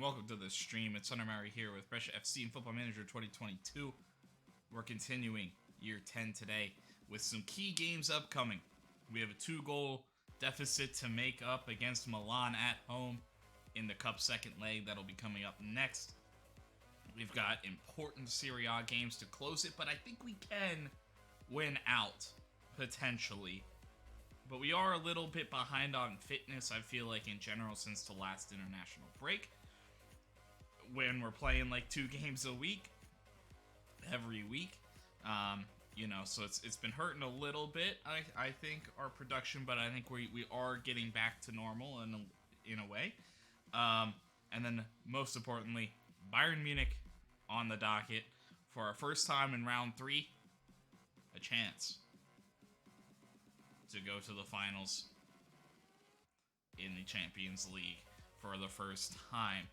and welcome to the stream. It's Hunter Murray here with Brescia FC and Football Manager 2022. We're continuing Year 10 today with some key games upcoming. We have a 2-goal deficit to make up against Milan at home in the Cup second leg. That'll be coming up next. We've got important Serie A games to close it, but I think we can win out, potentially. But we are a little bit behind on fitness, I feel like, in general, since the last international break. When we're playing like 2 games a week, every week. So it's been hurting a little bit, I think, our production, but I think we are getting back to normal in a way. And then, most importantly, Bayern Munich on the docket for our first time in round 3, a chance to go to the finals in the Champions League for the first time.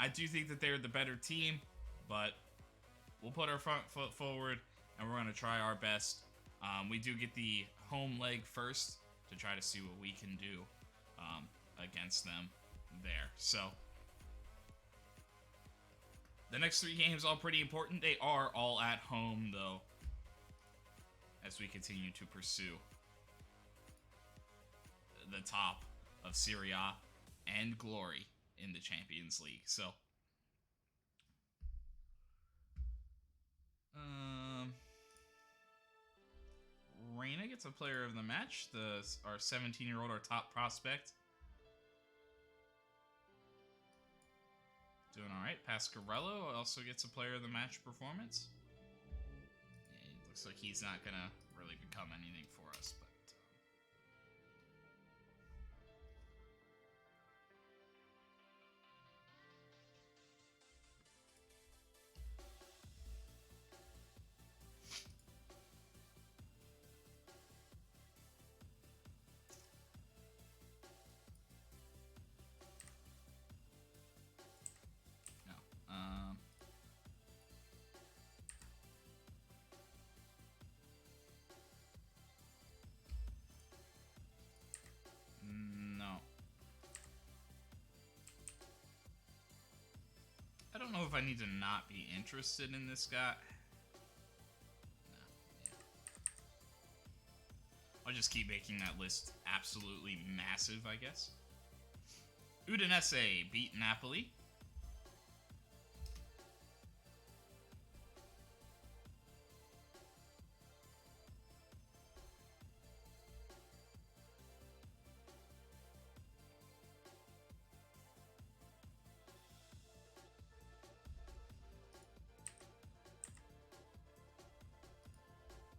I do think that they're the better team, but we'll put our front foot forward and we're going to try our best. We do get the home leg first to try to see what we can do against them there. So the next 3 games are pretty important. They are all at home, though, as we continue to pursue the top of Serie A and glory in the Champions League. So, Reina gets a player of the match. Our 17-year-old, our top prospect, doing all right. Pasquarello also gets a player of the match performance. Yeah, it looks like he's not gonna really become anything for us, but. No. I don't know if I need to not be interested in this guy. No, yeah. I'll just keep making that list absolutely massive, I guess. Udinese beat Napoli.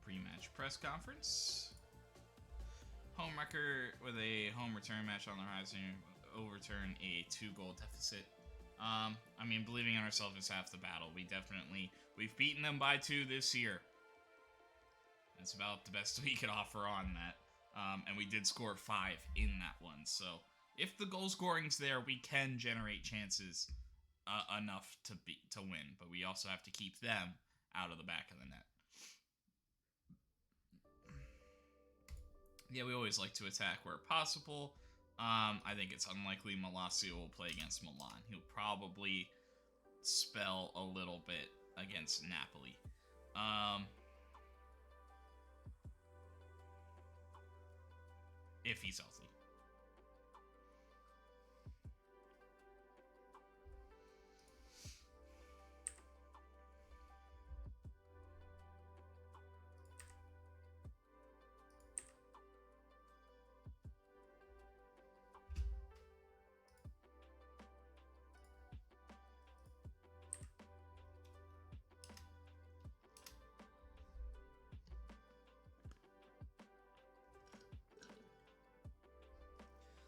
Pre-match press conference. Home record with a home return match on the horizon. Overturn a 2-goal deficit. I mean, believing in ourselves is half the battle. We've beaten them by 2 this year. That's about the best we could offer on that. And we did score 5 in that one. So if the goal scoring's there, we can generate chances enough to win. But we also have to keep them out of the back of the net. Yeah, we always like to attack where possible. I think it's unlikely Malacio will play against Milan. He'll probably spell a little bit against Napoli. If he's healthy.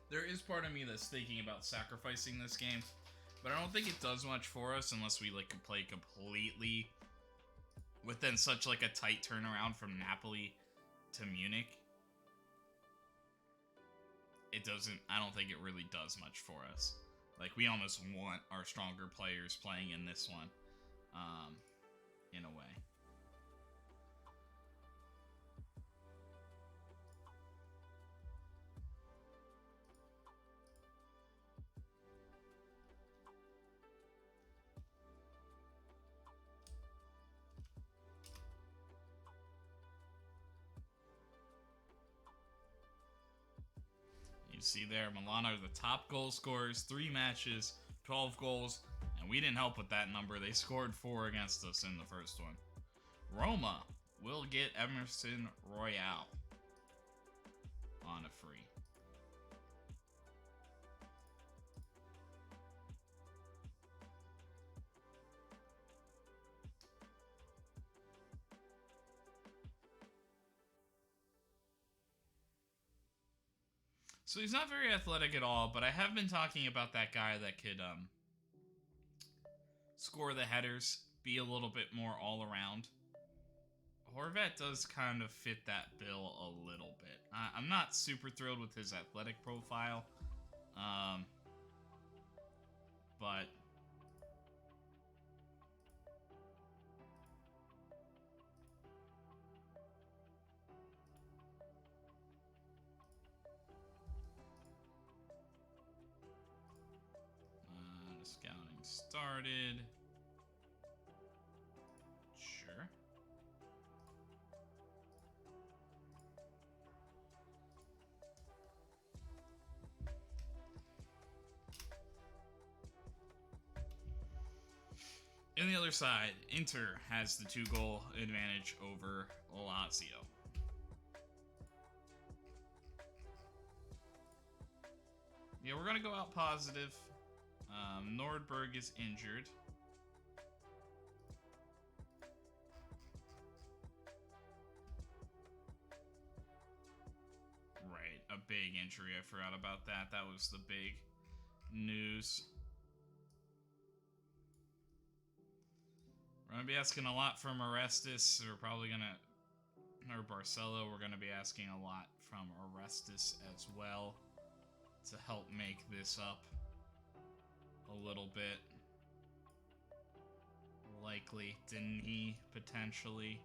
There is part of me that's thinking about sacrificing this game, but I don't think it does much for us unless we play completely within such a tight turnaround from Napoli to Munich. I don't think it really does much for us. We almost want our stronger players playing in this one, in a way. You see there, Milan are the top goal scorers, 3 matches, 12 goals, and we didn't help with that number. They scored 4 against us in the first one. Roma will get Emerson Royale on a free. So he's not very athletic at all, but I have been talking about that guy that could score the headers, be a little bit more all around. Horvat does kind of fit that bill a little bit. I'm not super thrilled with his athletic profile, but the scouting started. Sure. On the other side, Inter has the 2-goal advantage over Lazio. Yeah, we're going to go out positive. Nordberg is injured. Right, a big injury. I forgot about that. That was the big news. We're going to be asking a lot from Orestes. We're probably going to... Or Barcelo. We're going to be asking a lot from Orestes as well to help make this up a little bit. Likely Denis, potentially.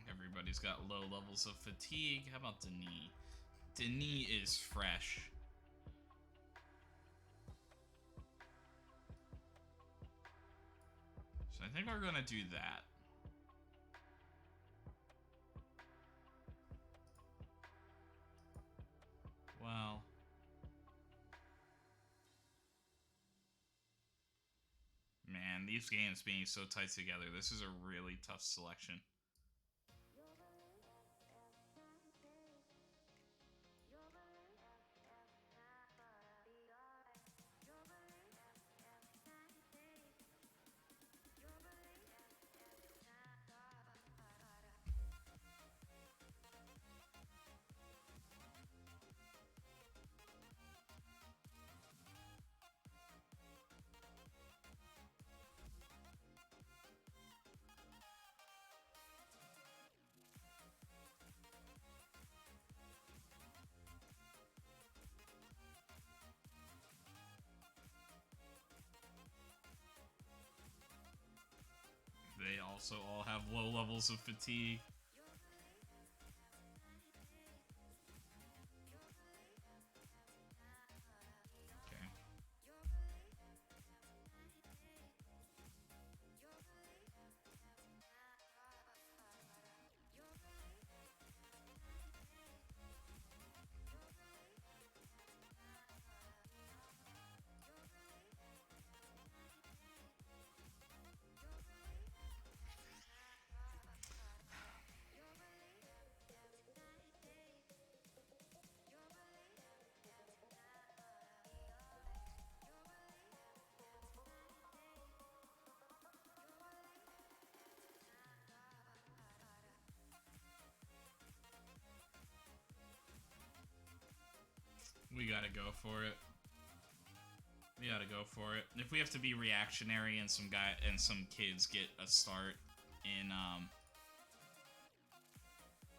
Everybody's got low levels of fatigue. How about Denis? Denis is fresh. So I think we're going to do that. Well... Man, these games being so tight together, this is a really tough selection. They also all have low levels of fatigue. Okay. We gotta go for it. We gotta go for it. If we have to be reactionary and some kids get a start in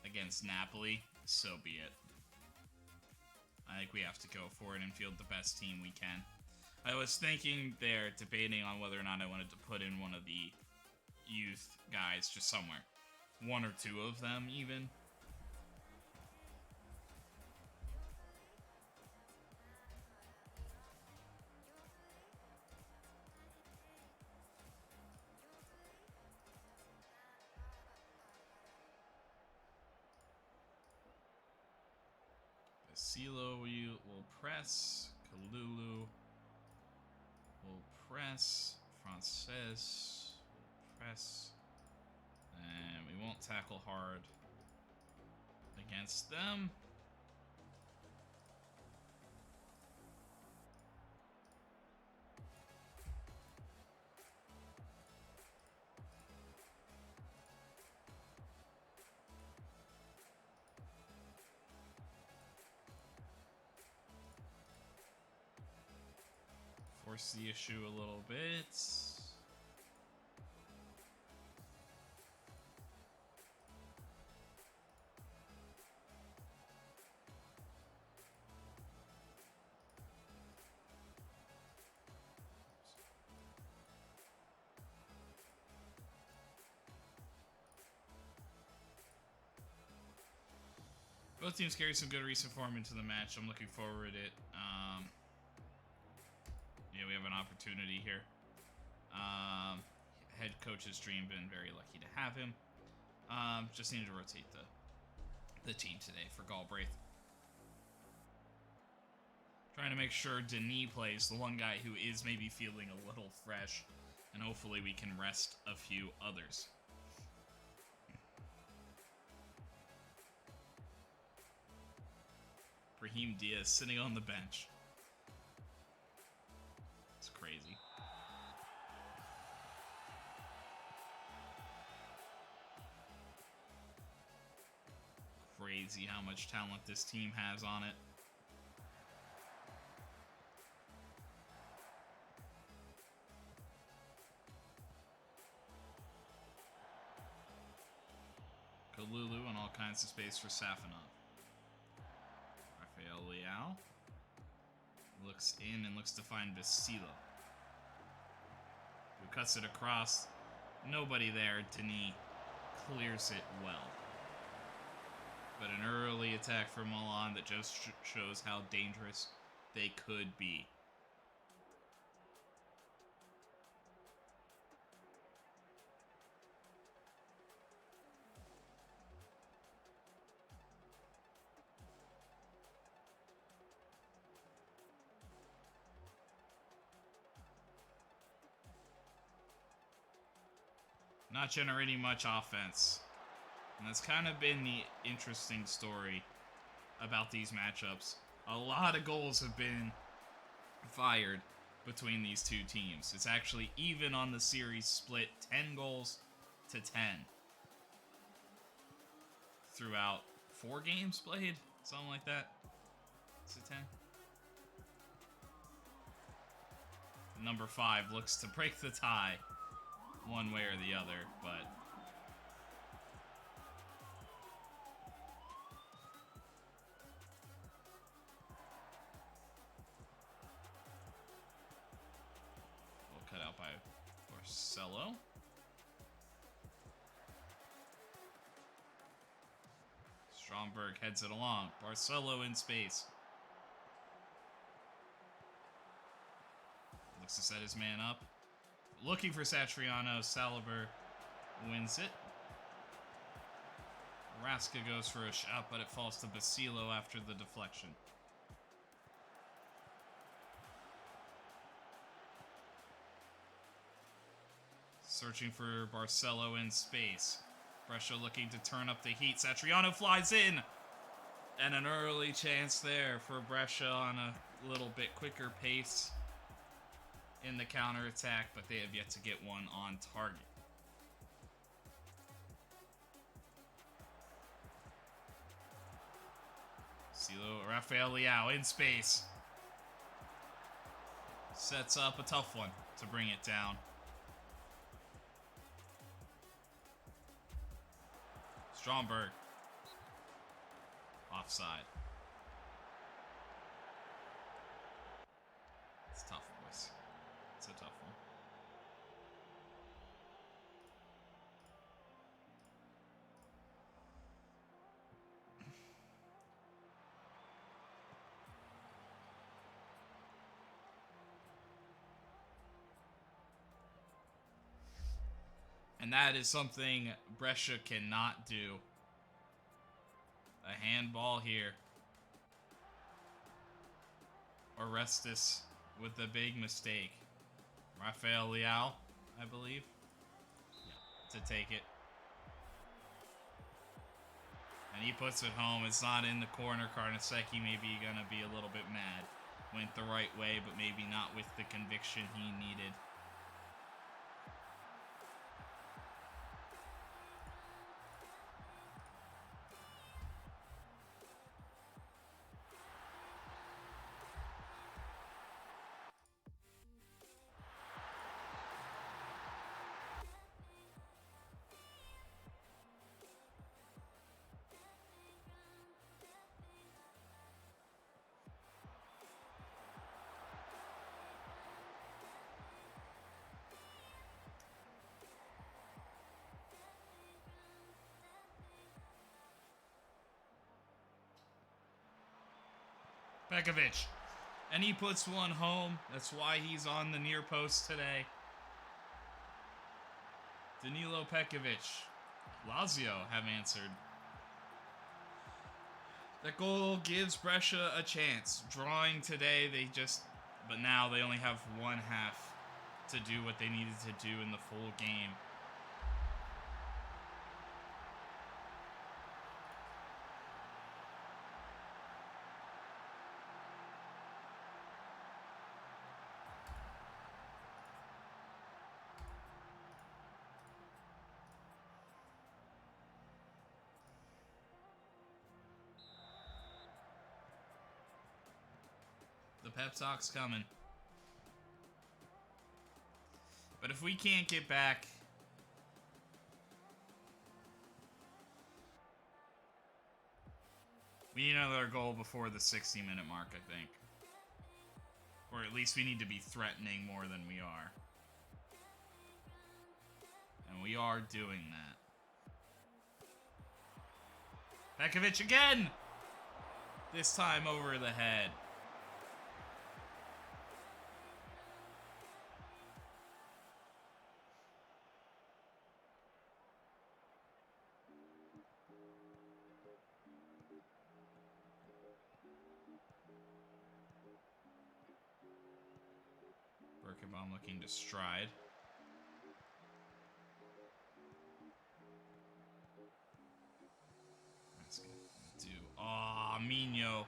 against Napoli, so be it. I think we have to go for it and field the best team we can. I was thinking there, debating on whether or not I wanted to put in one of the youth guys just somewhere. One or two of them, even. Basilo will press. Kalulu will press. Frances will press. And we won't tackle hard against them. Force the issue a little bit. Both teams carry some good recent form into the match. I'm looking forward to it. Yeah, we have an opportunity here. Head coach's dream, been very lucky to have him. Just needed to rotate the team today for Galbraith. Trying to make sure Denis plays, the one guy who is maybe feeling a little fresh, and hopefully we can rest a few others. Brahim Diaz sitting on the bench. It's crazy. Crazy how much talent this team has on it. Kalulu and all kinds of space for Safanov. Rafael Leao looks in and looks to find Basilo, who cuts it across. Nobody there. Denis clears it well. But an early attack from Milan that just shows how dangerous they could be. Not generating much offense. And that's kind of been the interesting story about these matchups. A lot of goals have been fired between these two teams. It's actually even on the series split, 10 goals to 10. Throughout 4 games played, something like that. Is it 10? Number 5 looks to break the tie one way or the other, but cut out by Barcelo. Stromberg heads it along. Barcelo in space. Looks to set his man up. Looking for Satriano. Saliba wins it. Raska goes for a shot, but it falls to Basilo after the deflection. Searching for Barcelo in space. Brescia looking to turn up the heat. Satriano flies in! And an early chance there for Brescia on a little bit quicker pace in the counterattack, but they have yet to get one on target. Silo, Rafael Leao in space. Sets up a tough one to bring it down. Stromberg. Offside. It's tough, boys. And that is something Brescia cannot do. A handball here. Orestes with the big mistake. Rafael Leao, I believe. Yeah, to take it. And he puts it home. It's not in the corner. Karnaseki maybe going to be a little bit mad. Went the right way, but maybe not with the conviction he needed. Pekovic. And he puts one home. That's why he's on the near post today. Danilo Pekovic. Lazio have answered. That goal gives Brescia a chance. Drawing today, but now they only have one half to do what they needed to do in the full game. The pep talk's coming. But if we can't get back, we need another goal before the 60-minute mark, I think. Or at least we need to be threatening more than we are. And we are doing that. Pekovic again! This time over the head. Birkenbaum looking to stride. That's gonna do. Aw, Mino.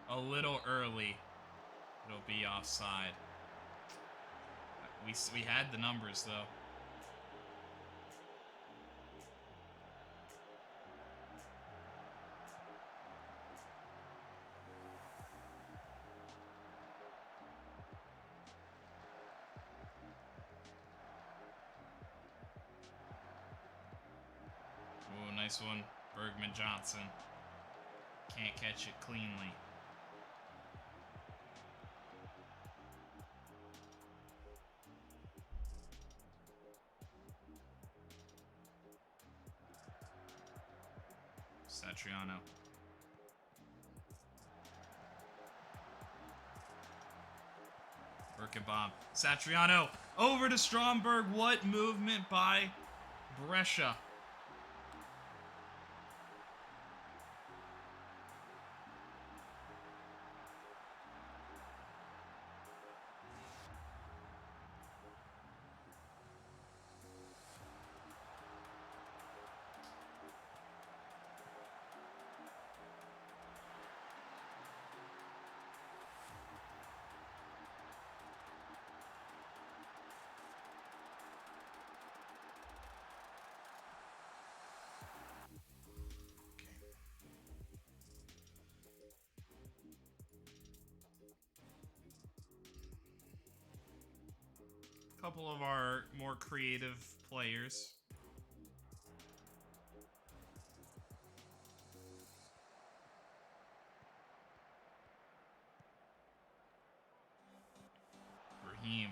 A little early. It'll be offside. We had the numbers though. Ooh, nice one. Bergman Johnson. Can't catch it cleanly. Satriano. Birkenbaum. Satriano over to Stromberg. What movement by Brescia. Couple of our more creative players. Raheem.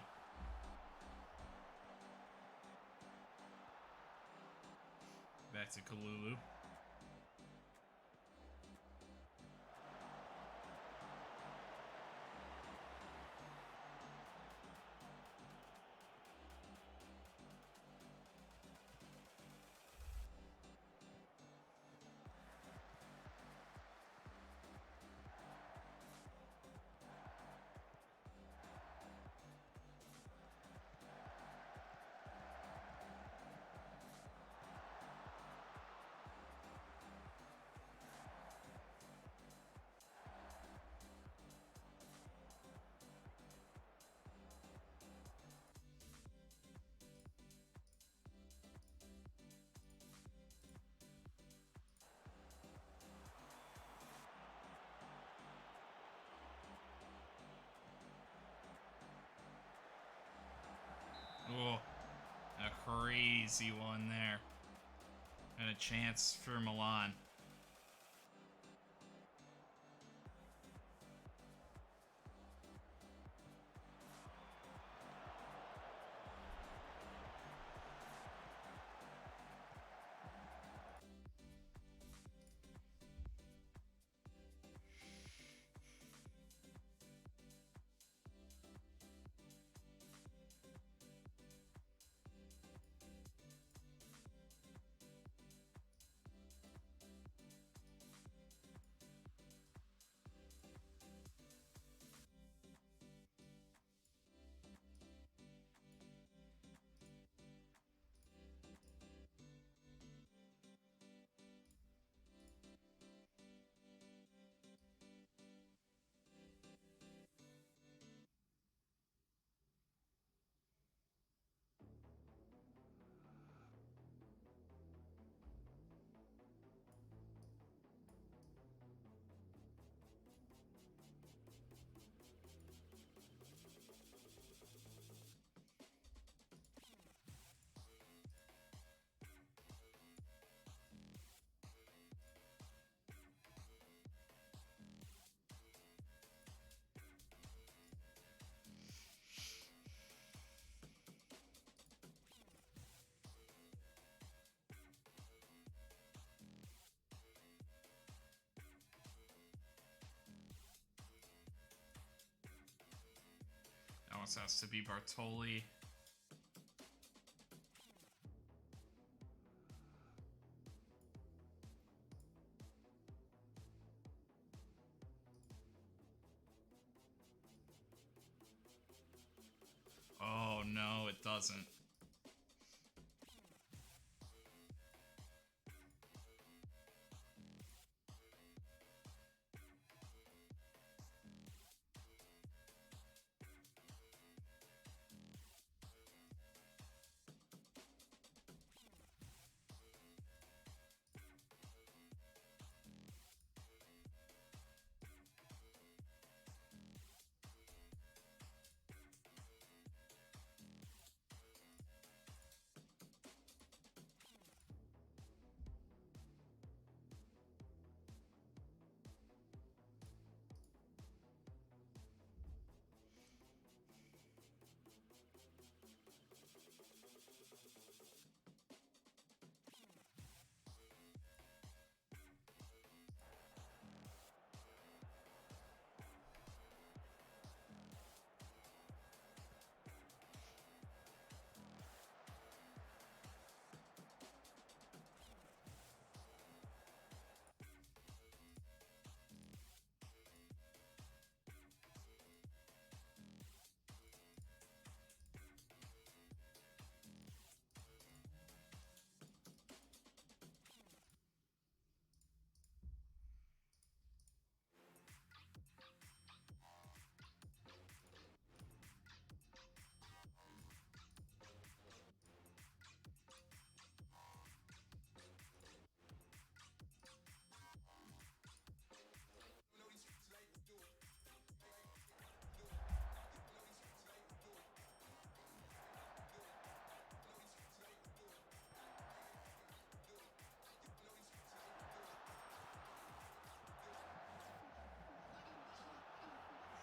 Back to Kalulu. easy one there. And a chance for Milan. Almost has to be Bartoli. Oh no, it doesn't.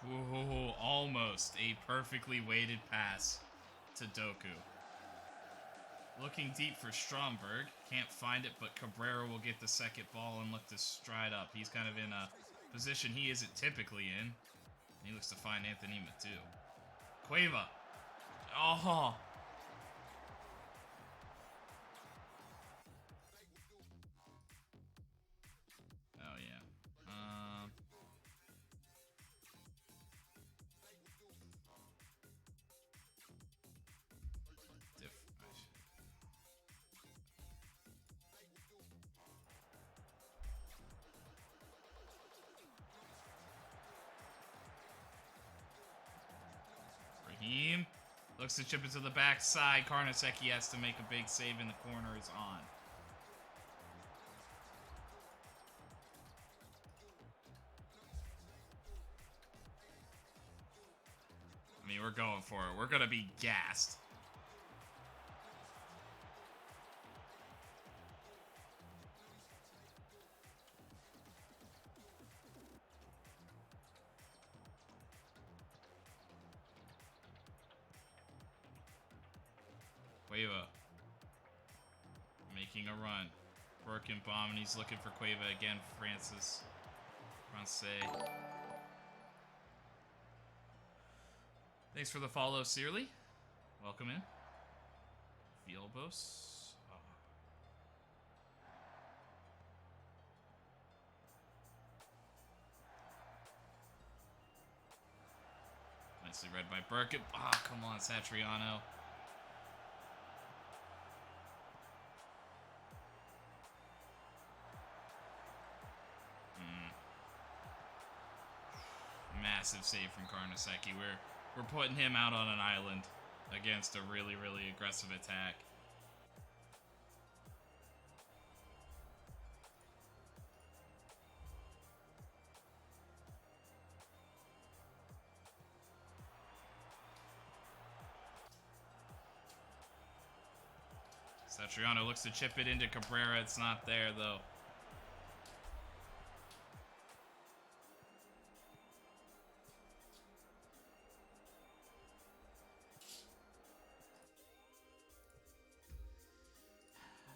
Whoa, almost a perfectly weighted pass to Doku. Looking deep for Stromberg. Can't find it, but Cabrera will get the second ball and look to stride up. He's kind of in a position he isn't typically in. He looks to find Anthony Matu. Cueva. Oh. Oh, yeah. Raheem looks to chip it to the backside. Karnaseki has to make a big save in the corner. Is on. I mean, we're going for it. We're going to be gassed. Cueva making a run. Birkenbaum, and he's looking for Cueva again. Francis. Francais. Thanks for the follow, Searly. Welcome in. Vilbos. Oh. Nicely read by Birkin. Ah, oh, come on, Satriano. Massive save from Karnaseki. We're putting him out on an island against a really, really aggressive attack. Satriano looks to chip it into Cabrera. It's not there, though.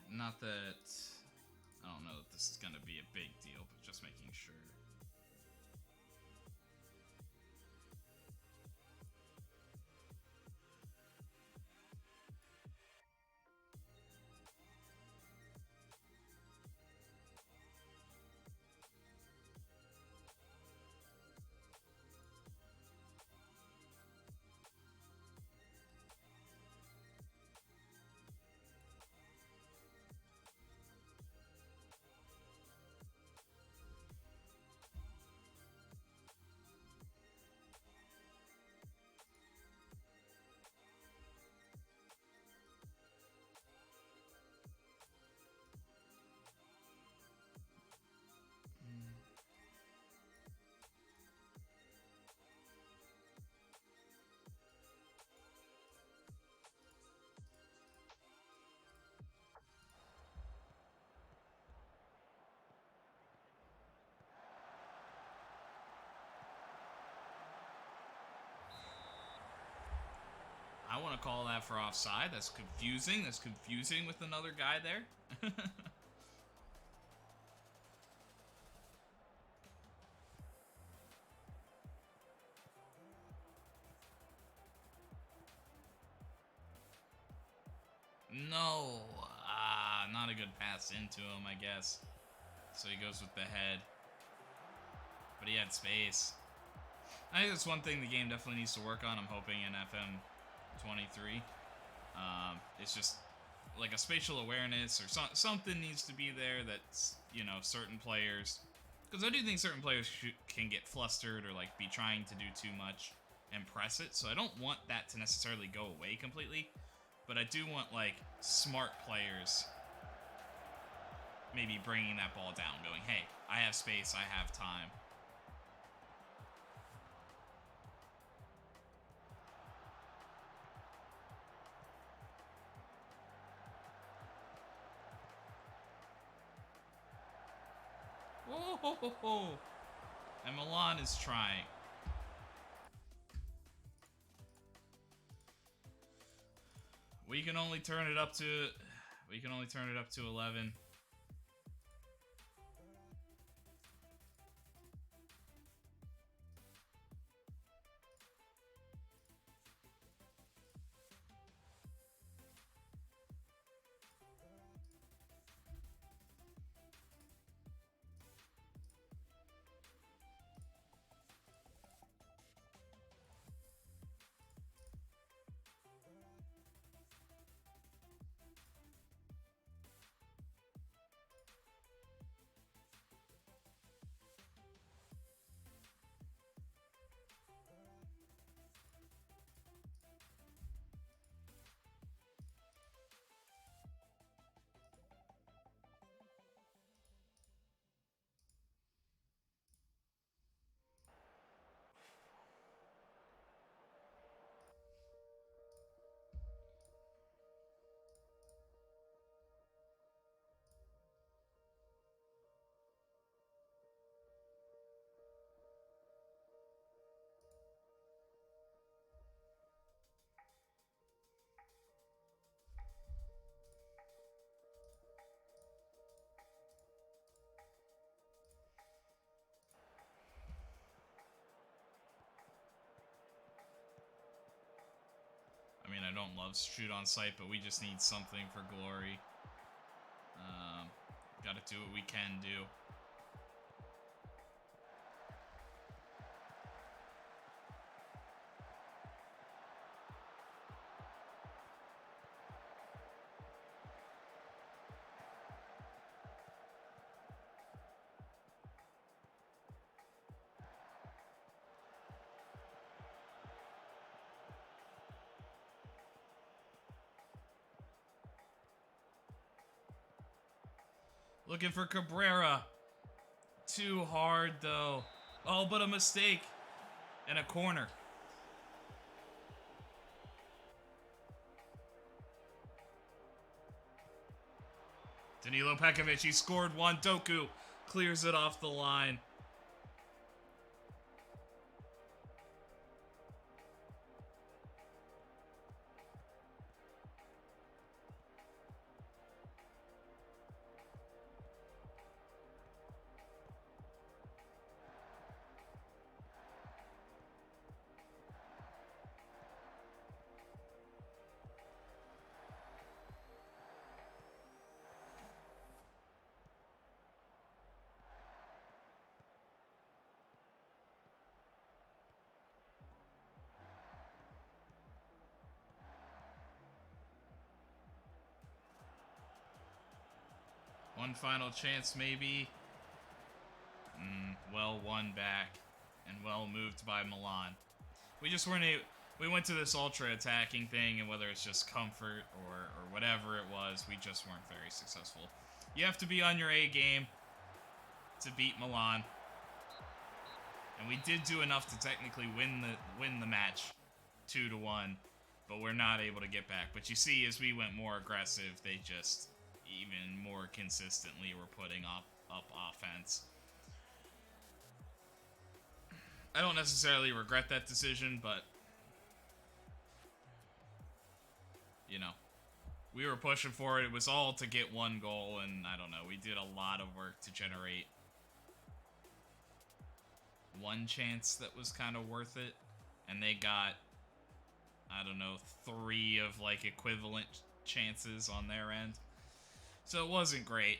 Not that... I don't know that this is going to be a big deal, but just making sure. I want to call that for offside. That's confusing. That's confusing with another guy there. No. Not a good pass into him, I guess. So he goes with the head. But he had space. I think that's one thing the game definitely needs to work on. I'm hoping in FM 23. It's just like a spatial awareness or something needs to be there that's, you know, certain players. Because I do think certain players can get flustered or like be trying to do too much and press it. So I don't want that to necessarily go away completely. But I do want like smart players maybe bringing that ball down, going, hey, I have space, I have time. Oh, and Milan is trying. We can only turn it up to 11. I don't love shoot on sight, but we just need something for glory. Gotta do what we can do. Looking for Cabrera. Too hard, though. Oh, but a mistake. And a corner. Danilo Pekovic, he scored one. Doku clears it off the line. One final chance, maybe. Well won back. And well moved by Milan. We just weren't able... We went to this ultra-attacking thing, and whether it's just comfort or whatever it was, we just weren't very successful. You have to be on your A game to beat Milan. And we did do enough to technically win the match 2-1, but we're not able to get back. But you see, as we went more aggressive, they just... even more consistently we're putting up offense. I don't necessarily regret that decision, but you know, we were pushing for it. It was all to get one goal, and I don't know, we did a lot of work to generate one chance that was kind of worth it, and they got, I don't know, 3 of like equivalent chances on their end. So it wasn't great.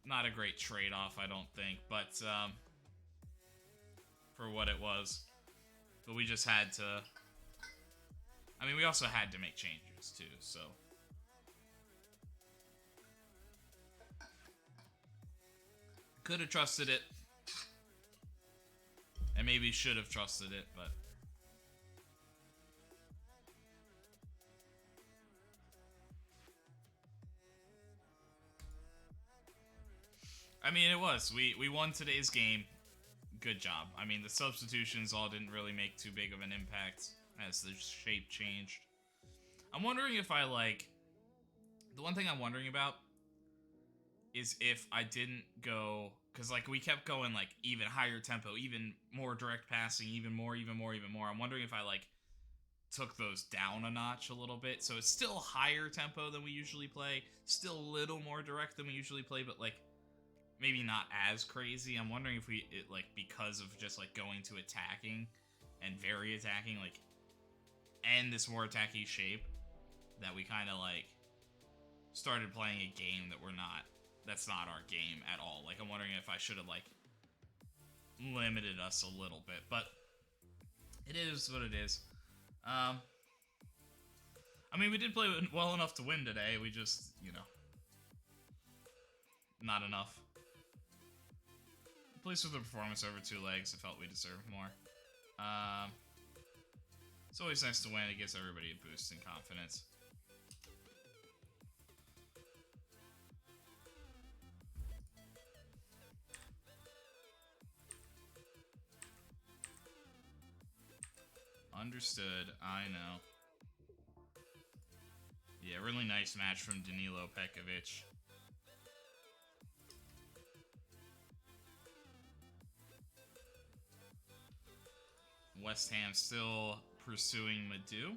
Not a great trade-off, I don't think, but for what it was. But we just had to... I mean, we also had to make changes, too, so... Could have trusted it. And maybe should have trusted it, but... I mean, it was. We won today's game. Good job. I mean, the substitutions all didn't really make too big of an impact as the shape changed. I'm wondering if I, like... The one thing I'm wondering about is if I didn't go... Because, like, we kept going, like, even higher tempo, even more direct passing, even more. I'm wondering if I, like, took those down a notch a little bit. So it's still higher tempo than we usually play. Still a little more direct than we usually play, but, like... maybe not as crazy. I'm wondering if like, because of just, like, going to attacking and very attacking, like, and this more attacky shape, that we kind of, like, started playing a game that that's not our game at all. Like, I'm wondering if I should have, like, limited us a little bit, but it is what it is. I mean, we did play well enough to win today. We just, you know, not enough. Pleased with the performance over 2 legs. I felt we deserved more. It's always nice to win. It gives everybody a boost in confidence. Understood. I know. Yeah, really nice match from Danilo Pekovic. West Ham still pursuing Madu.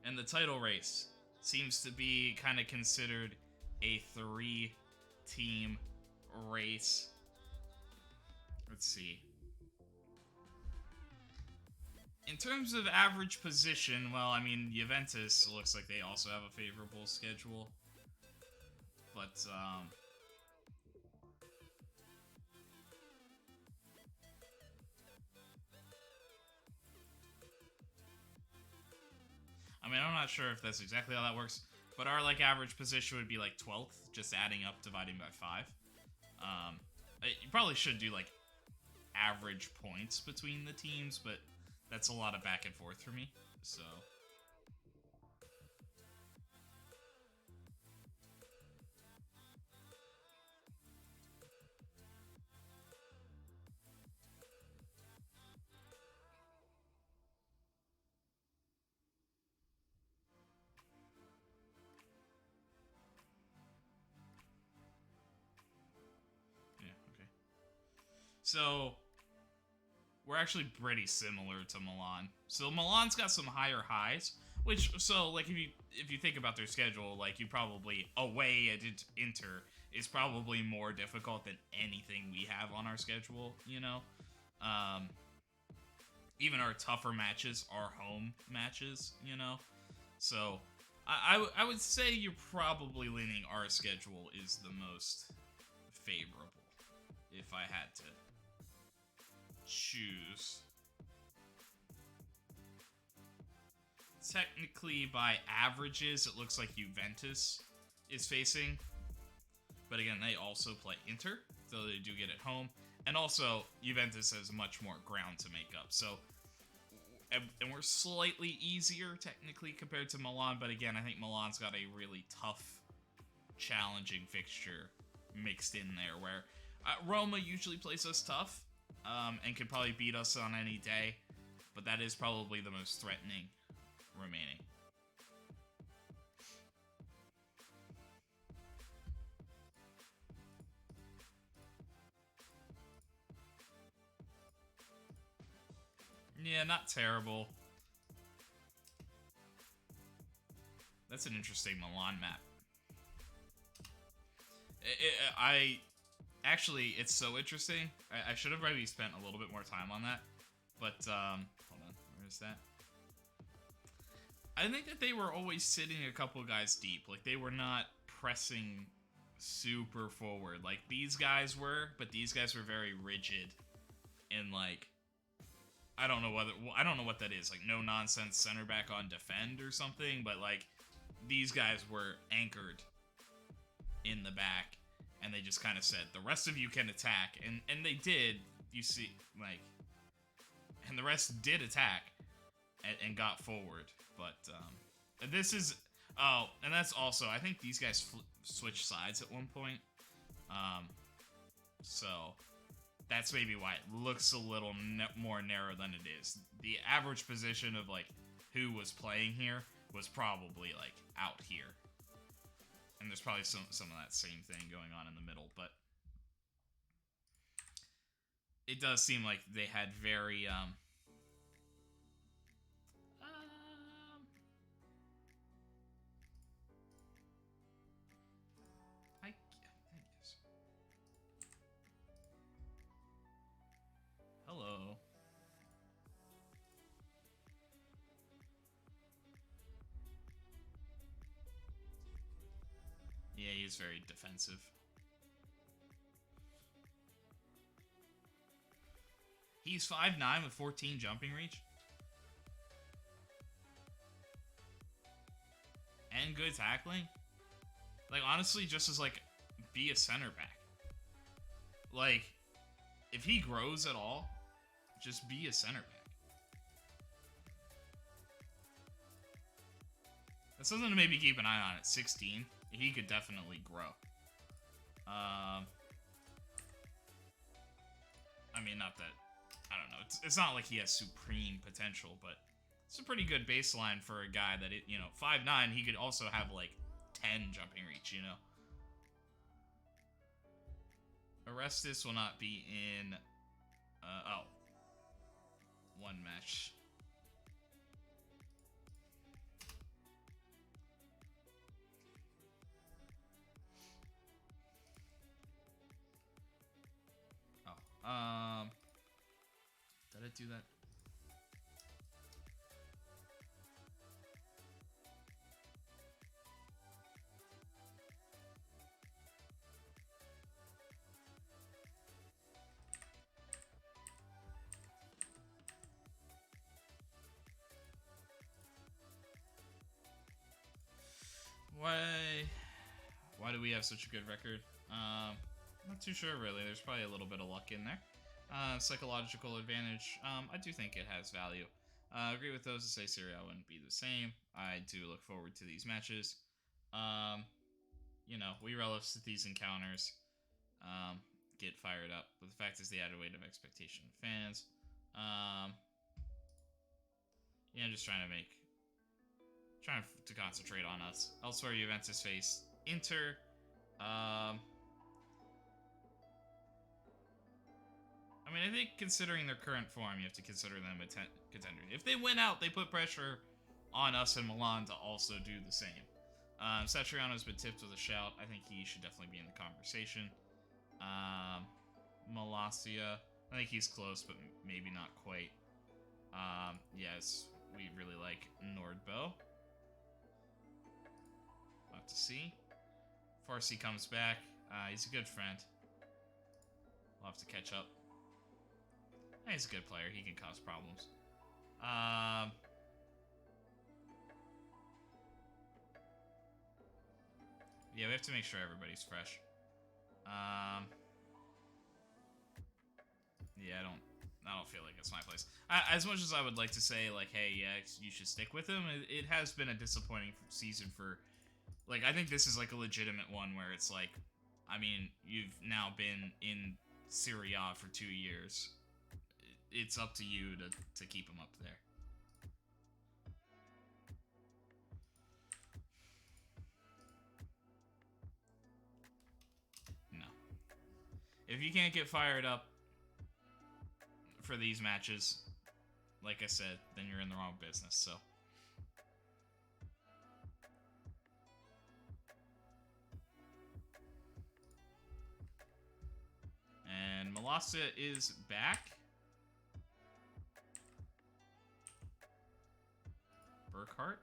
And the title race seems to be kind of considered a 3-team race. Let's see. In terms of average position, well, I mean, Juventus looks like they also have a favorable schedule. But, I mean, I'm not sure if that's exactly how that works, but our, like, average position would be, like, 12th, just adding up, dividing by 5. You probably should do, like, average points between the teams, but that's a lot of back and forth for me, so... Yeah, okay. So, we're actually pretty similar to Milan. So Milan's got some higher highs, which, so, like, if you think about their schedule, like, you probably, away at Inter is probably more difficult than anything we have on our schedule, you know? Even our tougher matches are home matches, you know? So, I would say you're probably leaning our schedule is the most favorable, if I had to choose. Technically, by averages, it looks like Juventus is facing. But again, they also play Inter, so they do get it home. And also, Juventus has much more ground to make up. So, and we're slightly easier, technically, compared to Milan. But again, I think Milan's got a really tough, challenging fixture mixed in there. Where Roma usually plays us tough, and could probably beat us on any day. But that is probably the most threatening remaining. Yeah, not terrible. That's an interesting Milan map. Actually, it's so interesting. I should have maybe spent a little bit more time on that. But, hold on. Where is that? I think that they were always sitting a couple guys deep. Like, they were not pressing super forward. Like, these guys were, but these guys were very rigid. And, like, I don't know what that is. Like, no nonsense center back on defend or something. But, like, these guys were anchored in the back. And they just kind of said, the rest of you can attack. And they did, you see, like... And the rest did attack and got forward. But, this is... Oh, and that's also... I think these guys switched sides at one point. So, that's maybe why it looks a little more narrow than it is. The average position of, like, who was playing here was probably, like, out here. And there's probably some of that same thing going on in the middle, but... It does seem like they had very, I guess. Hello. Yeah, he's very defensive. He's 5'9" with 14 jumping reach. And good tackling. Like, honestly, just as, like, be a center back. Like, if he grows at all, just be a center back. That's something to maybe keep an eye on at 16. He could definitely grow. I mean, not that... I don't know. It's not like he has supreme potential, but it's a pretty good baseline for a guy that, 5'9", he could also have, like, 10 jumping reach, you know? Orestes will not be in, one match. Oh, did I do that? we have such a good record? Not too sure, really. There's probably a little bit of luck in there. Psychological advantage, I do think it has value. Agree with those to say Serie A wouldn't be the same. I do look forward to these matches. You know, we relish these encounters. Get fired up. But the fact is the added weight of expectation of fans. Yeah, I'm just trying to concentrate on us. Elsewhere, Juventus face Inter. I mean, I think considering their current form, you have to consider them a contender. If they win out, they put pressure on us and Milan to also do the same. Satriano's been tipped with a shout. I think he should definitely be in the conversation. Malacia, I think he's close, but maybe not quite. Yes, we really like Nordbo. We'll have to see. Farsi comes back. He's a good friend. We'll have to catch up. He's a good player. He can cause problems. Yeah, we have to make sure everybody's fresh. Yeah, I don't feel like it's my place. As much as I would like to say, like, hey, yeah, you should stick with him, it has been a disappointing season for... Like, I think this is, like, a legitimate one where it's like, I mean, you've now been in Serie A for 2 years. It's up to you to keep him up there. No. If you can't get fired up for these matches, like I said, then you're in the wrong business, so... And Malasa is back. Burkhart.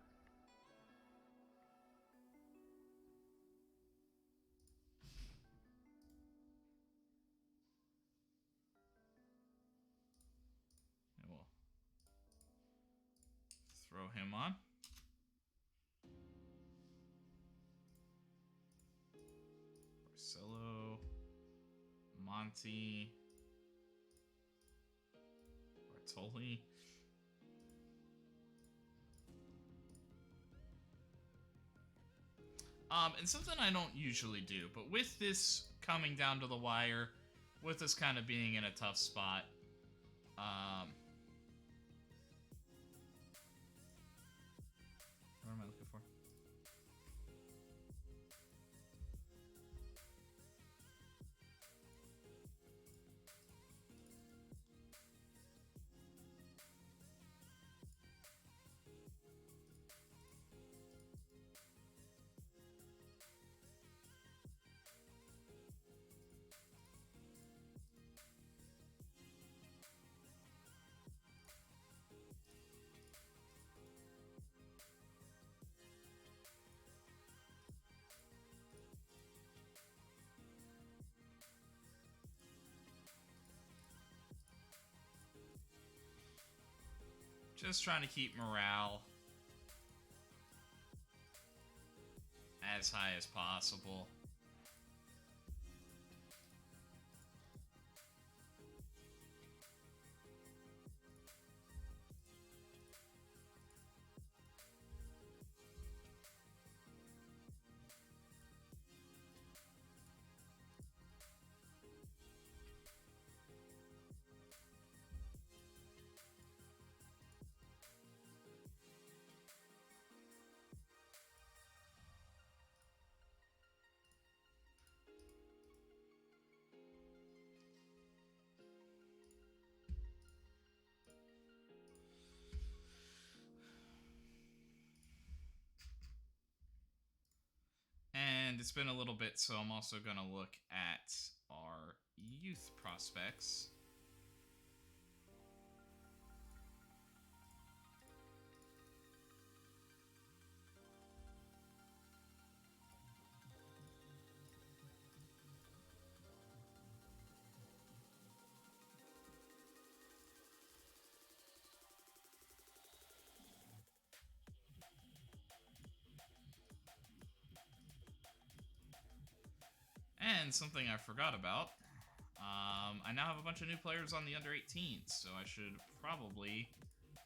And we'll throw him on. Barcelo. Monty. Bartoli. And something I don't usually do, but with this coming down to the wire, with us kind of being in a tough spot, what am I looking for? Just trying to keep morale as high as possible. And it's been a little bit, so I'm also going to look at our youth prospects. And something I forgot about, I now have a bunch of new players on the under 18s, so I should probably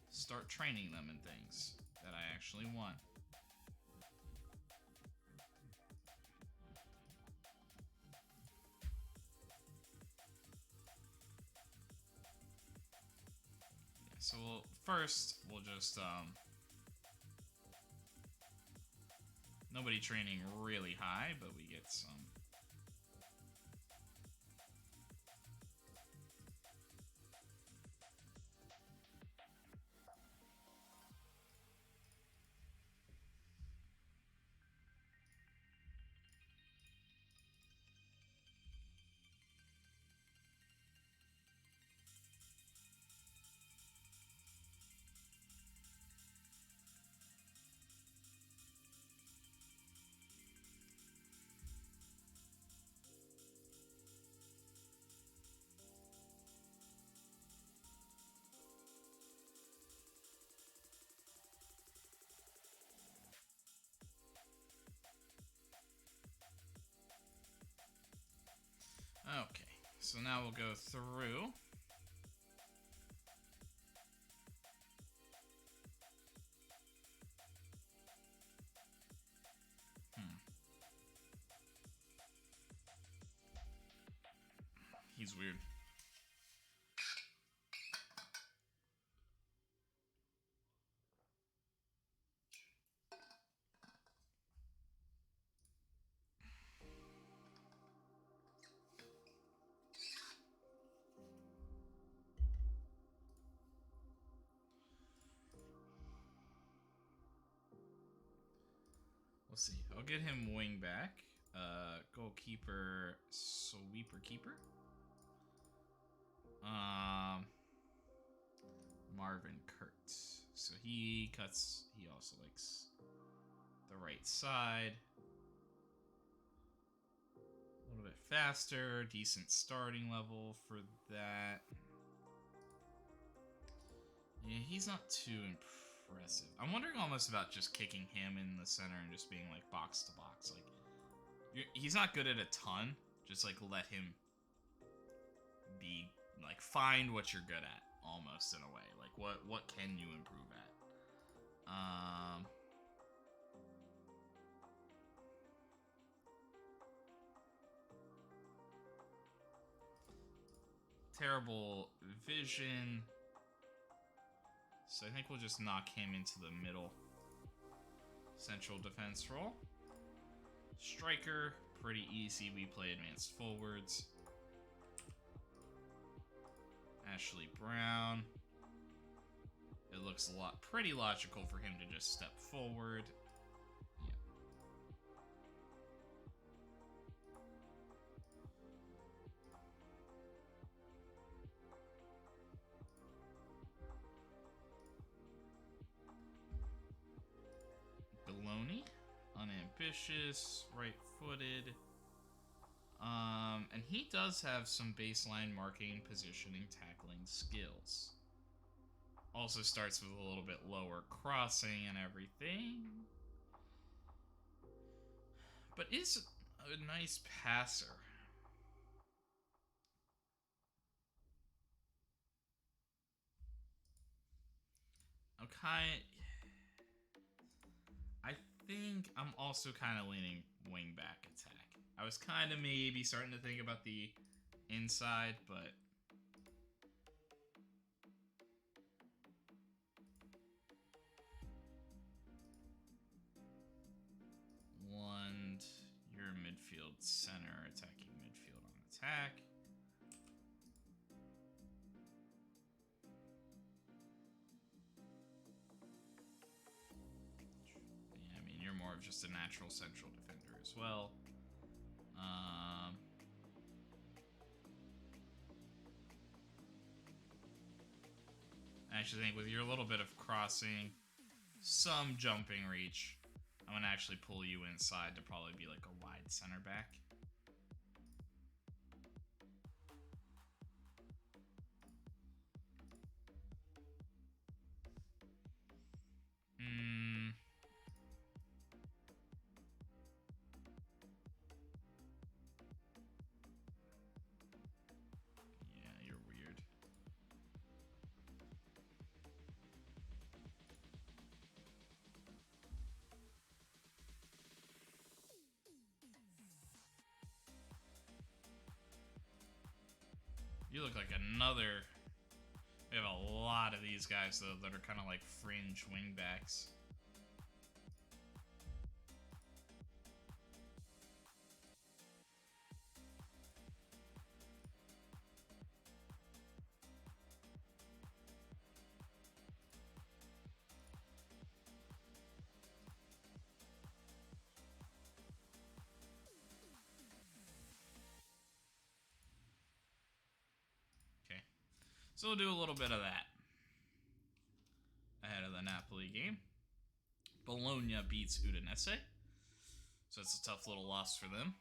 start training them in things that I actually want. Yeah, so first we'll just nobody training really high, but we get some. Okay, so now we'll go through. He's weird. We'll see. I'll get him wing back. Goalkeeper, sweeper keeper. Marvin Kurtz. So he cuts. He also likes the right side. A little bit faster. Decent starting level for that. Yeah, he's not too impressive. I'm wondering almost about just kicking him in the center and just being like box to box. Like, he's not good at a ton. Just like let him be like find what you're good at, almost in a way. Like what can you improve at? Terrible vision. So I think we'll just knock him into the middle central defense role. Striker, pretty easy. We play advanced forwards. Ashley Brown. It looks pretty logical for him to just step forward. Yeah. Bologna, unambitious, right-footed. And he does have some baseline marking, positioning, tackling skills. Also starts with a little bit lower crossing and everything. But is a nice passer. Okay. I think I'm also kind of leaning wing back attack. I was kind of maybe starting to think about the inside, but your midfield center, attacking midfield on attack. Yeah, I mean, you're more of just a natural central defender as well. I actually think with your little bit of crossing, some jumping reach, I'm going to actually pull you inside to probably be like a wide center back. You look like another... We have a lot of these guys, though, that are kind of like fringe wingbacks. Okay, so we'll do a little bit of that ahead of the Napoli game. Bologna beats Udinese, so it's a tough little loss for them.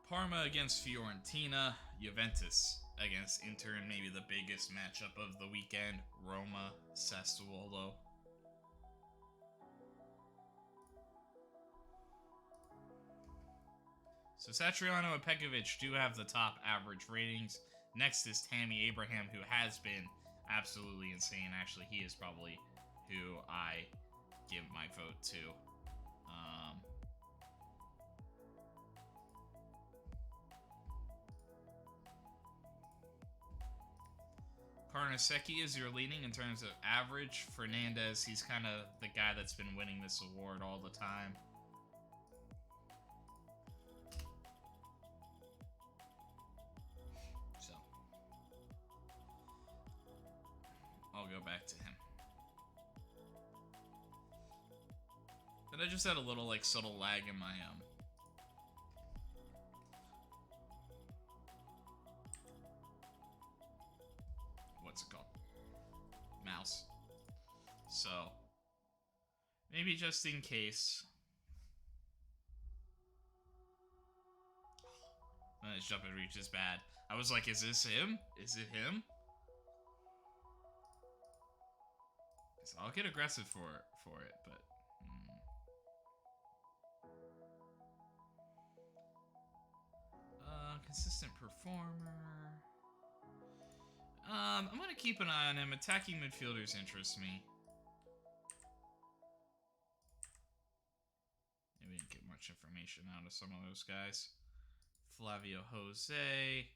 Parma against Fiorentina, Juventus against Inter, and maybe the biggest matchup of the weekend, Roma Sassuolo. So Satriano and Pekovic do have the top average ratings. Next is Tammy Abraham, who has been absolutely insane. Actually, he is probably who I give my vote to. Carnesecchi is your leading in terms of average. Fernandez, he's kind of the guy that's been winning this award all the time. So, I'll go back to him. But I just had a little, like, subtle lag in my, what's it called? Mouse. So, maybe just in case. His jump and reach is bad. I was like, is this him? Is it him? So I'll get aggressive for it, but... consistent performer. I'm gonna keep an eye on him. Attacking midfielders interest me. Maybe we didn't get much information out of some of those guys. Flavio Jose.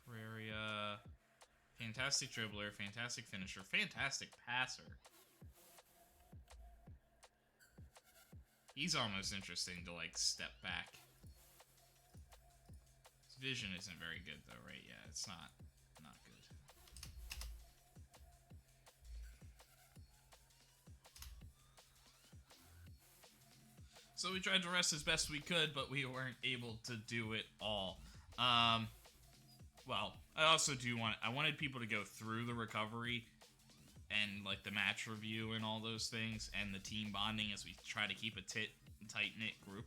Pereira. Fantastic dribbler, fantastic finisher, fantastic passer. He's almost interesting to, like, step back. His vision isn't very good, though, right? Yeah, it's not good. So we tried to rest as best we could, but we weren't able to do it all. Well, I also I wanted people to go through the recovery and, like, the match review and all those things, and the team bonding as we try to keep a tight-knit group.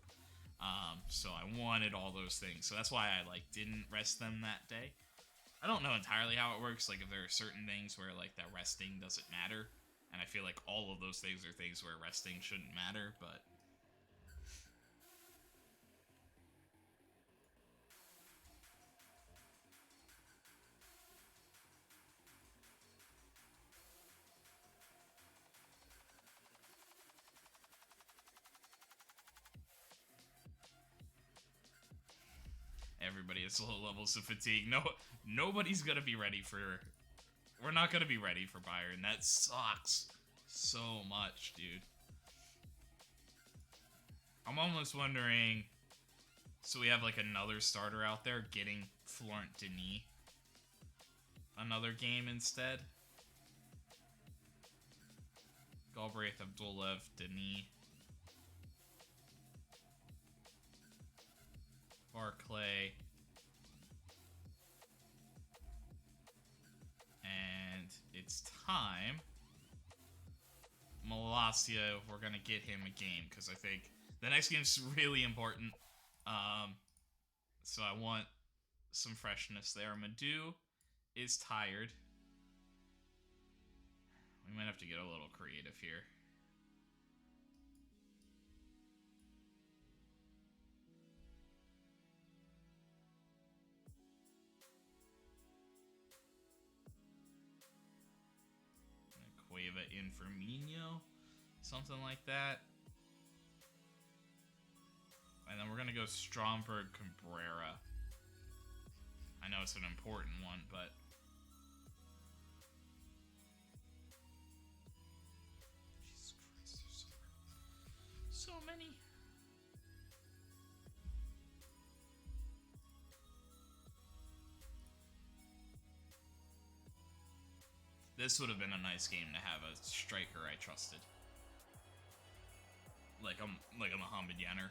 So I wanted all those things. So that's why I, like, didn't rest them that day. I don't know entirely how it works, like, if there are certain things where, like, that resting doesn't matter. And I feel like all of those things are things where resting shouldn't matter, but... Everybody has low levels of fatigue. Nobody's gonna be ready for... We're not gonna be ready for Bayern. That sucks so much, dude. I'm almost wondering... So we have, like, another starter out there getting Florent Denis another game instead. Galbraith, Abdullaev, Denis. Barclay. And it's time. Malacia, if we're going to get him a game, because I think the next game's really important. So I want some freshness there. Madu is tired. We might have to get a little creative here. Cueva in Firmino, something like that. And then we're going to go Stromberg Cabrera. I know it's an important one, but Jesus Christ, there's so many. This would have been a nice game to have a striker I trusted. Like a Mohamed Yenner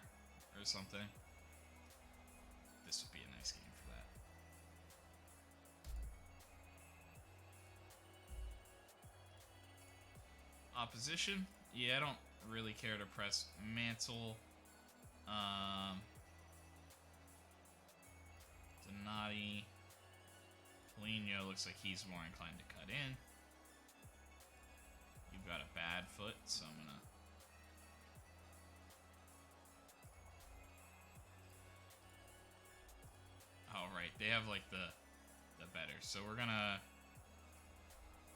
or something. This would be a nice game for that. Opposition? Yeah, I don't really care to press Mantle. Donati. Polino looks like he's more inclined to cut in. You've got a bad foot, so I'm gonna... Oh, right, they have like the better. So we're gonna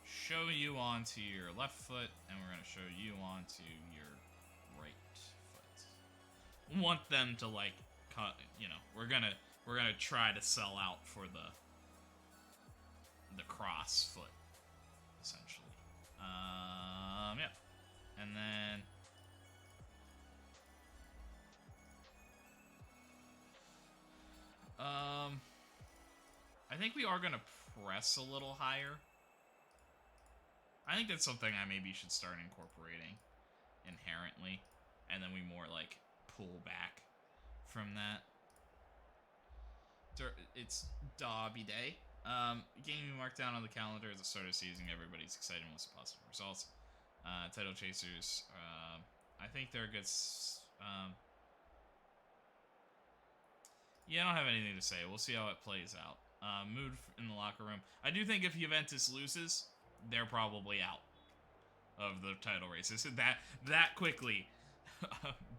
show you onto your left foot, and we're gonna show you onto your right foot. Want them to like, you know, we're gonna try to sell out for the cross foot, essentially. Yeah. And then I think we are gonna press a little higher. I think that's something I maybe should start incorporating inherently, and then we more like pull back from that. It's Derby Day. Game we marked down on the calendar at the start of the season. Everybody's excited with some positive results. Title chasers. I think they're good. Yeah, I don't have anything to say. We'll see how it plays out. Mood in the locker room. I do think if Juventus loses, they're probably out of the title races that quickly.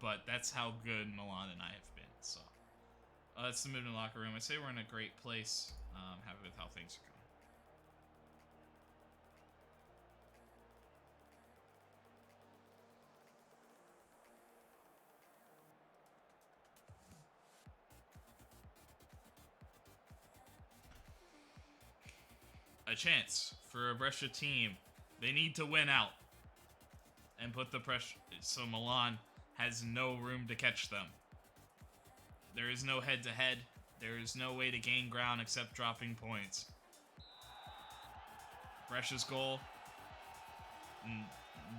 But that's how good Milan and I have been. So that's the mood in the locker room. I'd say we're in a great place. Happy with how things are going. A chance for a Brescia team. They need to win out and put the pressure so Milan has no room to catch them. There is no head-to-head. There is no way to gain ground except dropping points. Brescia's goal,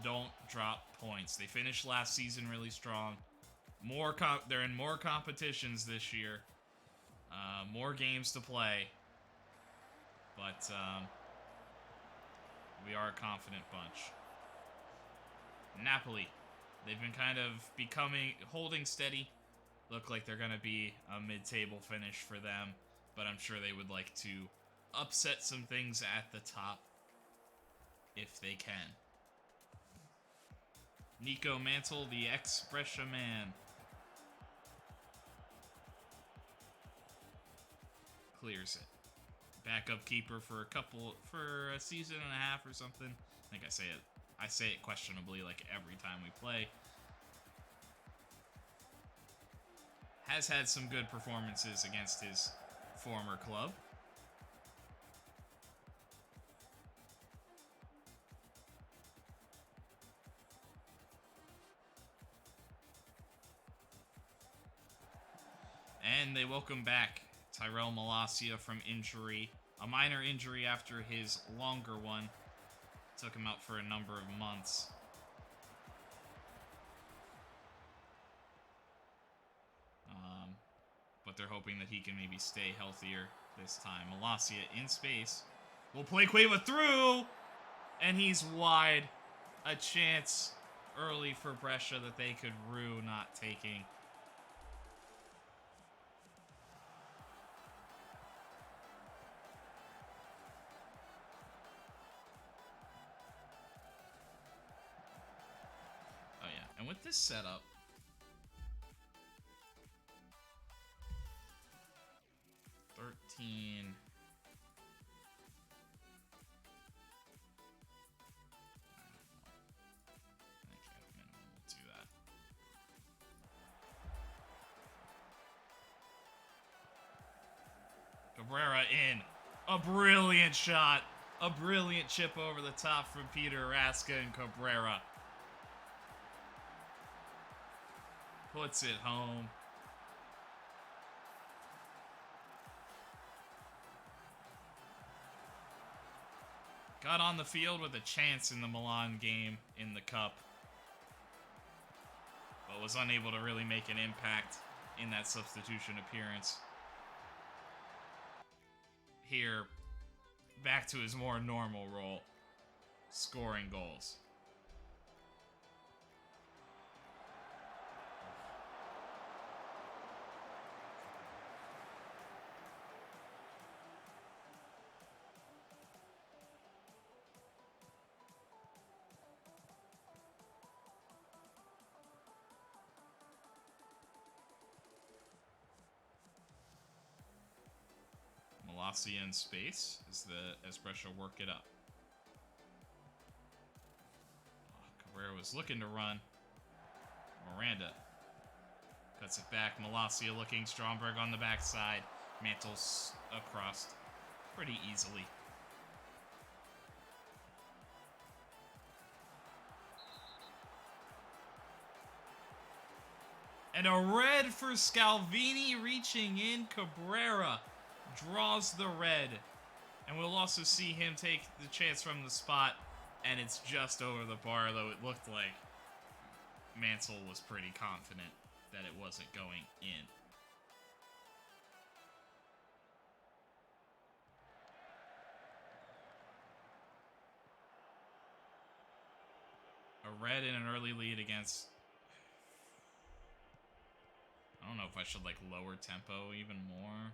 don't drop points. They finished last season really strong. They're in more competitions this year. More games to play. But we are a confident bunch. Napoli. They've been kind of holding steady. Look like they're going to be a mid-table finish for them. But I'm sure they would like to upset some things at the top if they can. Nico Mantle, the ex-Brescia man. Clears it. Backup keeper for a season and a half or something. I think I say it questionably like every time we play. Has had some good performances against his former club. And they welcome back Tyrell Malacia from injury. A minor injury after his longer one. Took him out for a number of months. But they're hoping that he can maybe stay healthier this time. Malacia in space. Will play Cueva through! And he's wide. A chance early for Brescia that they could rue not taking. this setup. $13. I think at minimum we'll do that. Cabrera in. A brilliant shot. A brilliant chip over the top from Peter Raska and Cabrera. Puts it home. Got on the field with a chance in the Milan game in the Cup, but was unable to really make an impact in that substitution appearance. Here, back to his more normal role, scoring goals. Malacia in space as Brescia work it up. Cabrera was looking to run. Miranda cuts it back. Malacia looking. Stromberg on the backside. Mantles across pretty easily. And a red for Scalvini reaching in. Cabrera draws the red. And we'll also see him take the chance from the spot. And it's just over the bar, though it looked like Mansell was pretty confident that it wasn't going in. A red in an early lead against... I don't know if I should, like, lower tempo even more.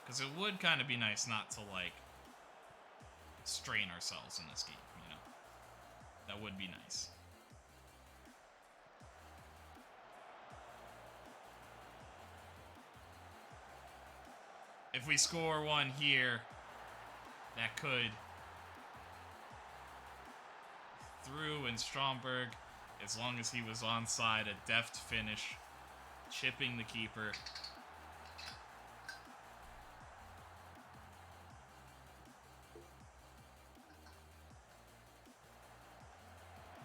Because it would kind of be nice not to, like, strain ourselves in this game, you know? That would be nice. If we score one here, that could... Through and Stromberg, as long as he was onside, a deft finish, chipping the keeper.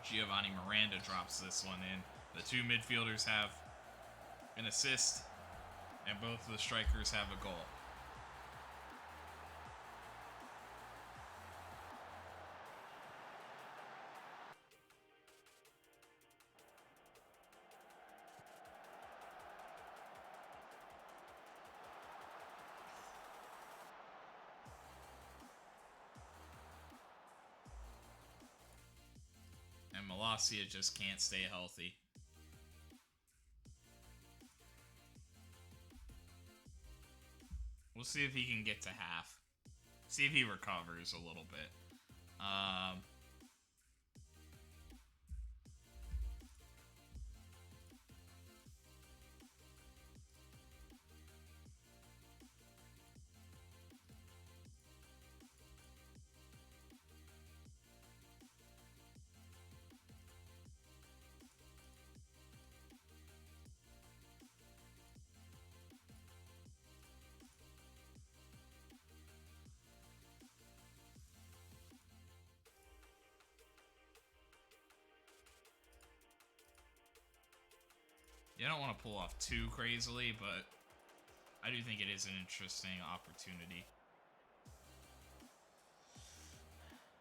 Giovanni Miranda drops this one in. The two midfielders have an assist, and both of the strikers have a goal. And Malacia just can't stay healthy. We'll see if he can get to half. See if he recovers a little bit. You don't want to pull off too crazily, but I do think it is an interesting opportunity.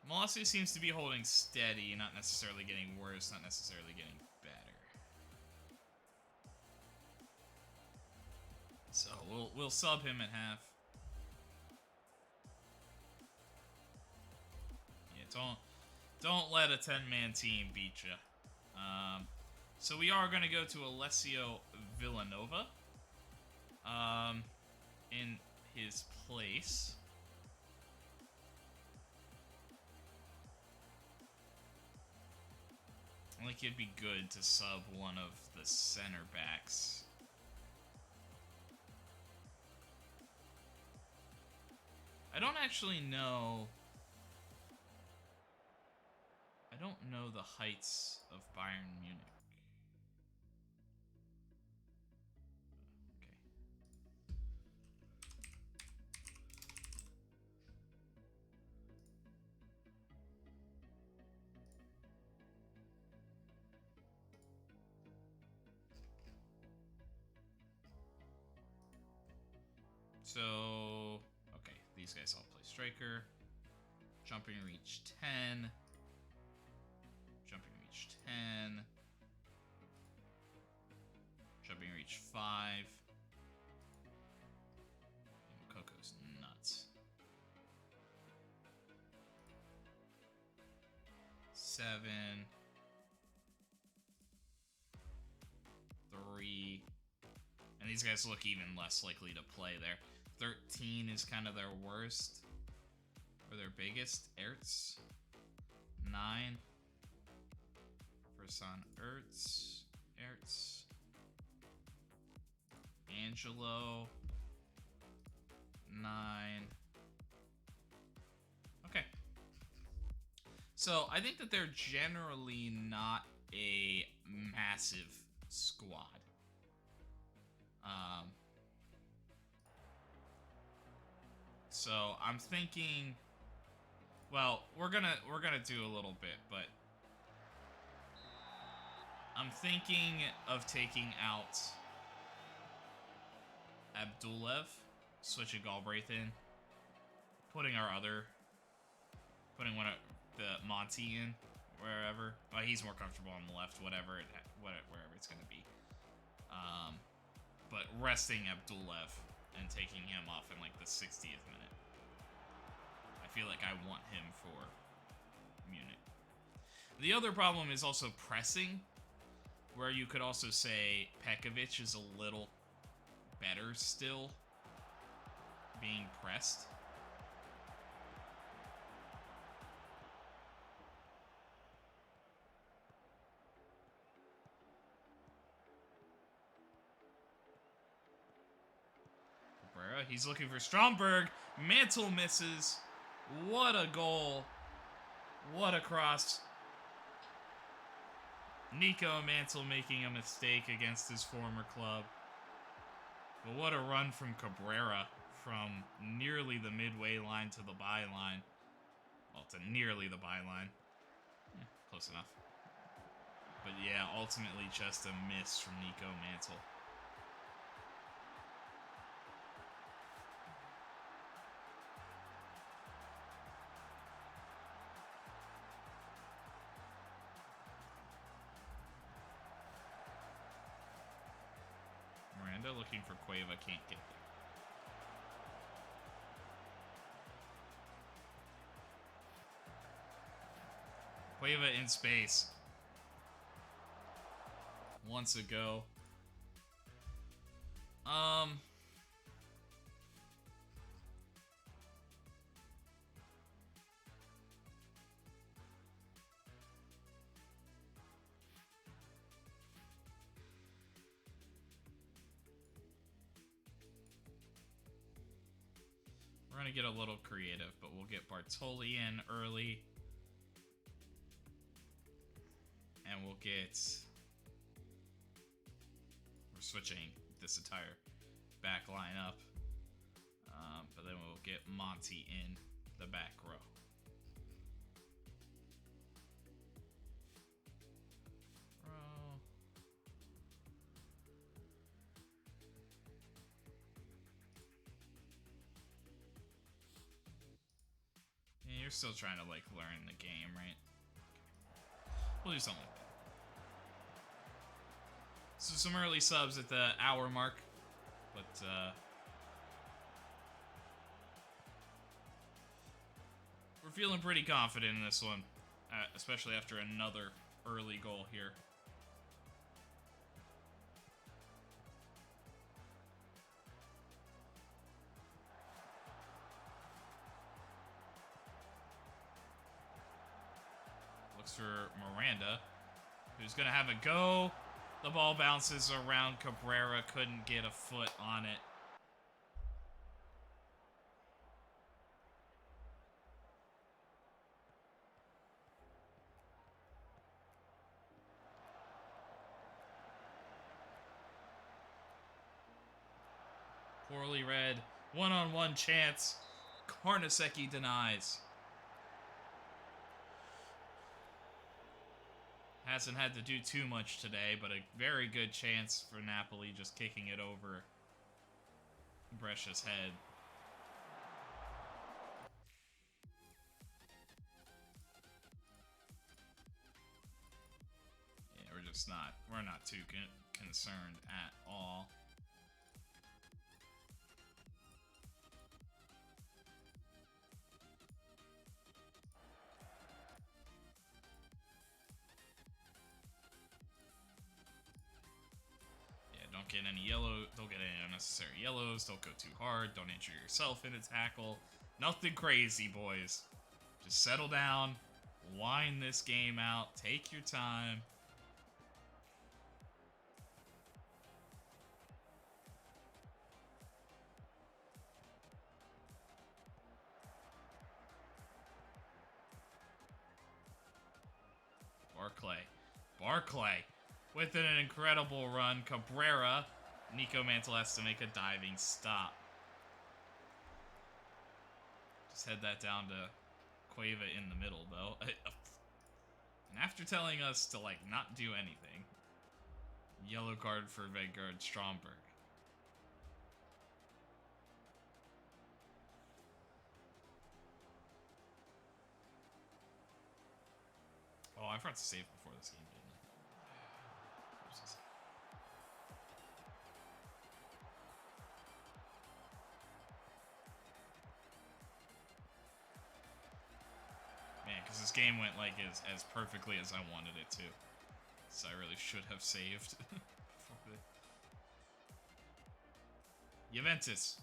Malacia seems to be holding steady, not necessarily getting worse, not necessarily getting better. So we'll sub him at half. Yeah, don't let a 10-man team beat you. So we are going to go to Alessio Villanova in his place. I think it'd be good to sub one of the center backs. I don't actually know. I don't know the heights of Bayern Munich. Okay. So, okay, these guys all play striker. Jumping reach 10. Jumping reach 10. Jumping reach 5. Mokoko's nuts. 7. 3. And these guys look even less likely to play there. 13 is kind of their worst. Or their biggest. Ertz. 9. Verson Ertz. Angelo. 9. Okay. So, I think that they're generally not a massive squad. So I'm thinking, well, we're gonna do a little bit, but I'm thinking of taking out Abdulev, switching Galbraith in, putting one of the Monty in wherever. Well, he's more comfortable on the left, wherever it's gonna be. But resting Abdulev and taking him off in like the 60th minute. I feel like I want him for Munich. The other problem is also pressing, where you could also say Pekovic is a little better still being pressed. He's looking for Stromberg. Mantle misses. What a goal. What a cross. Nico Mantle making a mistake against his former club. But what a run from Cabrera from nearly the midway line to the byline. Well, to nearly the byline. Close enough. But yeah, ultimately just a miss from Nico Mantle. Looking for Cueva, can't get there. Cueva in space. Once ago. We're going to get a little creative, but we'll get Bartoli in early. And we'll get... We're switching this entire back line up. But then we'll get Monty in the back row. You're still trying to, like, learn the game, right? We'll do something like that. So some early subs at the hour mark. But, we're feeling pretty confident in this one. Especially after another early goal here. Looks for Miranda, who's going to have a go. The ball bounces around Cabrera. Couldn't get a foot on it. Poorly read. One-on-one chance. Karnaseki denies. Hasn't had to do too much today, but a very good chance for Napoli, just kicking it over Brescia's head. Yeah, we're not too concerned at all. Don't get any don't get any unnecessary yellows, don't go too hard, don't injure yourself in a tackle. Nothing crazy, boys. Just settle down, wind this game out, take your time. Barclay. With an incredible run, Cabrera. Nico Mantle has to make a diving stop. Just head that down to Cueva in the middle, though. And after telling us to, like, not do anything, yellow card for Vegard Stromberg. Oh, I forgot to save before this game, didn't I? Man, because this game went like as perfectly as I wanted it to. So I really should have saved. Juventus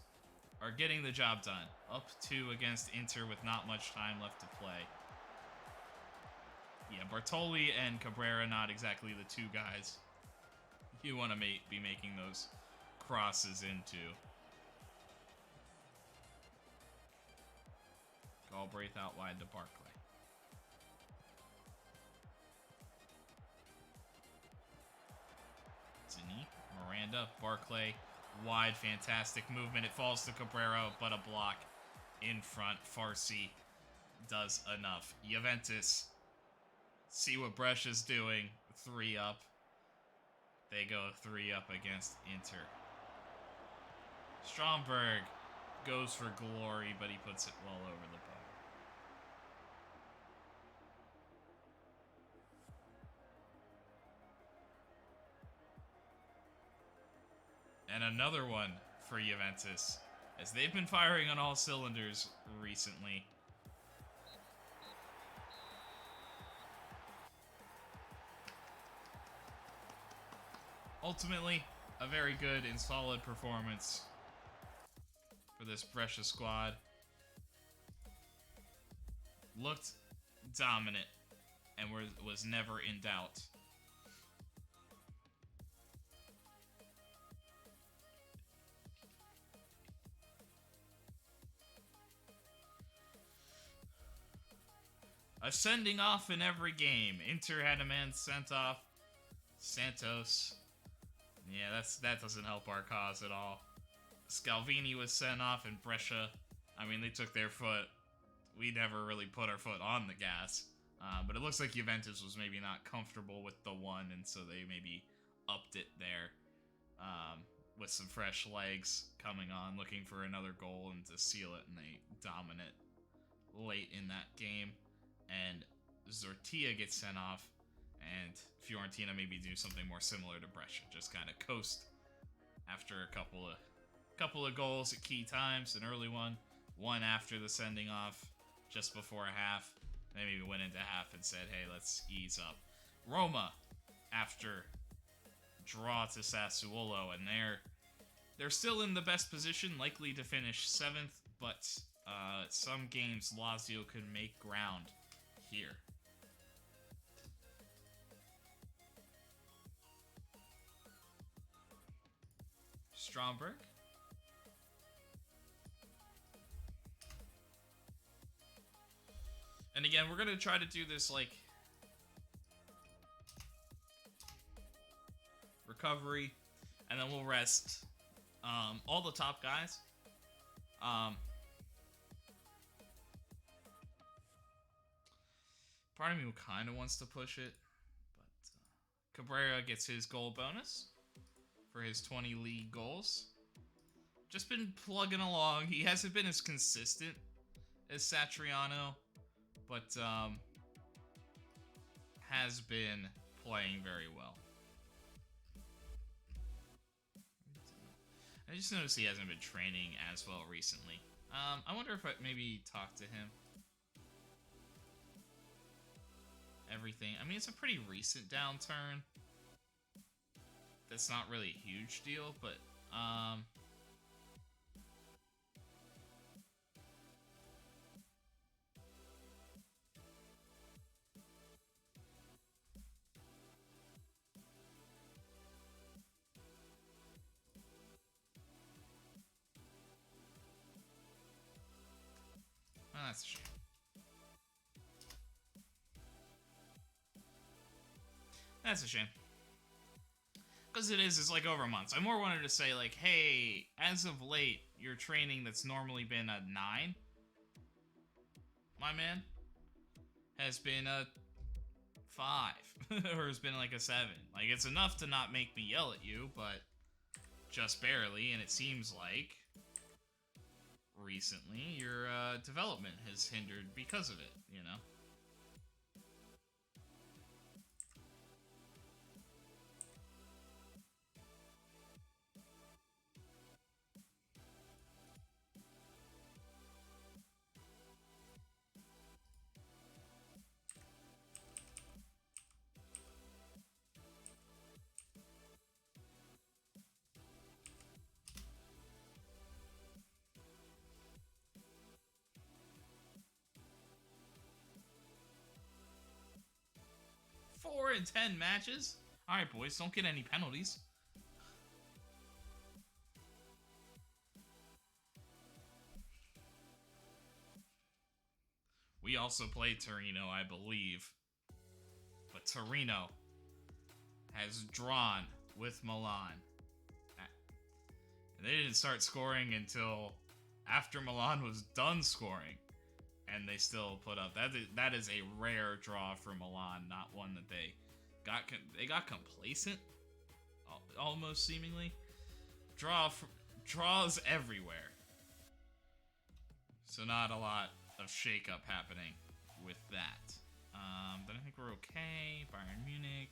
are getting the job done. Up 2 against Inter with not much time left to play. Yeah, Bartoli and Cabrera, not exactly the two guys you want to be making those crosses into. Galbraith out wide to Barclay. Zini, Miranda, Barclay, wide, fantastic movement. It falls to Cabrera, but a block in front. Farsi does enough. Juventus, see what Brescia's doing. 3 up. They go 3 up against Inter. Stromberg goes for glory, but he puts it well over the bar. And another one for Juventus, as they've been firing on all cylinders recently. Ultimately, a very good and solid performance for this Brescia squad. Looked dominant and was never in doubt. A sending off in every game. Inter had a man sent off. Santos. Yeah, that doesn't help our cause at all. Scalvini was sent off, and Brescia, I mean, they took their foot. We never really put our foot on the gas. But it looks like Juventus was maybe not comfortable with the one, and so they maybe upped it there with some fresh legs coming on, looking for another goal and to seal it, and they dominate late in that game. And Zortia gets sent off, and Fiorentina maybe do something more similar to Brescia, just kind of coast after a couple of goals at key times. An early one after the sending off, just before half. Maybe we went into half and said, hey, let's ease up. Roma, after draw to Sassuolo, and they're still in the best position, likely to finish 7th, but some games Lazio could make ground here. Stromberg. And again, we're going to try to do this, like, recovery, and then we'll rest all the top guys. Part of me kind of wants to push it, but Cabrera gets his goal bonus for his 20 league goals. Just been plugging along. He hasn't been as consistent as Satriano, but has been playing very well. I just noticed he hasn't been training as well recently. I wonder if I maybe talk to him. Everything. I mean, it's a pretty recent downturn. That's not really a huge deal, but well, that's a shame. That's a shame. Because it's like over months. I more wanted to say, like, hey, as of late, your training that's normally been a 9, my man, has been a 5. Or has been like a 7. Like, it's enough to not make me yell at you, but just barely. And it seems like recently your development has hindered because of it, you know? Four in 10 matches? Alright, boys, don't get any penalties. We also played Torino, I believe. But Torino has drawn with Milan. And they didn't start scoring until after Milan was done scoring. And they still put up. That is a rare draw for Milan, not one that they got complacent, almost seemingly. Draws everywhere. So not a lot of shakeup happening with that. But I think we're okay. Bayern Munich.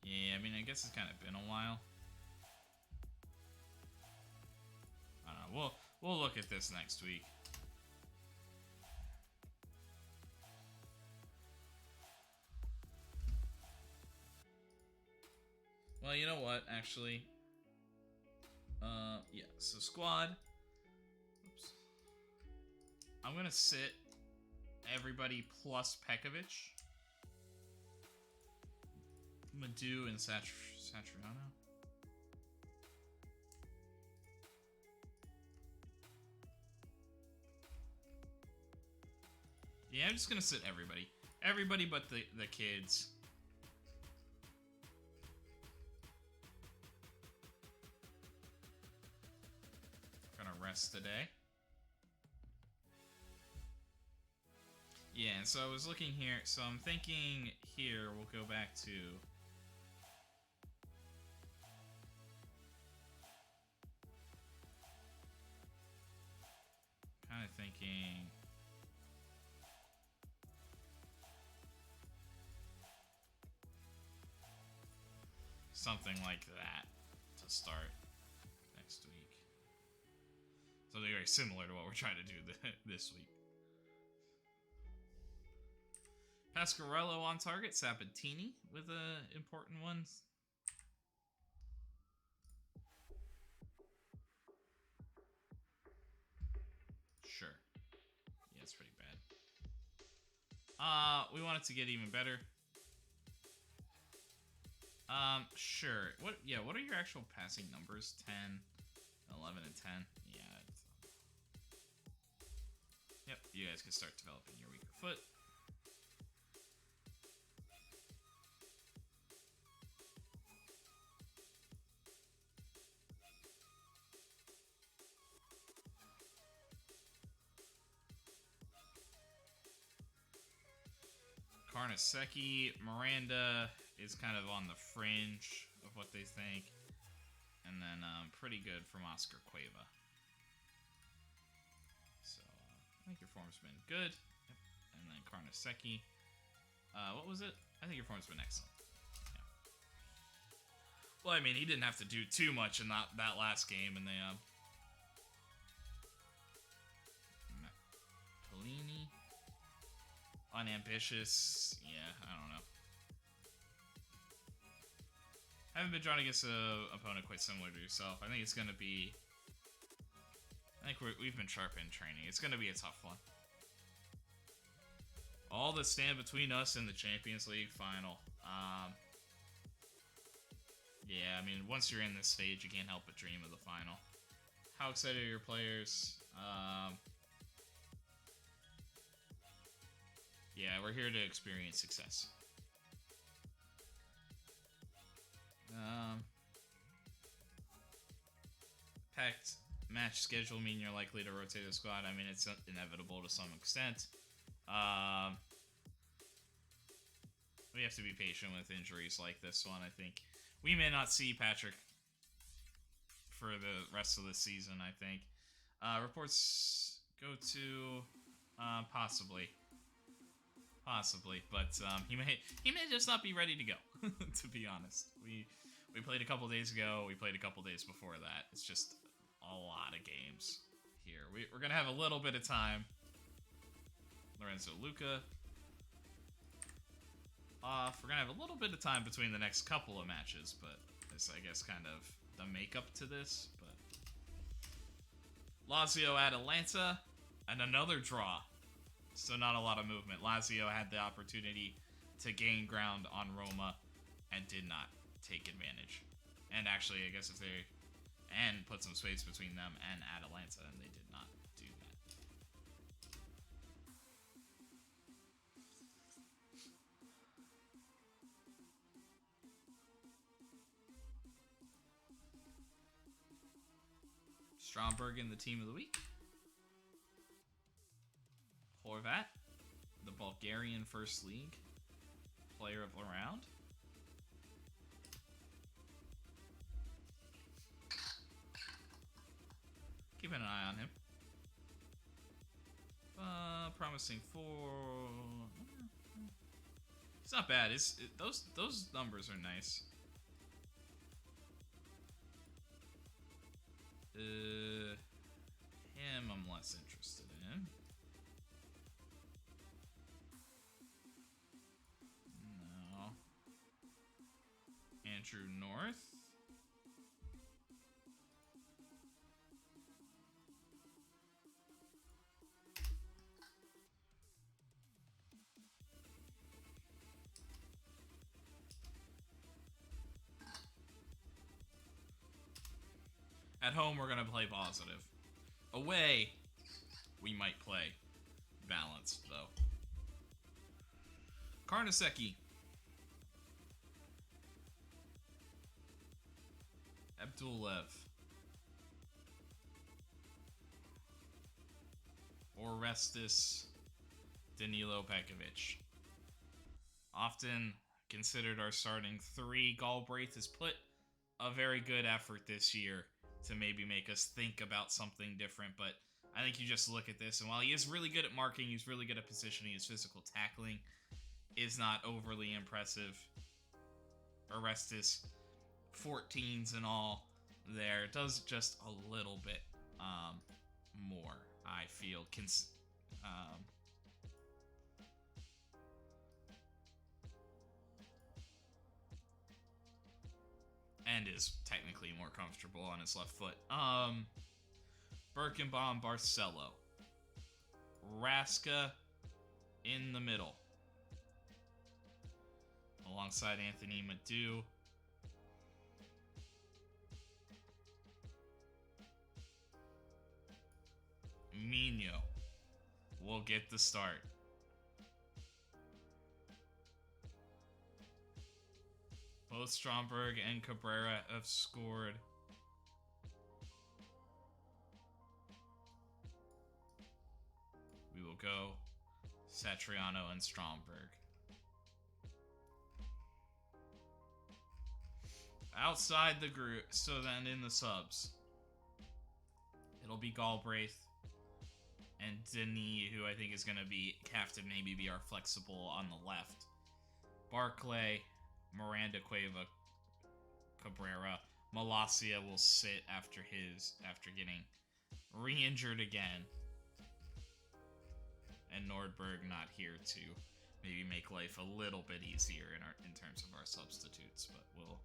Yeah, I mean, I guess it's kind of been a while. I don't know. We'll look at this next week. Well, you know what? Actually, yeah. So squad. Oops. I'm gonna sit everybody plus Pekovic, Madu, and Satriano. Yeah, I'm just gonna sit everybody. Everybody but the kids. Gonna rest today. Yeah, and so I was looking here. So I'm thinking here we'll go back to... kind of thinking... something like that to start next week. Something very similar to what we're trying to do this week. Pasquarello on target, Sabatini with important ones. Sure. Yeah, it's pretty bad. We want it to get even better. Sure. What are your actual passing numbers? 10, 11, and 10? Yeah. Yep, you guys can start developing your weaker foot. Carnesecchi, Miranda is kind of on the fringe of what they think. And then pretty good from Oscar Cueva. So I think your form's been good. Yep. And then Carnesecchi. What was it? I think your form's been excellent. Yeah. Well, I mean, he didn't have to do too much in that last game, and they Polini. Unambitious. Yeah, I don't know. I haven't been drawn against an opponent quite similar to yourself. I think it's going to be... I think we've been sharp in training. It's going to be a tough one. All that stand between us and the Champions League final. Yeah, I mean, once you're in this stage, you can't help but dream of the final. How excited are your players? Yeah, we're here to experience success. Packed match schedule mean you're likely to rotate the squad. I mean, it's inevitable to some extent. We have to be patient with injuries like this one, I think. We may not see Patrick for the rest of the season, I think. Reports go to possibly, but he may just not be ready to go. To be honest, we played a couple days ago. We played a couple days before that. It's just a lot of games here. We're gonna have a little bit of time. Lorenzo Luca off. We're gonna have a little bit of time between the next couple of matches, but it's, I guess, kind of the makeup to this. But Lazio at Atalanta, and another draw. So not a lot of movement. Lazio had the opportunity to gain ground on Roma and did not take advantage. And actually, I guess if they... and put some space between them and Atalanta, and they did not do that. Stromberg, the team of the week. Horvat, the Bulgarian First League player of the round. Keeping an eye on him. Promising for... It's not bad. Those numbers are nice. Him I'm less interested in. No. Andrew North. At home, we're going to play positive. Away, we might play balanced, though. Carnesecchi. Abdulev. Orestes. Danilo Pekovic. Often considered our starting three. Galbraith has put a very good effort this year to maybe make us think about something different, but I think you just look at this, and while he is really good at marking, he's really good at positioning, his physical tackling is not overly impressive. Orestes, 14s and all there, does just a little bit more, I feel. And is technically more comfortable on his left foot. Birkenbaum, Barcelo. Raska in the middle. Alongside Anthony Madu. Mino will get the start. Both Stromberg and Cabrera have scored. We will go Satriano and Stromberg. Outside the group, so then in the subs, it'll be Galbraith and Denis, who I think is going to have to maybe be our flexible on the left. Barclay, Miranda, Cueva, Cabrera. Malacia will sit after getting re-injured again. And Nordberg not here to maybe make life a little bit easier in terms of our substitutes, but we'll...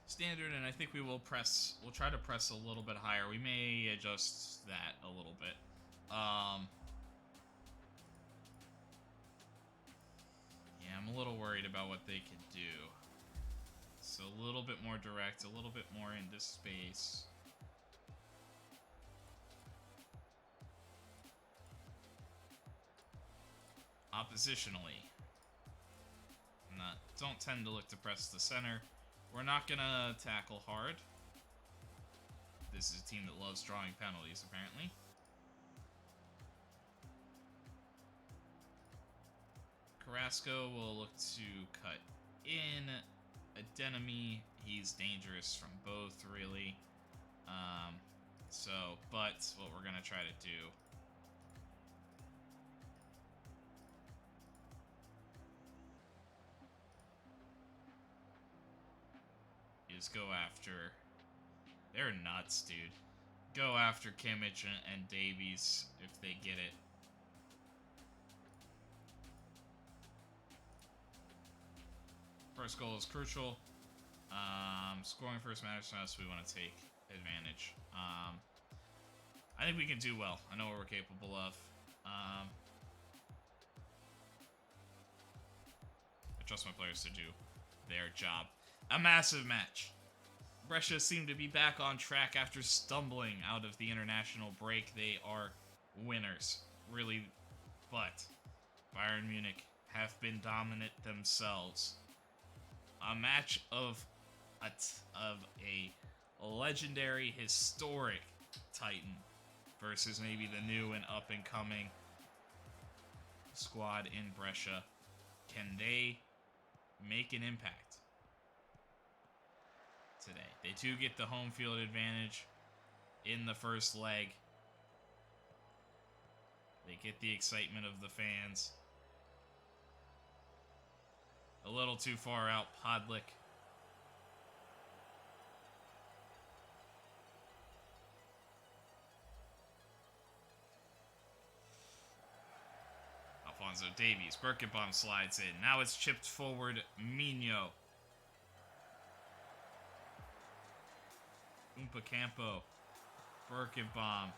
Standard, and I think we'll try to press a little bit higher. We may adjust that a little bit. Yeah, I'm a little worried about what they could do. So a little bit more direct, a little bit more into space. Oppositionally, don't tend to look to press the center. We're not gonna tackle hard. This is a team that loves drawing penalties, apparently. Carrasco will look to cut in. Adenimi, he's dangerous from both, really. But what we're gonna try to do is go after... They're nuts, dude. Go after Kimmich and Davies if they get it. First goal is crucial. Scoring first matters to us. We want to take advantage. I think we can do well. I know what we're capable of. I trust my players to do their job. A massive match. Brescia seem to be back on track after stumbling out of the international break. They are winners, really, but Bayern Munich have been dominant themselves. A match of a legendary, historic Titan versus maybe the new and up-and-coming squad in Brescia. Can they make an impact today? They do get the home field advantage in the first leg. They get the excitement of the fans. A little too far out, Podlick. Alphonso Davies. Birkenbaum slides in. Now it's chipped forward. Mino. Umpacampo. Birkenbaum.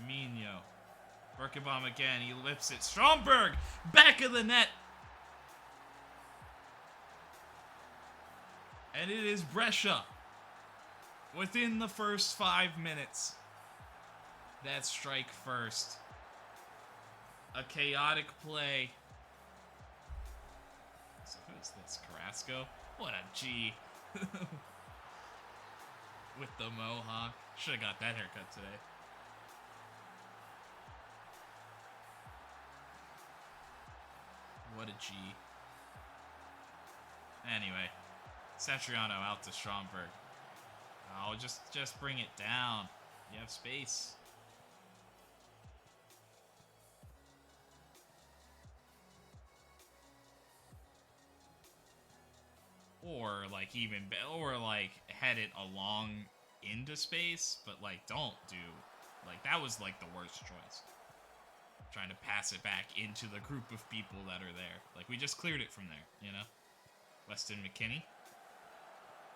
Mino. Birkenbaum again. He lifts it. Stromberg! Back of the net. And it is Brescia within the first 5 minutes that strike first. A chaotic play. So who's this? Carrasco? What a G. With the mohawk. Should have got that haircut today. What a G. Anyway. Satriano out to Stromberg. Oh, just bring it down. You have space. or like or like head it along into space, but like don't do like that was like the worst choice. Trying to pass it back into the group of people that are there. Like we just cleared it from there, you know? Weston McKennie.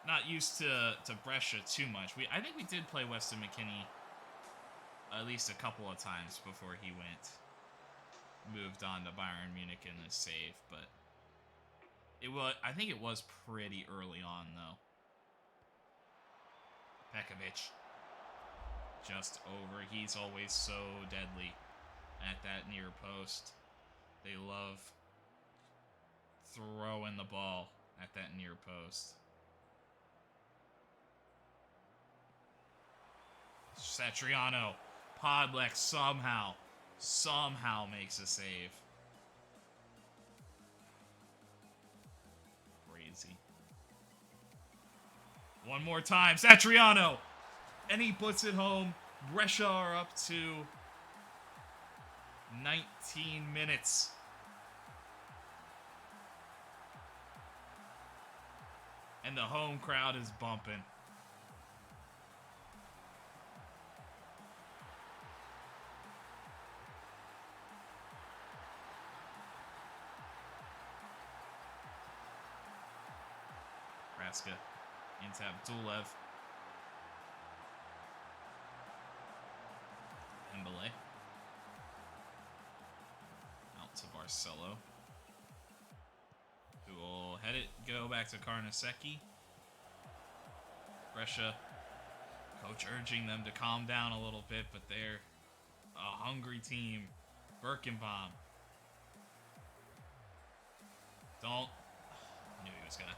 Not used to Brescia too much. I think we did play Weston McKennie at least a couple of times before he moved on to Bayern Munich in this save, but I think it was pretty early on though. Pekovic. Just over. He's always so deadly at that near post. They love throwing the ball at that near post. Satriano. Podlex somehow makes a save. Crazy. One more time. Satriano. And he puts it home. Brescia are up to 19 minutes. And the home crowd is bumping. Raska into Abdulev. Dembele. Out to Barcelo. Who will head it, go back to Carnesecchi. Brescia. Coach urging them to calm down a little bit, but they're a hungry team. Birkenbaum. Don't. Knew he was gonna.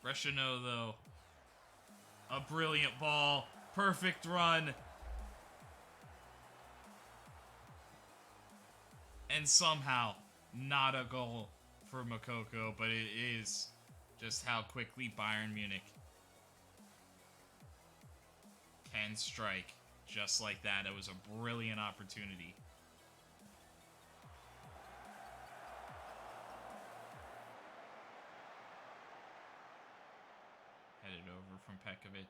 Brescia know, though. A brilliant ball. Perfect run. And somehow, not a goal for Moukoko, but it is just how quickly Bayern Munich can strike just like that. It was a brilliant opportunity. Headed over from Pekovic.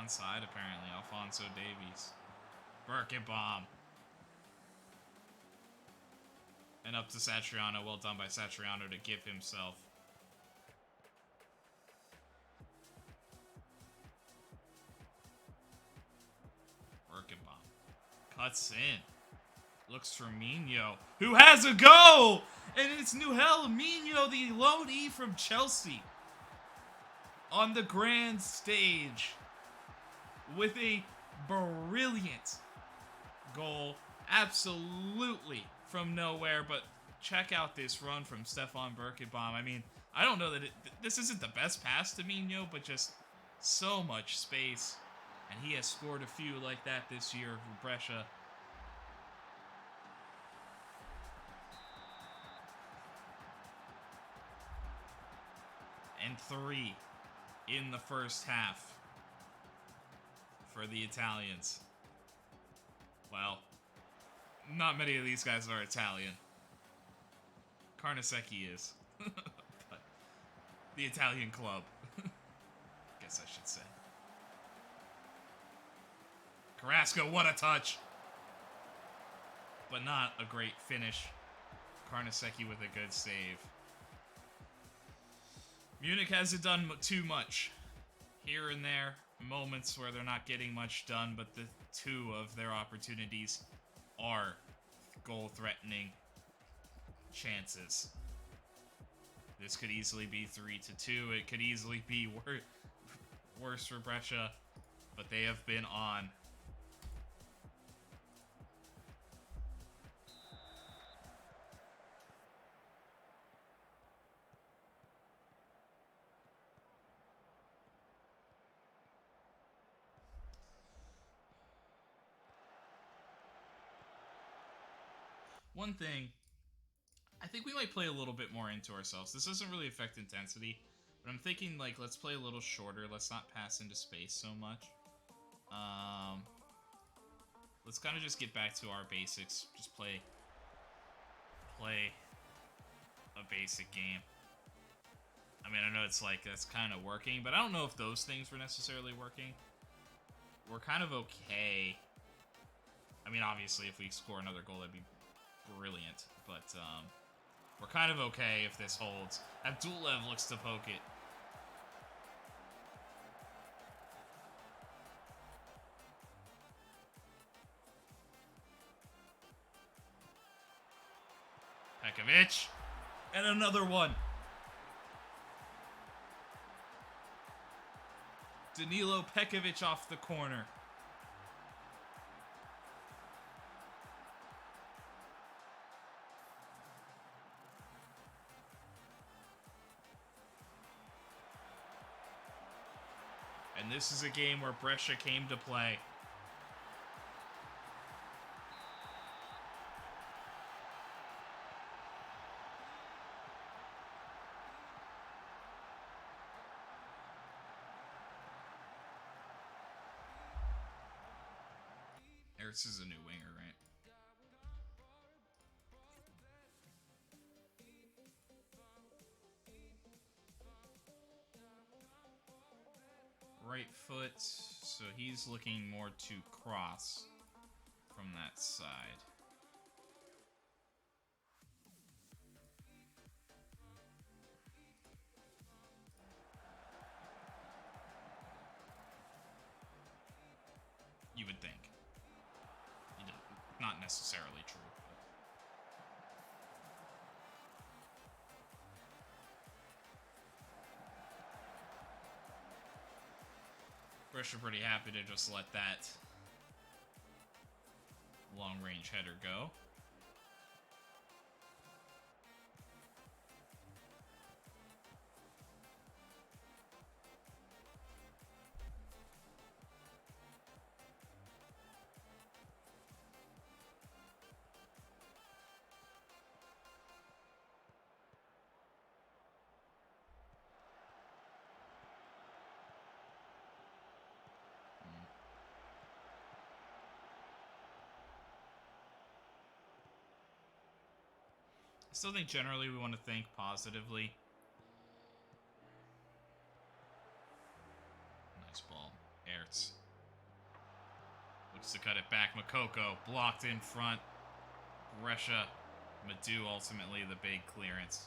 Onside, apparently. Alphonso Davies. Birkenbaum. And up to Satriano. Well done by Satriano to give himself. Birkenbaum. Cuts in. Looks for Mino, who has a go! And it's Nuhel Mino, the lone E from Chelsea. On the grand stage. With a brilliant goal. Absolutely from nowhere, but check out this run from Stefan Birkenbaum. I mean, I don't know that this isn't the best pass to Mino, but just so much space. And he has scored a few like that this year for Brescia. And 3 in the first half for the Italians. Well, not many of these guys are Italian. Carnesecchi is. But the Italian club. Guess I should say. Carrasco, what a touch! But not a great finish. Carnesecchi with a good save. Munich hasn't done too much. Here and there, moments where they're not getting much done, but the 2 of their opportunities are goal-threatening chances. This could easily be 3-2. It could easily be worse for Brescia, but they have been on one thing, I think we might play a little bit more into ourselves. This doesn't really affect intensity, but I'm thinking, like, let's play a little shorter. Let's not pass into space so much. Let's kind of just get back to our basics. Just play a basic game. I mean, I know it's like, that's kind of working, but I don't know if those things were necessarily working. We're kind of okay. I mean, obviously, if we score another goal, that'd be brilliant, but, we're kind of okay if this holds. Abdulev looks to poke it. Pekovic. And another one. Danilo Pekovic off the corner. And this is a game where Brescia came to play. Ertz is a new winger, right? Right foot, so he's looking more to cross from that side. You would think. Not necessarily true. Brescia pretty happy to just let that long-range header go. I still think generally we want to think positively. Nice ball. Ertz. Looks to cut it back. Makoko blocked in front. Brescia. Madu ultimately the big clearance.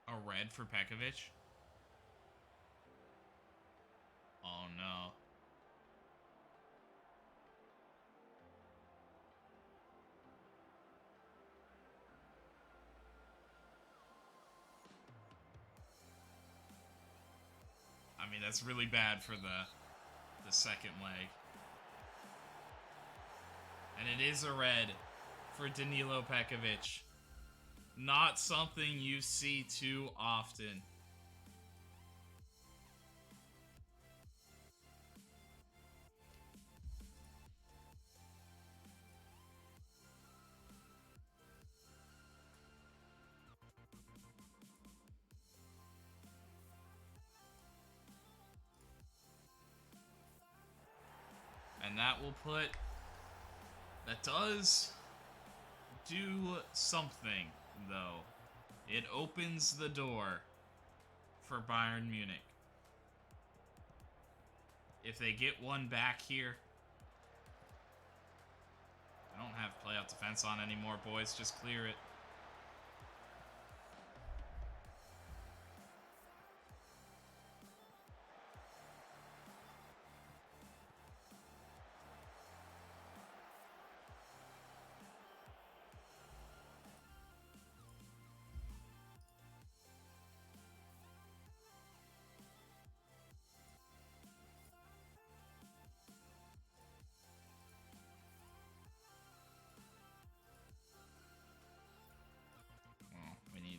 A red for Pekovic? Oh no. mean, that's really bad for the second leg. And it is a red for Danilo Pekovic. Not something you see too often. And that will put... That does do something, though. It opens the door for Bayern Munich. If they get one back here... I don't have playout defense on anymore, boys. Just clear it.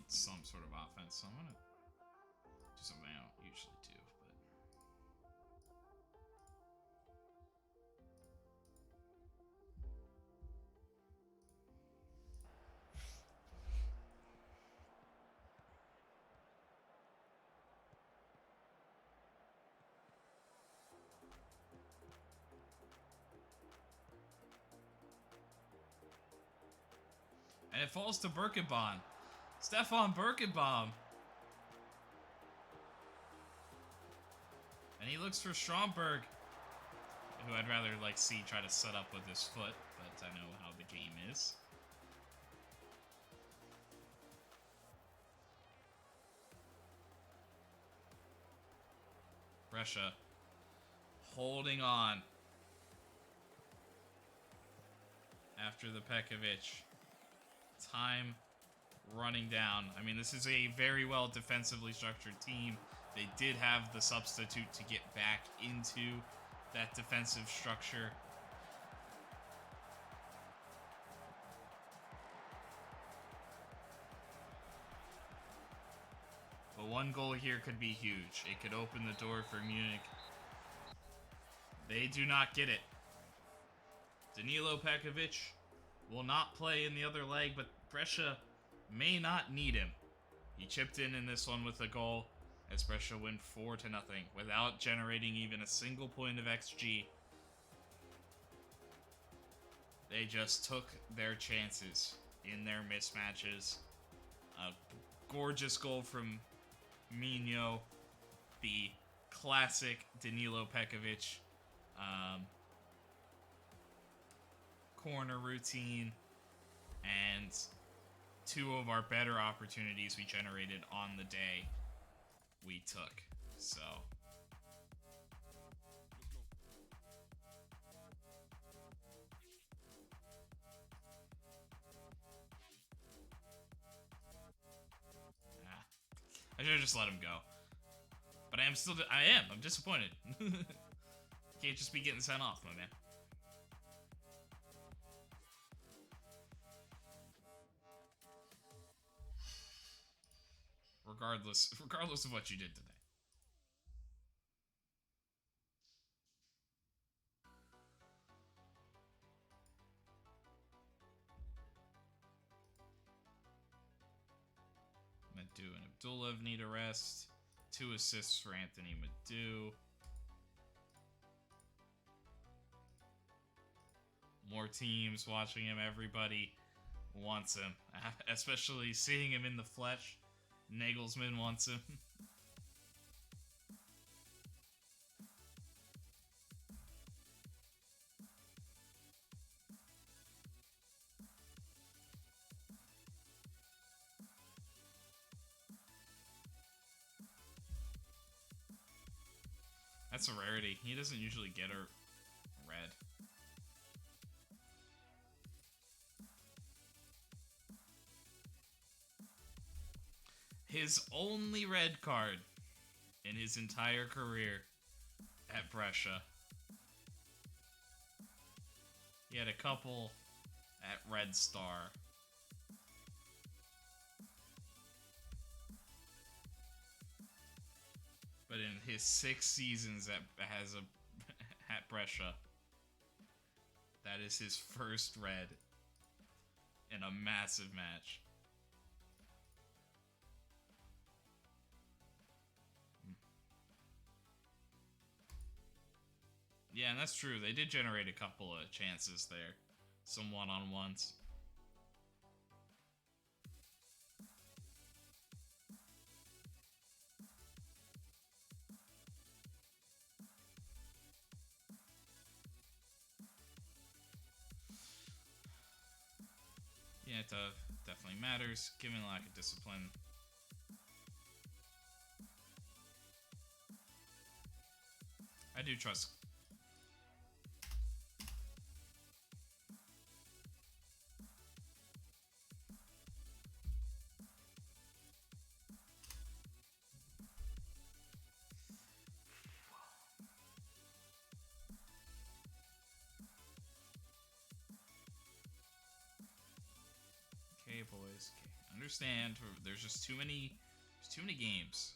Some sort of offense, so I'm gonna do something I don't usually do, and it falls to Birkenbaum. Stefan Birkenbaum. And he looks for Stromberg, who I'd rather see try to set up with his foot, but I know how the game is. Brescia holding on after the Pekovic. Time running down. I mean, this is a very well defensively structured team. They did have the substitute to get back into that defensive structure. But one goal here could be huge. It could open the door for Munich. They do not get it. Danilo Pekovic will not play in the other leg, but Brescia may not need him. He chipped in this one with a goal as Brescia win 4-0 without generating even a single point of XG. They just took their chances in their mismatches. A gorgeous goal from Mino, the classic Danilo Pekovic corner routine, and two of our better opportunities we generated on the day we took. So I should have just let him go. But I'm disappointed. Can't just be getting sent off, my man. Regardless of what you did today. Madu and Abdullah need a rest. 2 assists for Anthony Madu. More teams watching him. Everybody wants him. Especially seeing him in the flesh. Nagelsmann wants him. That's a rarity. He doesn't usually get a red. His only red card in his entire career at Brescia. He had a couple at Red Star. But in his 6 seasons at Brescia, that is his first red in a massive match. Yeah, and that's true. They did generate a couple of chances there. Some one-on-ones. Yeah, it definitely matters, given the lack of discipline. I do trust. Okay, boys. Okay, understand. There's just too many. There's too many games.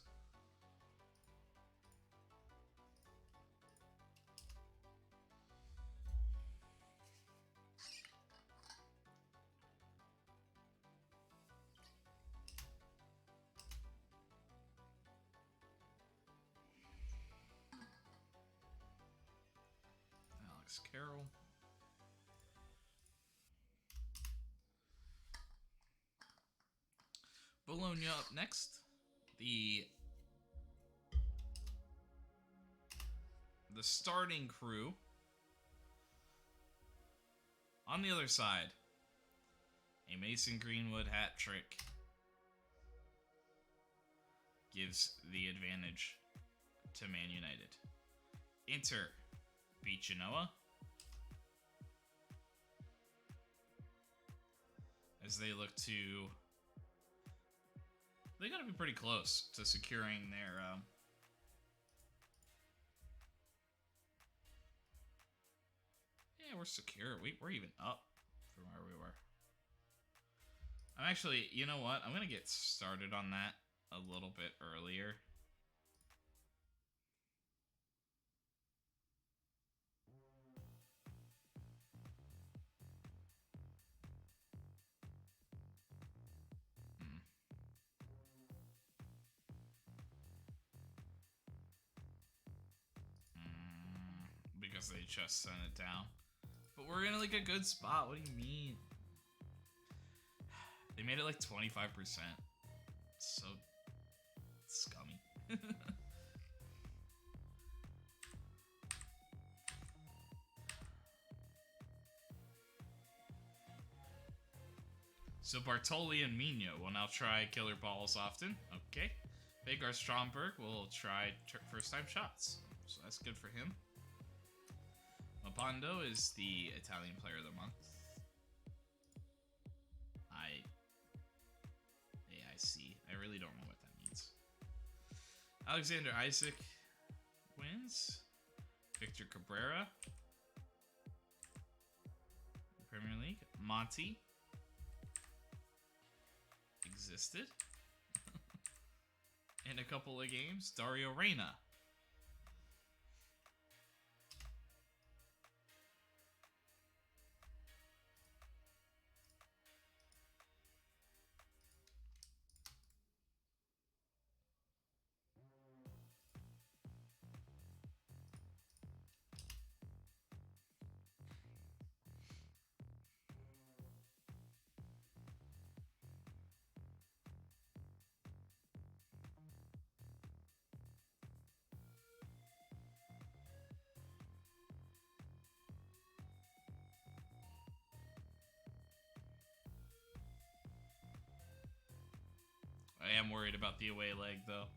Alex Carroll. Bologna up next. The starting crew. On the other side, a Mason Greenwood hat trick gives the advantage to Man United. Inter beat Genoa as they look to. They gotta be pretty close to securing their. Yeah, we're secure. We're even up from where we were. I'm actually, you know what? I'm gonna get started on that a little bit earlier. Because they just sent it down. But we're in like a good spot. What do you mean? They made it like 25%. So scummy. So Bartoli and Mino will now try killer balls often. Okay. Vegar Stromberg will try first time shots. So that's good for him. Mapando is the Italian Player of the Month. AIC. I really don't know what that means. Alexander Isaac wins. Victor Cabrera. Premier League. Monty. Existed. In a couple of games. Dario Reina. I am worried about the away leg, though.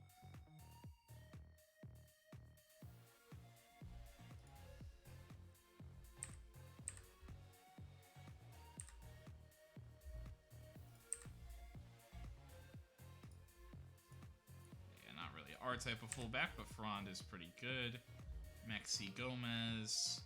Yeah, not really. our type of fullback, but Ferrand is pretty good. Maxi Gomez.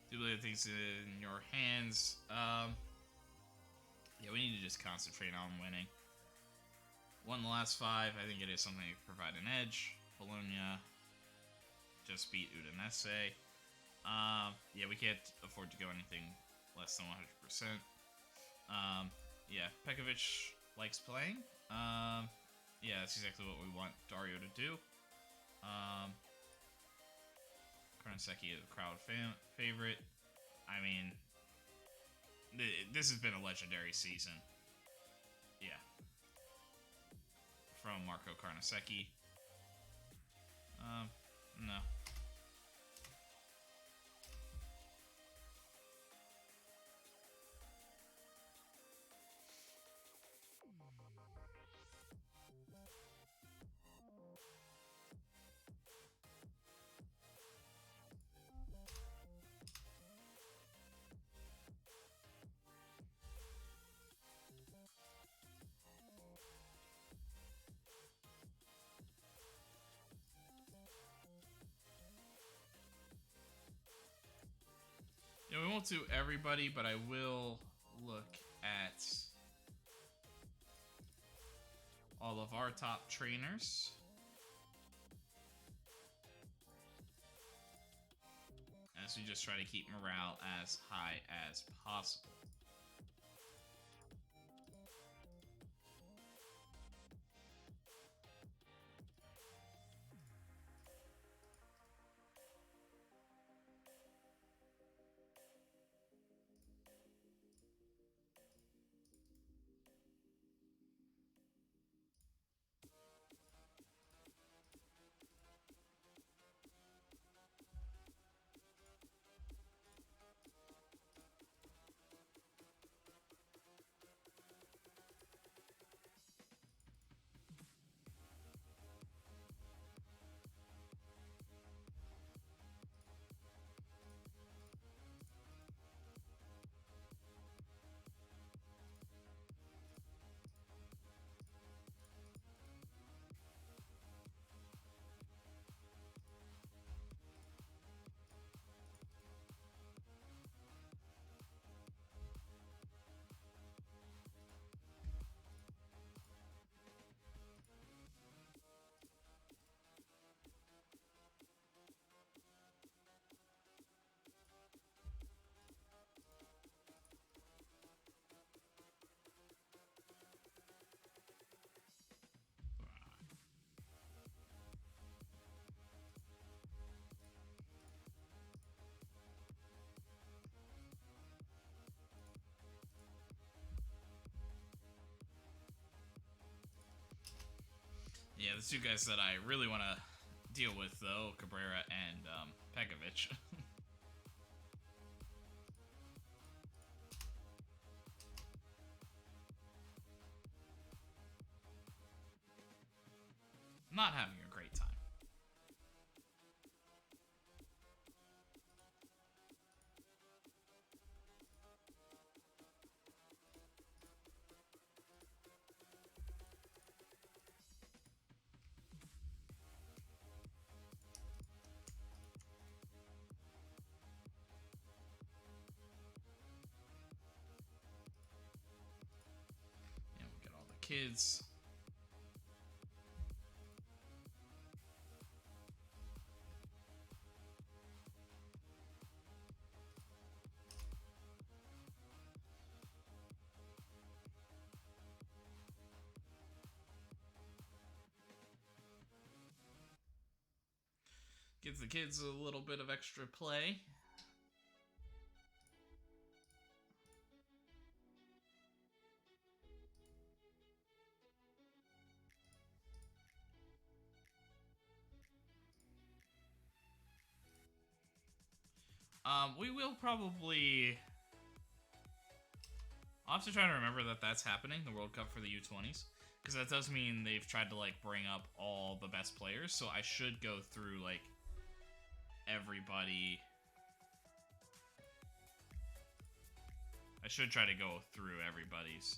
Do believe things in your hands. Yeah, we need to just concentrate on winning. Won the last 5. I think it is something to provide an edge. Bologna just beat Udinese. Yeah, we can't afford to go anything less than 100%. Yeah, Pekovic likes playing. Yeah, that's exactly what we want Dario to do. Karnaseki is a crowd favorite. I mean, this has been a legendary season. Yeah. From Marco Karnaseki. No. Yeah, we won't do everybody, but I will look at all of our top trainers. As we just try to keep morale as high as possible. Yeah, the two guys that I really want to deal with, though, Cabrera and Pekovic. Not having a great time. Yeah, we got all the kids. Gives the kids a little bit of extra play. We will probably... I'll have to try to remember that that's happening, the World Cup for the U20s. Because that does mean they've tried to, like, bring up all the best players. So I should go through, like, everybody. I should try to go through everybody's.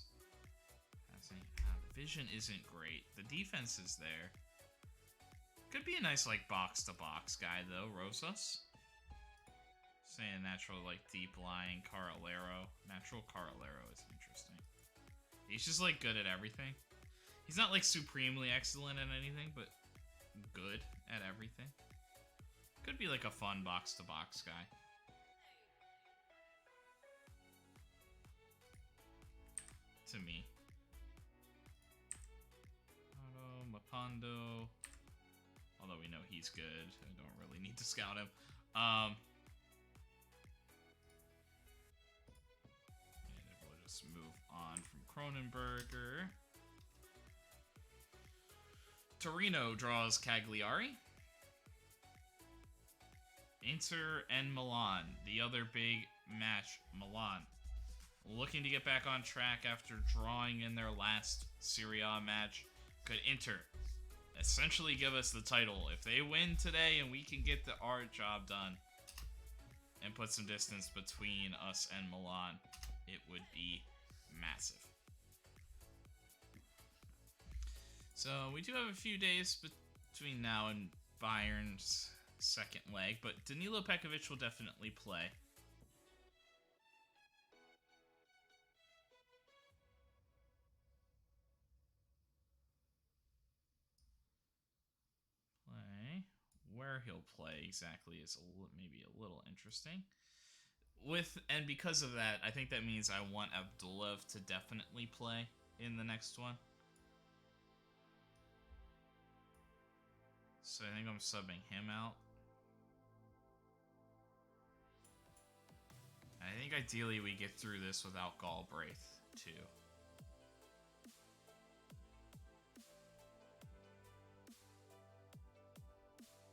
The vision isn't great. The defense is there. Could be a nice, like, box-to-box guy, though. Rosas. Saying natural, like, deep-lying Carolero. Natural Carolero is interesting. He's just, like, good at everything. He's not, like, supremely excellent at anything, but good at everything. Could be, like, a fun box-to-box guy. To me. Mapondo. Although we know he's good. I don't really need to scout him. And we'll just move on from Cronenberger. Torino draws Cagliari. Inter and Milan. The other big match, Milan. Looking to get back on track after drawing in their last Serie A match. Could Inter essentially give us the title? If they win today and we can get our job done and put some distance between us and Milan, it would be massive. So we do have a few days between now and Bayern's second leg, but Danilo Pekovic will definitely play. Where he'll play exactly is maybe a little interesting. And because of that, I think that means I want Abdulov to definitely play in the next one. So I think I'm subbing him out. I think ideally we get through this without Galbraith too.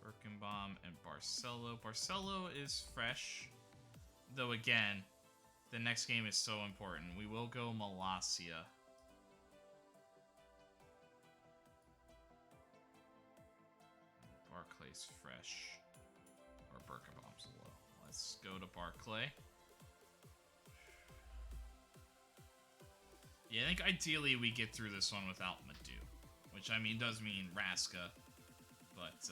Birkenbaum and Barcelo. Barcelo is fresh. Though again, the next game is so important. We will go Malacia. Barclay's fresh. Or Birkenbaum's low. Let's go to Barclay. Yeah, I think ideally we get through this one without Madu. Which, I mean, does mean Raska. But,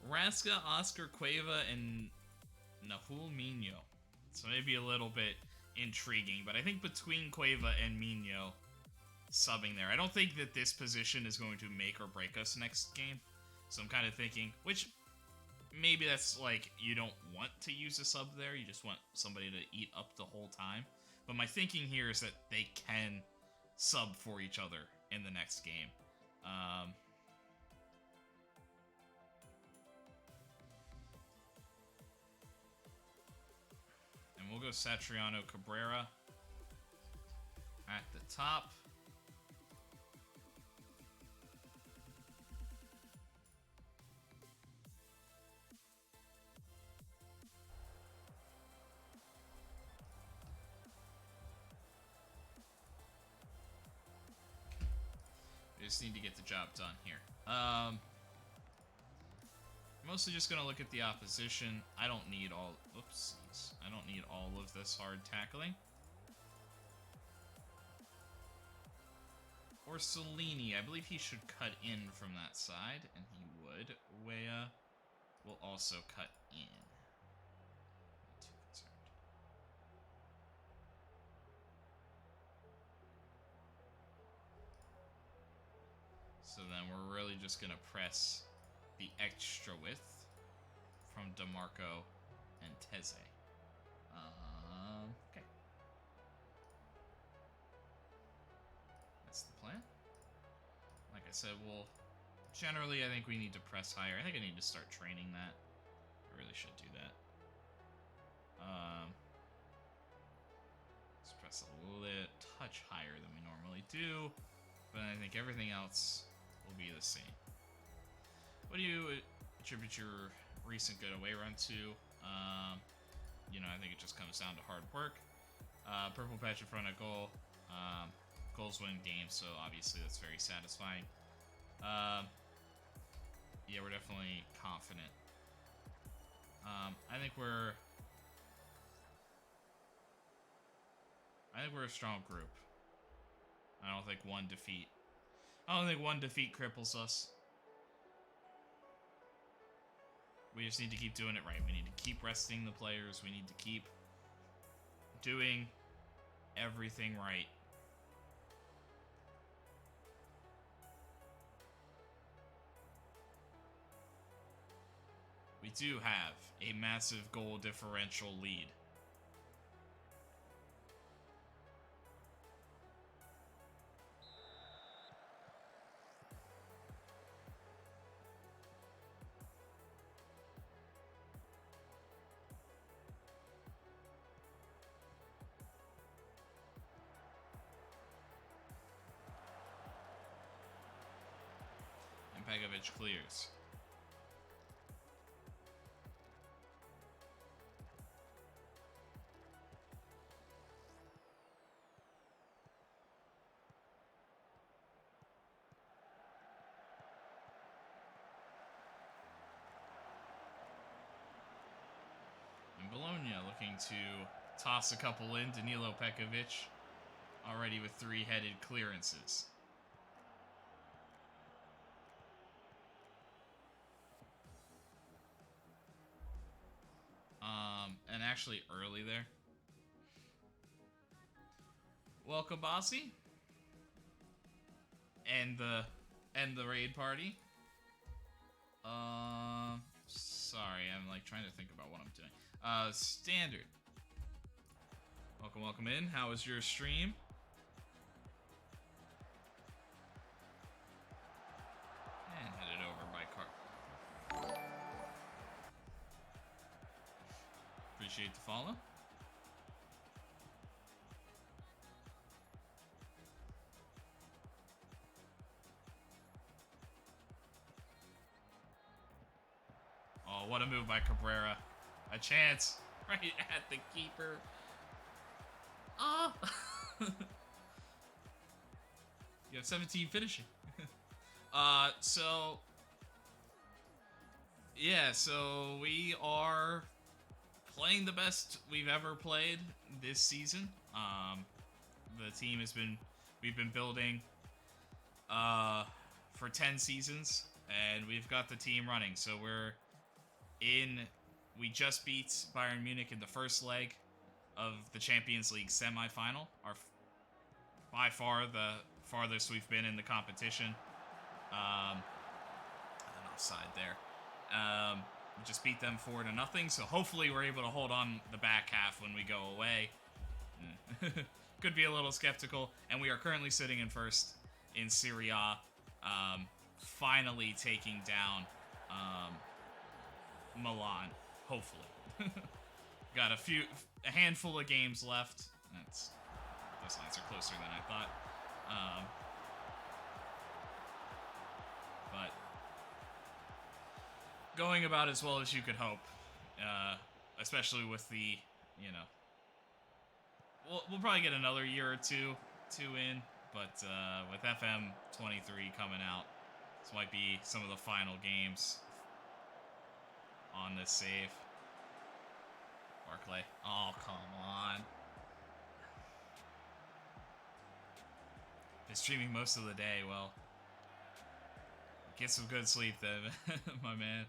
Raska, Oscar Cueva, and Nahul Mino. So maybe a little bit intriguing, but I think between Cueva and Mino subbing there, I don't think that this position is going to make or break us next game. So I'm kind of thinking, which maybe that's like, you don't want to use a sub there, you just want somebody to eat up the whole time. But my thinking here is that they can sub for each other in the next game. And we'll go Satriano Cabrera at the top. We just need to get the job done here. Mostly just gonna look at the opposition. I don't need all. Oopsies. I don't need all of this hard tackling. Orsolini, I believe he should cut in from that side, and he would. Wea will also cut in. Not too concerned. So then we're really just gonna press the extra width from DeMarco and Teze. Okay. That's the plan. Like I said, generally, I think we need to press higher. I think I need to start training that. I really should do that. Let's press a little touch higher than we normally do, but I think everything else will be the same. What do you attribute your recent good away run to? You know, I think it just comes down to hard work. Purple patch in front of goal. Goals win games, so obviously that's very satisfying. Yeah, we're definitely confident. I think we're a strong group. I don't think one defeat cripples us. We just need to keep doing it right. We need to keep resting the players. We need to keep doing everything right. We do have a massive goal differential lead. And Pegovic clears. Bologna looking to toss a couple in. Danilo Pekovic already with three-headed clearances. And actually early there. Welcome, Bossy. And the raid party. Sorry, I'm like trying to think about what I'm doing. Standard. Welcome in. How was your stream? And headed over by car. Appreciate the follow. Oh, what a move by Cabrera. A chance right at the keeper. Ah! You have 17 finishing. So we are playing the best we've ever played this season. The team we've been building for 10 seasons, and we've got the team running. So we just beat Bayern Munich in the first leg of the Champions League semifinal. By far the farthest we've been in the competition. An offside there. We just beat them 4-0, so hopefully we're able to hold on the back half when we go away. Could be a little skeptical, and we are currently sitting in first in Serie A, finally taking down Milan, hopefully. Got a handful of games left. Those lines are closer than I thought. But going about as well as you could hope, especially with the, we'll probably get another year or two in, but with FM 23 coming out, this might be some of the final games on this save. Barclay. Oh, come on. Been streaming most of the day. Well, get some good sleep then, my man.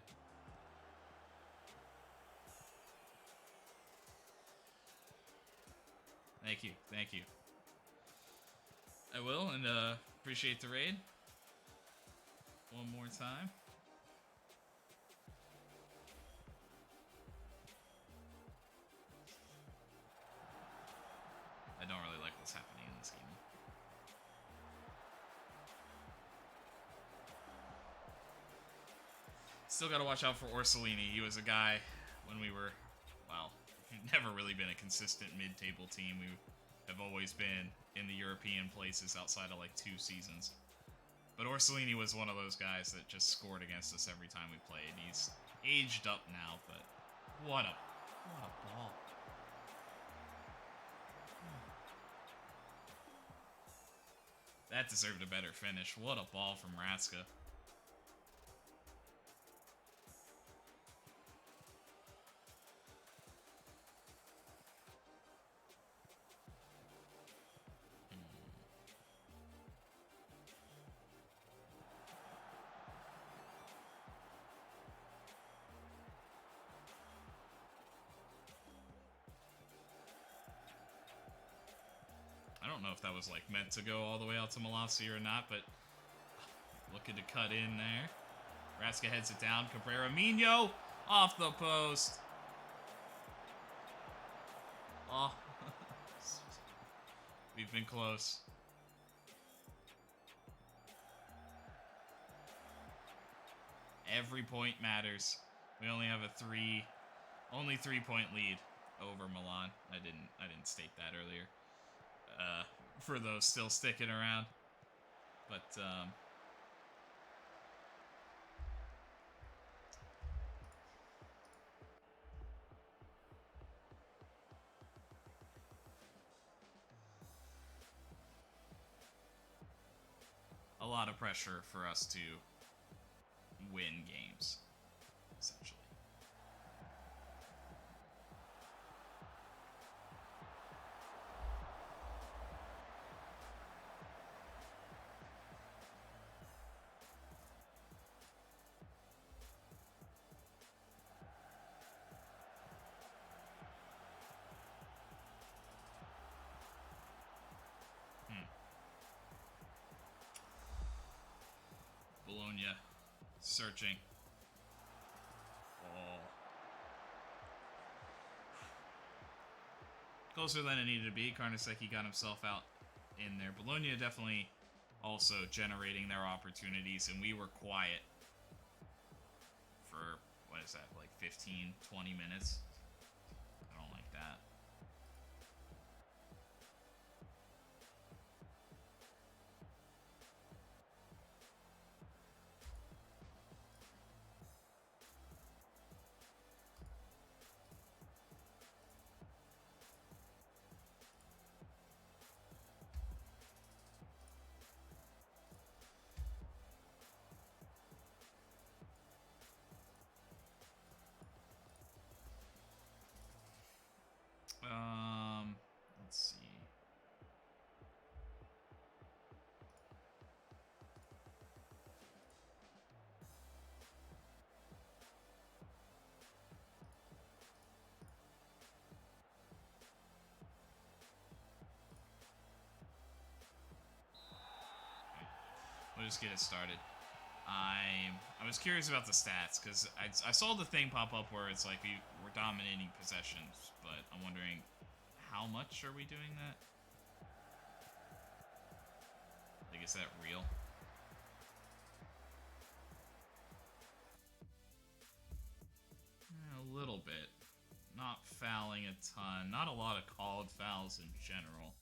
Thank you. I will, and appreciate the raid. One more time. I don't really like what's happening in this game. Still got to watch out for Orsolini. He was a guy when we were, well, we've never really been a consistent mid-table team. We've have always been in the European places outside of like 2 seasons. But Orsolini was one of those guys that just scored against us every time we played. He's aged up now, but what a ball. That deserved a better finish. What a ball from Raska. I don't know if that was like meant to go all the way out to Malassi or not, but looking to cut in there. Raska heads it down. Cabrera, Mino off the post. Oh, we've been close. Every point matters. We only have a only 3-point lead over Milan. I didn't state that earlier. For those still sticking around, but a lot of pressure for us to win games, essentially. Bologna searching. Oh. Closer than it needed to be. Carnesecchi got himself out in there. Bologna definitely also generating their opportunities, and we were quiet for, what is that, like 15, 20 minutes? I don't like that. Let's see. We'll just get it started. I was curious about the stats because I saw the thing pop up where it's like we're dominating possessions, but I'm wondering how much are we doing that? Like, is that real? A little bit. Not fouling a ton. Not a lot of called fouls in general.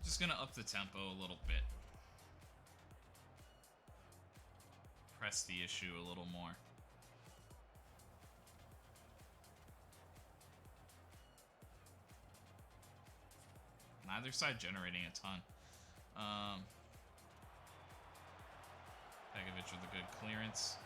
Just gonna up the tempo a little bit. Press the issue a little more. Neither side generating a ton. Pegovic with a good clearance.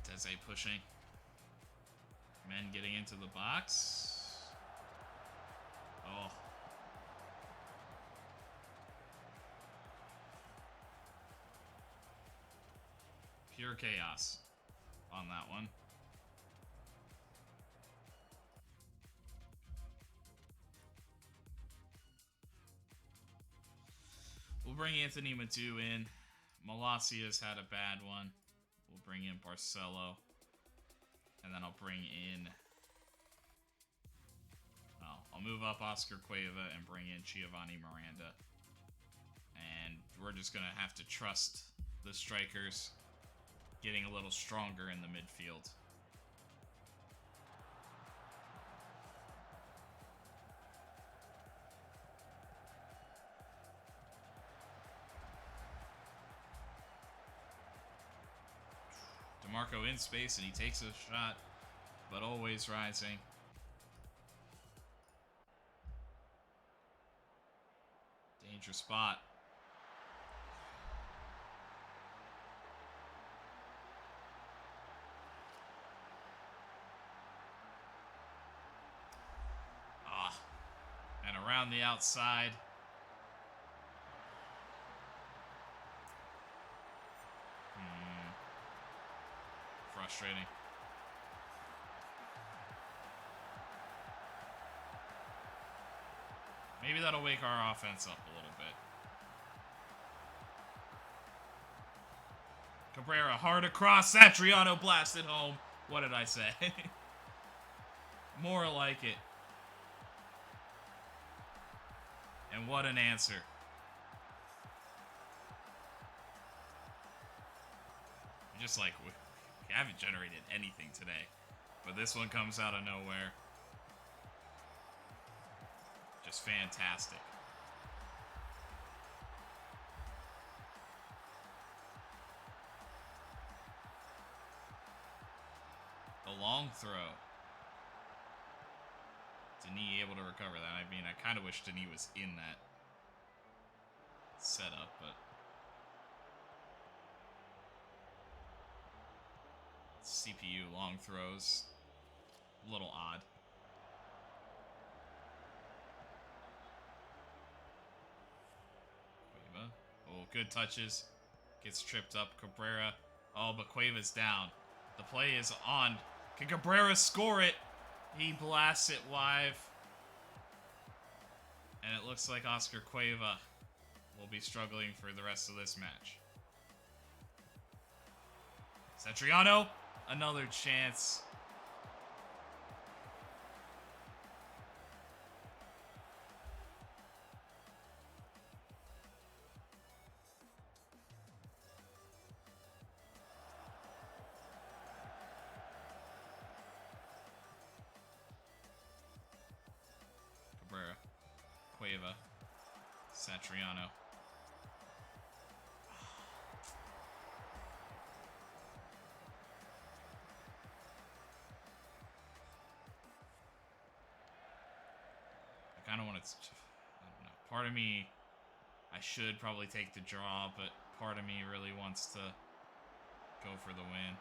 Dese pushing. Men getting into the box. Oh. Pure chaos on that one. We'll bring Anthony Madu in. Malacia's had a bad one. We'll bring in Barcelo. And then I'll bring in... Well, I'll move up Oscar Cueva and bring in Giovanni Miranda. And we're just going to have to trust the strikers getting a little stronger in the midfield. DeMarco in space, and he takes a shot, but always rising. Dangerous spot. And around the outside. Frustrating. Maybe that'll wake our offense up a little bit. Cabrera hard across. Satriano blasted home. What did I say? More like it. And what an answer. Just like, we haven't generated anything today. But this one comes out of nowhere. Just fantastic. The long throw. Denis able to recover that. I mean, I kind of wish Denis was in that setup, but CPU long throws, a little odd. Cueva. Oh, good touches. Gets tripped up. Cabrera. Oh, but Cueva's down. The play is on. Can Cabrera score it? He blasts it wide. And it looks like Oscar Cueva will be struggling for the rest of this match. Satriano, another chance. Cabrera, Cueva, Satriano. I kind of want to, I don't know, part of me, I should probably take the draw, but part of me really wants to go for the win.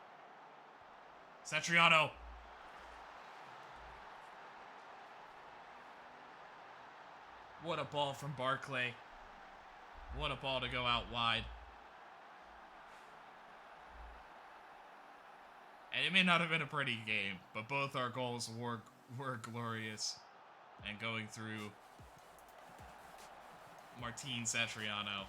Satriano! What a ball from Barclay. What a ball to go out wide. And it may not have been a pretty game, but both our goals were glorious. And going through Martin Satriano.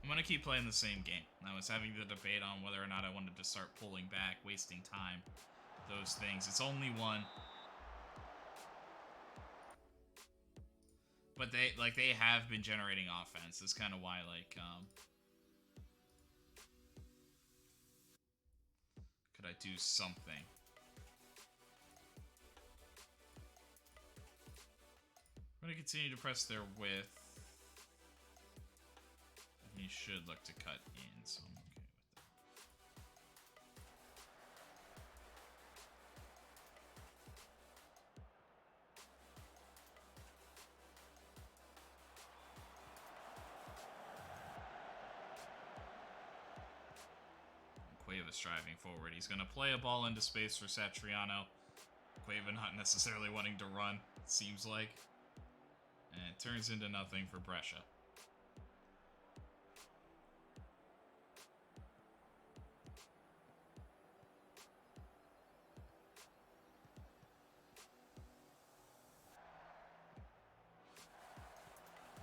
I'm going to keep playing the same game. I was having the debate on whether or not I wanted to start pulling back, wasting time, those things. It's only one. But they have been generating offense. That's kind of why, could I do something? I'm going to continue to press their width. He should look to cut in, so I'm okay with that. Cueva striving forward. He's going to play a ball into space for Satriano. Cueva not necessarily wanting to run, it seems like. And it turns into nothing for Brescia.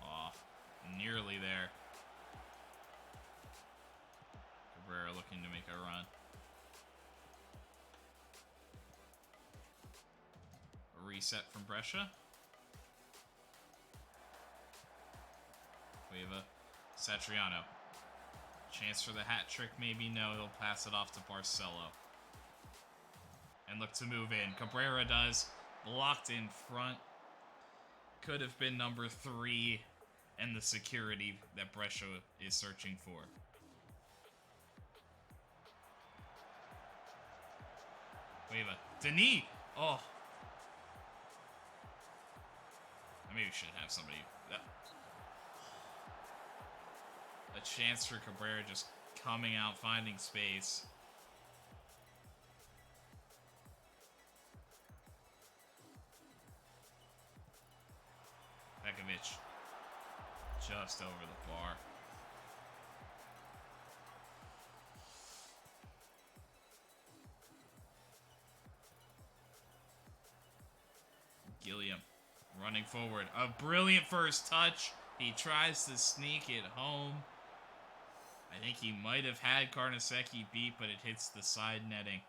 Aw, nearly there. Cabrera looking to make a run. A reset from Brescia. Cueva, Satriano. Chance for the hat trick, maybe? No, he'll pass it off to Barcelo. And look to move in. Cabrera does. Blocked in front. Could have been number 3 and the security that Brescia is searching for. Cueva. Denis! Oh. I maybe should have somebody... A chance for Cabrera just coming out, finding space. Pekovic just over the bar. Gilliam running forward. A brilliant first touch. He tries to sneak it home. I think he might have had Carnesecchi beat, but it hits the side netting.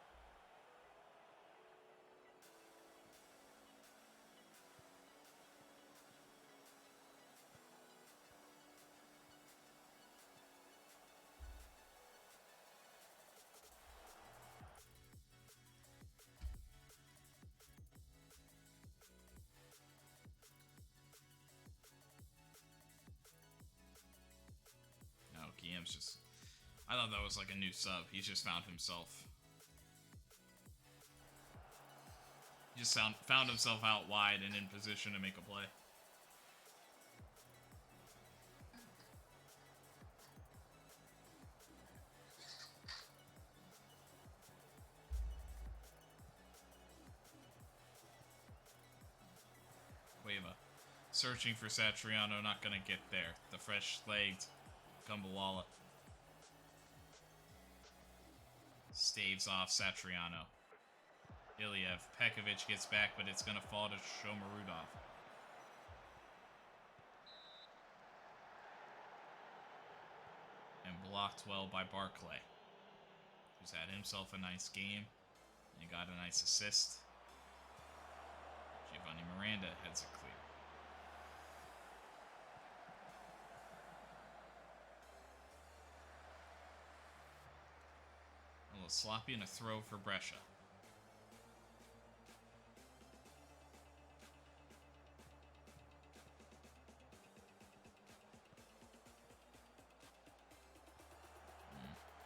Guillem's just... I thought that was like a new sub. He's just found himself. He just found himself out wide and in position to make a play. Cueva. Searching for Satriano, not gonna get there. The fresh-legged Gumbawala staves off Satriano. Iliev. Pekovic gets back, but it's going to fall to Shomarudov. And blocked well by Barclay, who's had himself a nice game and got a nice assist. Giovanni Miranda heads it clear. A little sloppy and a throw for Brescia.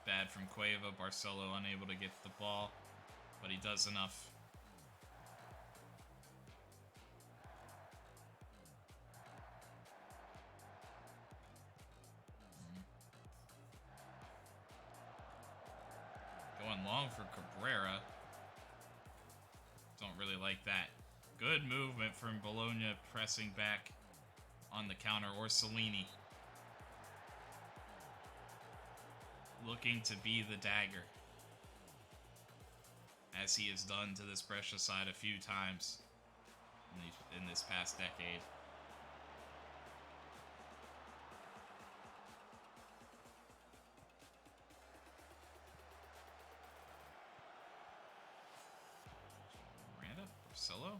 Bad from Cueva. Barcelo unable to get the ball, but he does enough. Going long for Cabrera. Don't really like that. Good movement from Bologna pressing back on the counter. Orsolini looking to be the dagger, as he has done to this Brescia side a few times in this past decade. Miranda, Barcelo.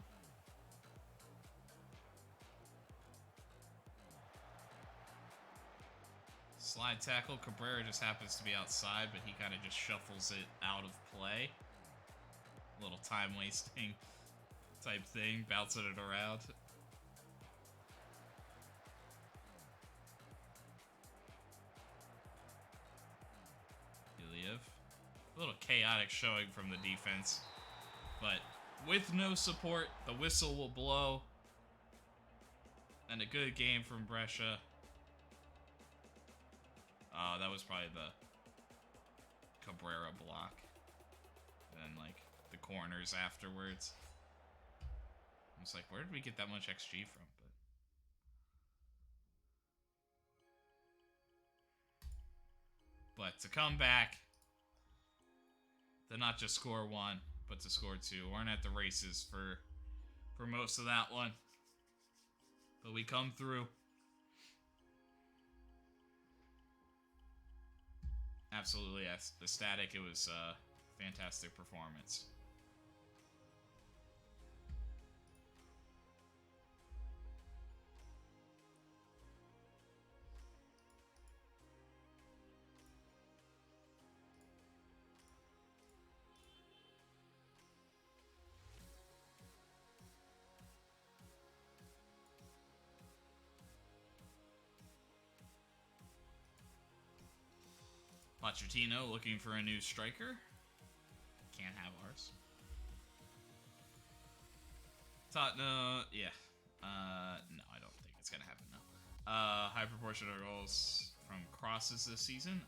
Slide tackle. Cabrera just happens to be outside, but he kind of just shuffles it out of play. A little time wasting type thing, bouncing it around. Iliev. A little chaotic showing from the defense, but with no support, the whistle will blow. And a good game from Brescia. That was probably Cabrera block. And then, like, the corners afterwards. I was like, where did we get that much XG from? But to come back, to not just score one, but to score two. Weren't at the races for most of that one. But we come through. Absolutely ecstatic. It was a fantastic performance. Pochettino looking for a new striker. Can't have ours. Tottenham, yeah. No, I don't think it's gonna happen now. High proportion of goals from crosses this season.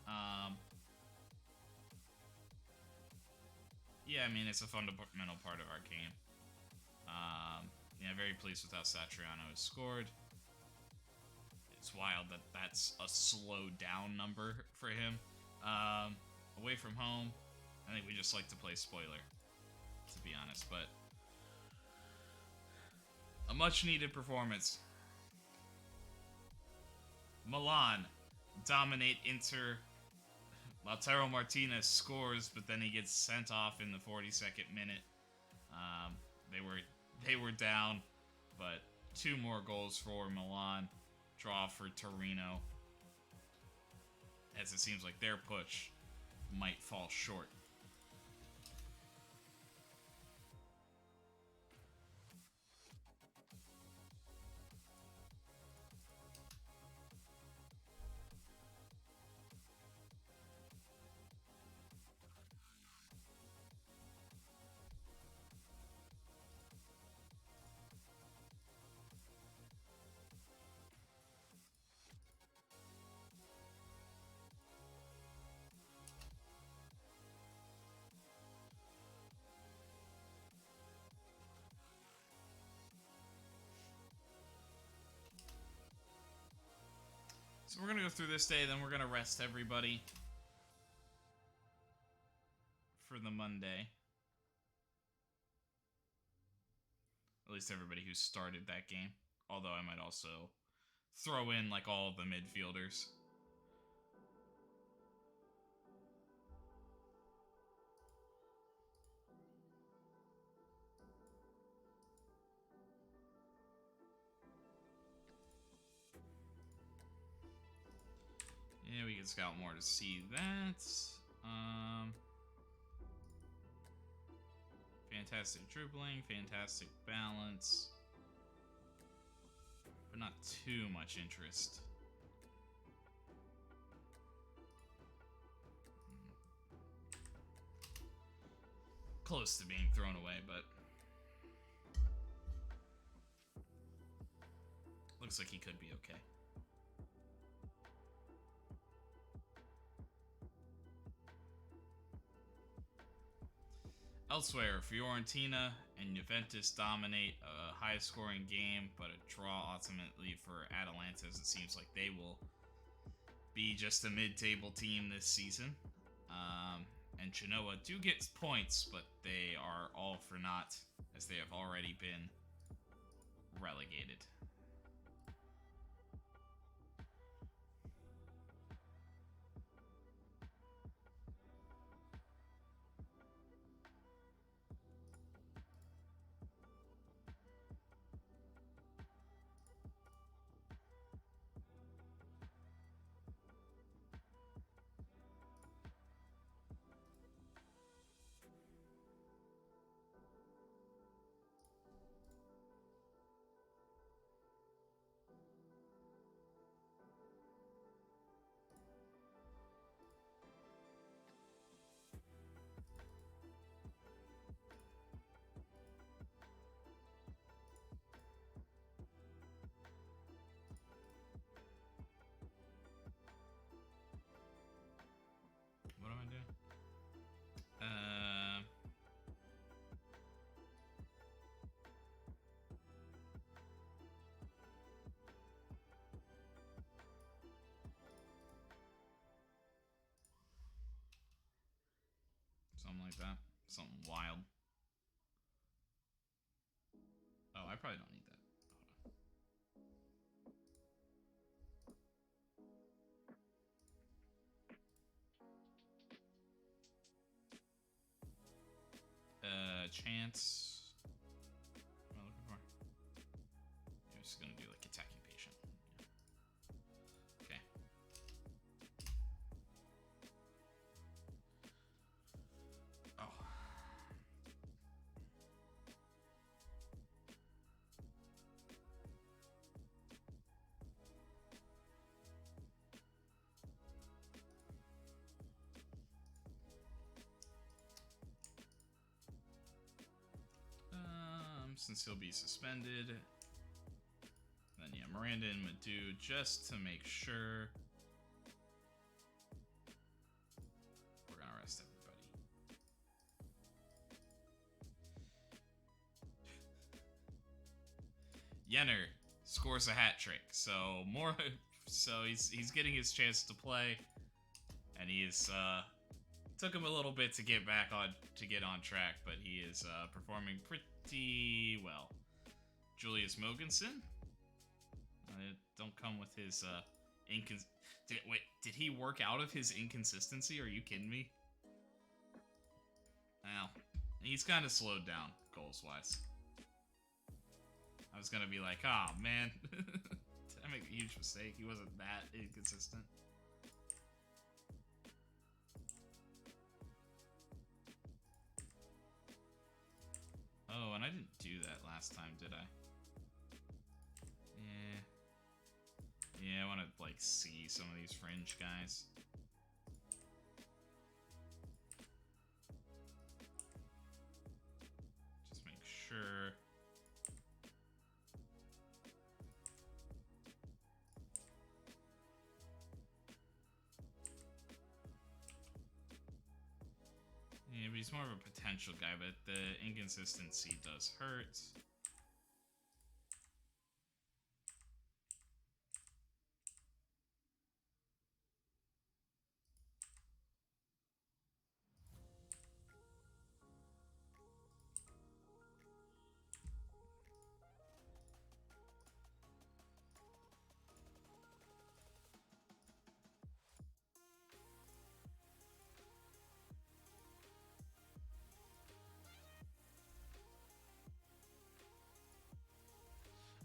Yeah, I mean, it's a fundamental part of our game. Yeah, very pleased with how Satriano has scored. It's wild that that's a slowed down number for him. Away from home, I think we just like to play spoiler, to be honest, but a much needed performance. Milan dominate Inter. Lautaro Martinez scores, but then he gets sent off in the 42nd minute. They were down, but 2 more goals for Milan. Draw for Torino. As it seems like their push might fall short. So we're going to go through this day, then we're going to rest everybody for the Monday. At least everybody who started that game. Although I might also throw in like all of the midfielders. Yeah, we can scout more to see that. Fantastic dribbling, fantastic balance, but not too much interest. Close to being thrown away, but looks like he could be okay. Elsewhere, Fiorentina and Juventus dominate a high-scoring game, but a draw ultimately for Atalanta, as it seems like they will be just a mid-table team this season. And Genoa do get points, but they are all for naught, as they have already been relegated. something like that. Something wild. Oh, I probably don't need that. Chance. What am I looking for? I'm just gonna do like attacking patient. Okay. Oh. Since he'll be suspended. Then yeah, Miranda and Madu just to make sure. We're gonna arrest everybody. Jenner scores a hat trick, so he's getting his chance to play, and he's took him a little bit to get on track, but he is performing pretty well. Julius Mogensen. Don't come with his did he work out of his inconsistency? Are you kidding me? Well, he's kind of slowed down goals-wise. I was gonna be like, oh man, did I make a huge mistake? He wasn't that inconsistent. Oh, and I didn't do that last time, did I? Yeah, I want to, like, see some of these fringe guys. Just make sure. Yeah, but he's more of a potential guy, but the inconsistency does hurt.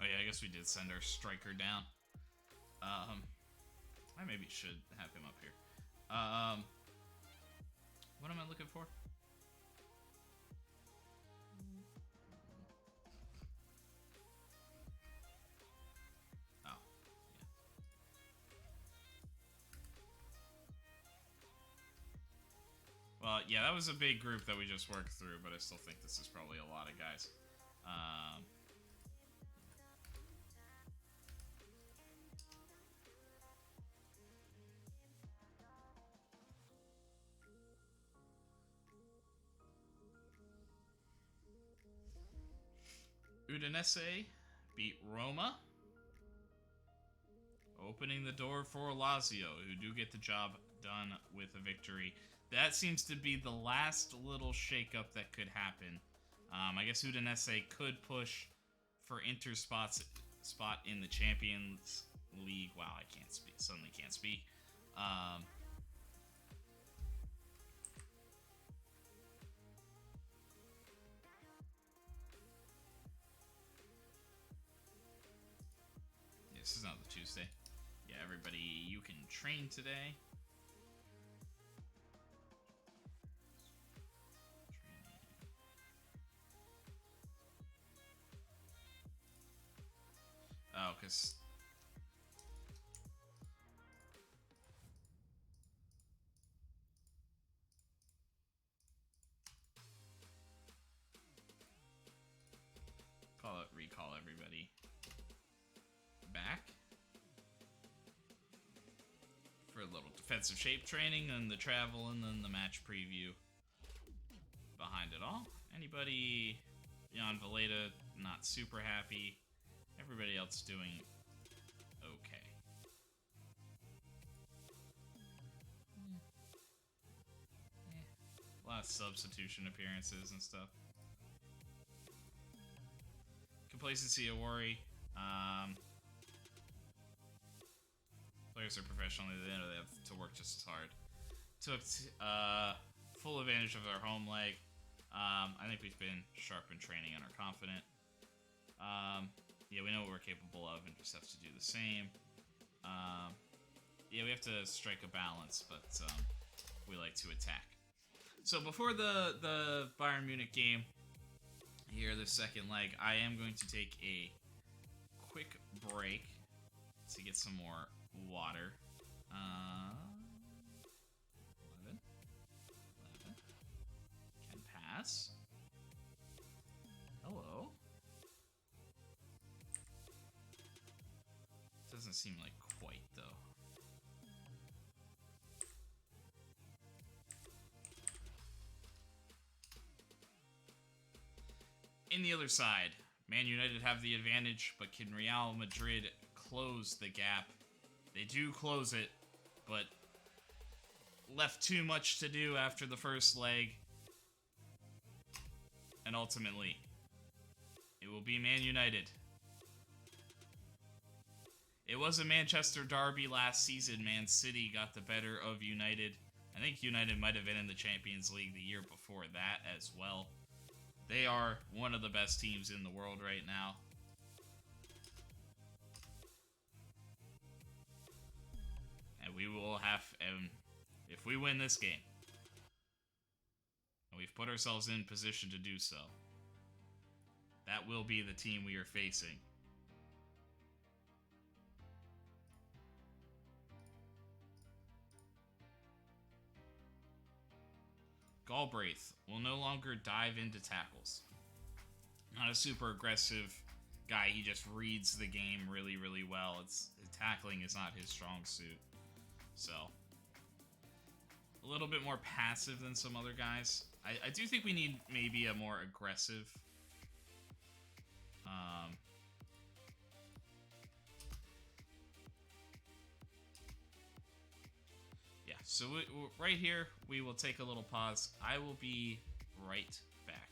Oh yeah, I guess we did send our striker down. I maybe should have him up here. What am I looking for? Oh, yeah. Well, yeah, that was a big group that we just worked through, but I still think this is probably a lot of guys. Udinese beat Roma, opening the door for Lazio, who do get the job done with a victory. That seems to be the last little shakeup that could happen. I guess Udinese could push for Inter's spot in the Champions League. Wow, I can't speak. Suddenly can't speak. This is not the Tuesday. Yeah, everybody, you can train today. Oh, because... recall everybody back for a little defensive shape training and the travel and then the match preview behind it all. Anybody beyond Valeta not super happy. Everybody else doing okay. A lot of substitution appearances and stuff. Complacency, a worry. Players are professional. They know they have to work just as hard. Took full advantage of our home leg. I think we've been sharp in training and are confident. Yeah, we know what we're capable of and just have to do the same. Yeah, we have to strike a balance, but we like to attack. So before the Bayern Munich game, here, the second leg, I am going to take a quick break to get some more water. 11. Can pass. Hello. Doesn't seem like quite, though. In the other side, Man United have the advantage, but can Real Madrid close the gap? They do close it, but left too much to do after the first leg. And ultimately, it will be Man United. It was a Manchester derby last season. Man City got the better of United. I think United might have been in the Champions League the year before that as well. They are one of the best teams in the world right now. And we will have, if we win this game, and we've put ourselves in position to do so, that will be the team we are facing. Galbraith will no longer dive into tackles. Not a super aggressive guy. He just reads the game really, really well. Tackling is not his strong suit. So, a little bit more passive than some other guys. I do think we need maybe a more aggressive. Yeah, so right here, we will take a little pause. I will be right back.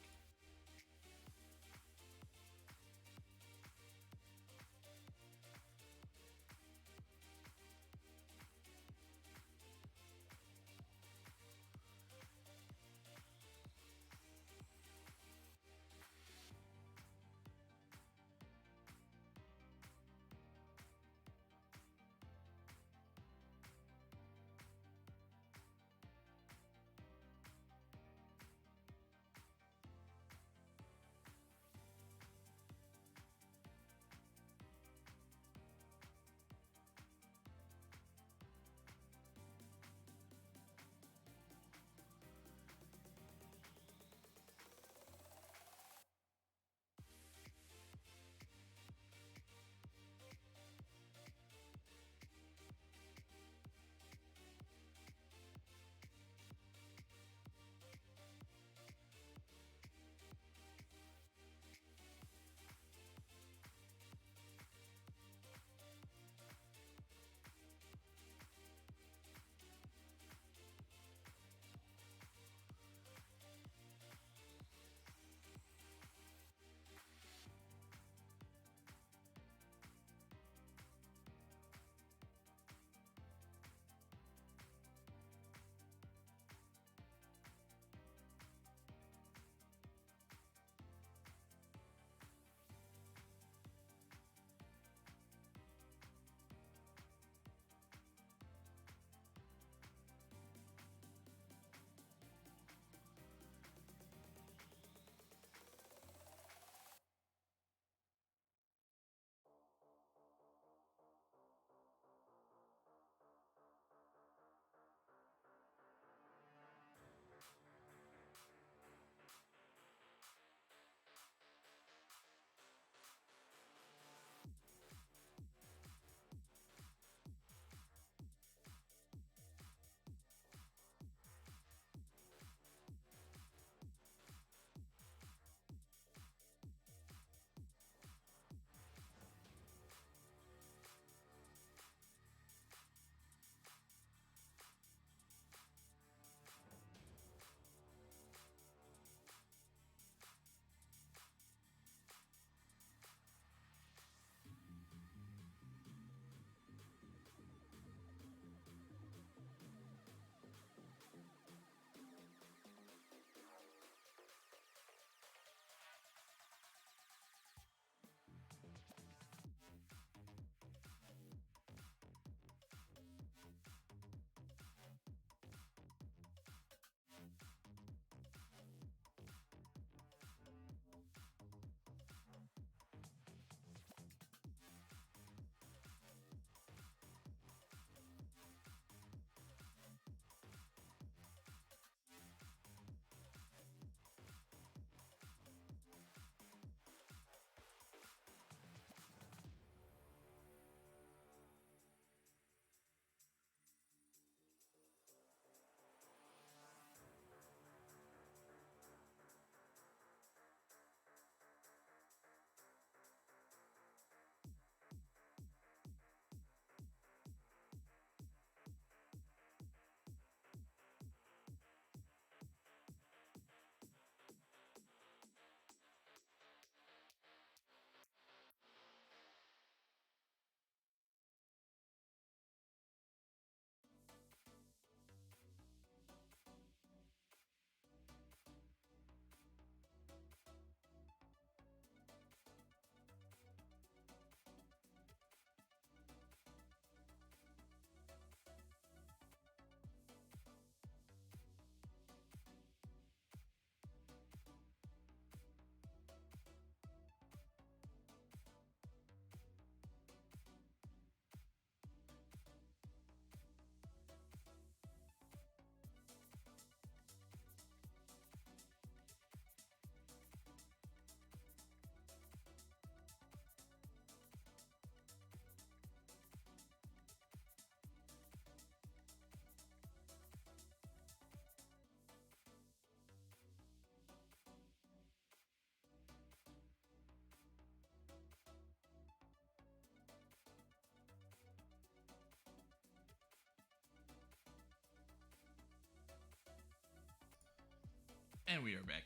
And we are back.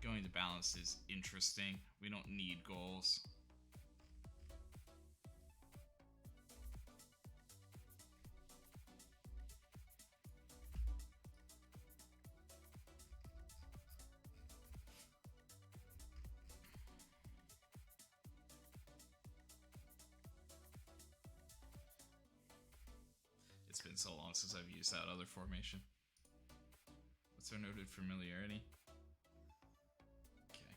Going to balance is interesting. We don't need goals. It's been so long since I've used that other formation. What's our noted familiarity? Okay.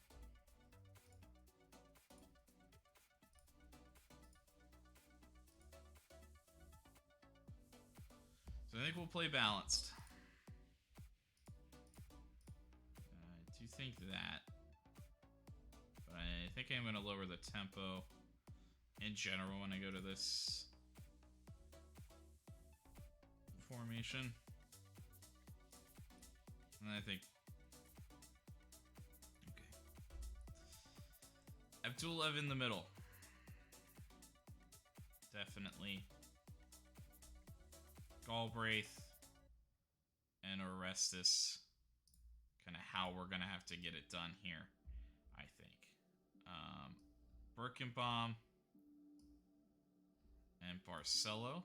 So I think we'll play balanced. I do think that. But I think I'm going to lower the tempo in general when I go to this formation. And I think, okay, Abdullev in the middle, definitely. Galbraith and Orestes, kind of how we're gonna have to get it done here, I think. Birkenbaum and Barcelo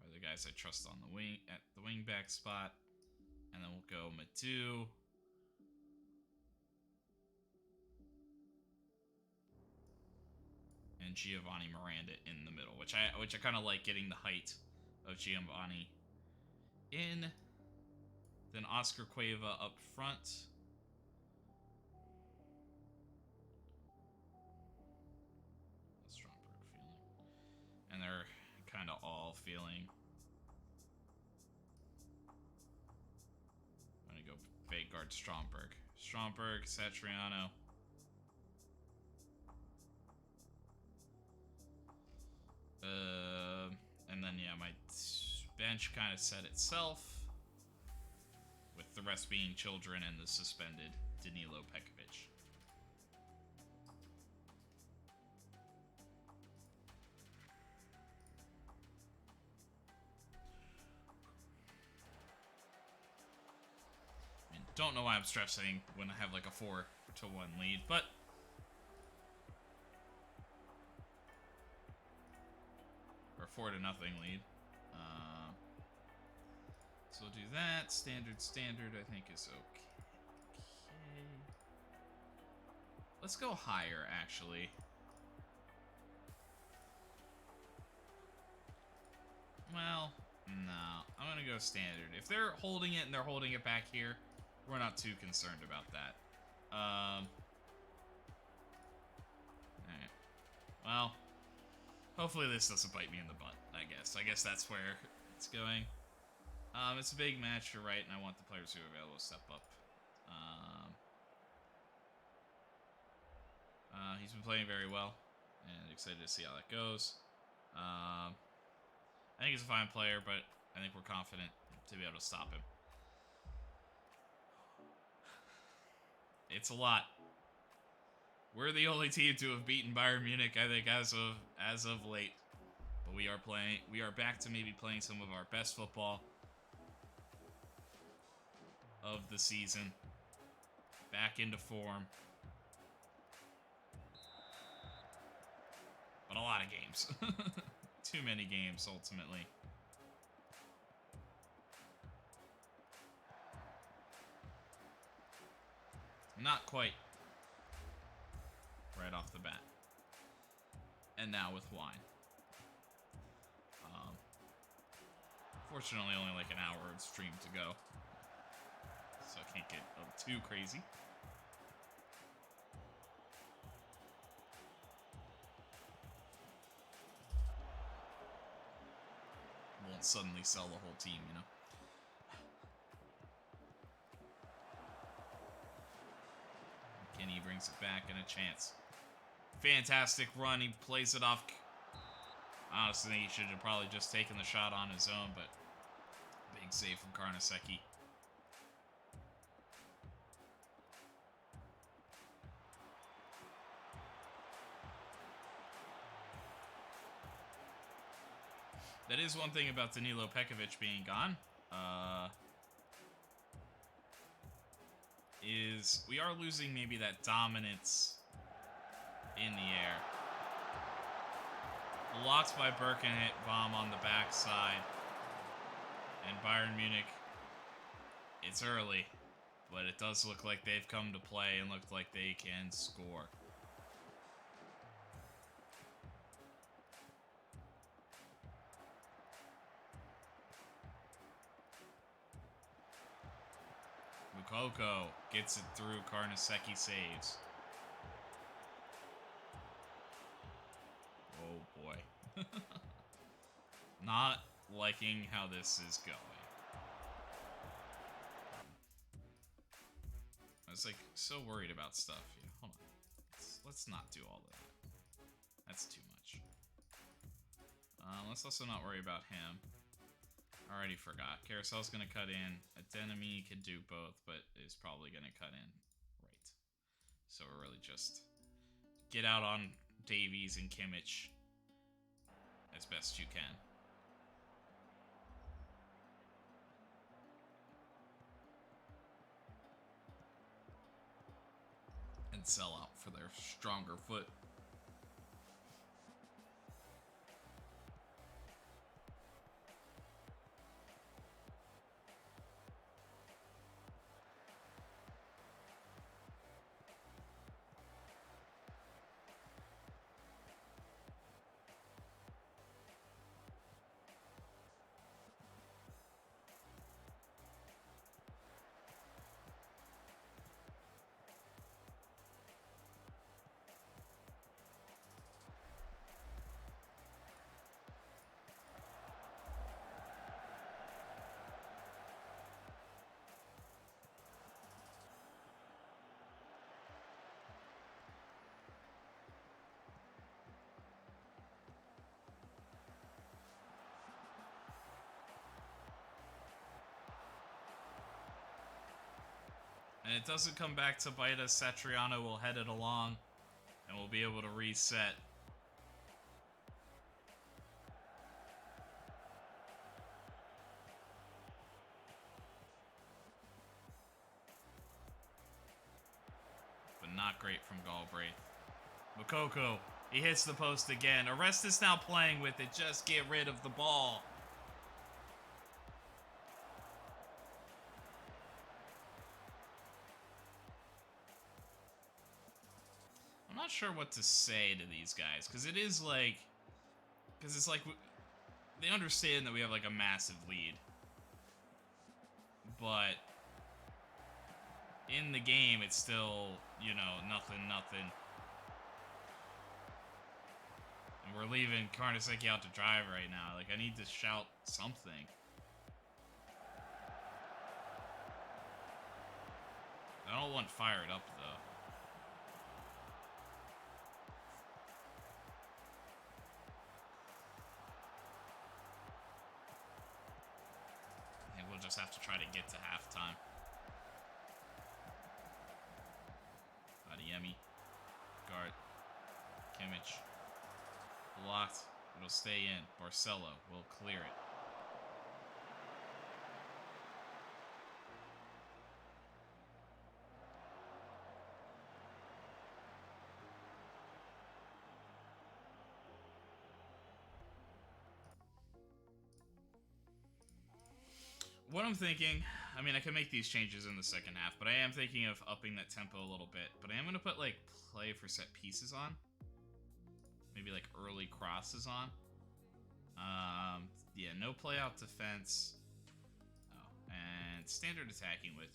are the guys I trust on the wing at the wingback spot, and then we'll go Matu, and Giovanni Miranda in the middle, which I kind of like, getting the height of Giovanni in. Then Oscar Cueva up front. Stromberg feeling, and they're kind of all feeling. I'm gonna go Veigard, Stromberg, Satriano. And then yeah, my bench kind of set itself, with the rest being children and the suspended Danilo Pekovic. Don't know why I'm stressing when I have like a 4-1 lead, but or 4-0 lead. So we'll do that. Standard, I think is okay. Let's go higher, actually. Well, no. I'm gonna go standard. If they're holding it and they're holding it back here, we're not too concerned about that. Alright. Well, hopefully this doesn't bite me in the butt, I guess. I guess that's where it's going. It's a big match, you're right, and I want the players who are available to step up. He's been playing very well, and excited to see how that goes. I think he's a fine player, but I think we're confident to be able to stop him. It's a lot. We're the only team to have beaten Bayern Munich, I think, as of late. But we are back to maybe playing some of our best football of the season. Back into form. But a lot of games. Too many games, ultimately. Not quite. Right off the bat. And now with wine. Fortunately, only like an hour of stream to go. So I can't get too crazy. Won't suddenly sell the whole team, you know? Kenny brings it back and a chance. Fantastic run. He plays it off. Honestly, he should have probably just taken the shot on his own, but big save from Karnaseki. That is one thing about Danilo Pekovic being gone. Is we are losing maybe that dominance in the air. Blocked by Birkenbomb on the backside. And Bayern Munich, it's early, but it does look like they've come to play and look like they can score. Mukoko gets it through. Karnaseki saves. Oh boy. Not liking how this is going. I was like so worried about stuff. Yeah, hold on. Let's not do all that. That's too much. Let's also not worry about him. Already forgot. Carousel's gonna cut in. Adenimi could do both, but is probably gonna cut in. Right. So we're really just get out on Davies and Kimmich as best you can. And sell out for their stronger foot. And it doesn't come back to bite us. Satriano will head it along, and we'll be able to reset. But not great from Galbraith. Mukoko, he hits the post again. Orestes now playing with it. Just get rid of the ball. I'm not sure what to say to these guys, because it is like... Because it's like... They understand that we have like a massive lead. But... in the game, it's still, you know, nothing. And we're leaving Karnaseki out to drive right now. Like, I need to shout something. I don't want fired up, though. I think we'll just have to try to get to halftime. Adeyemi. Guard. Kimmich. Blocked. It'll stay in. Barcelo will clear it. What I'm thinking, I mean, I can make these changes in the second half, but I am thinking of upping that tempo a little bit. But I am going to put, like, play for set pieces on. Maybe, like, early crosses on. Yeah, no play out defense. Oh, and standard attacking with.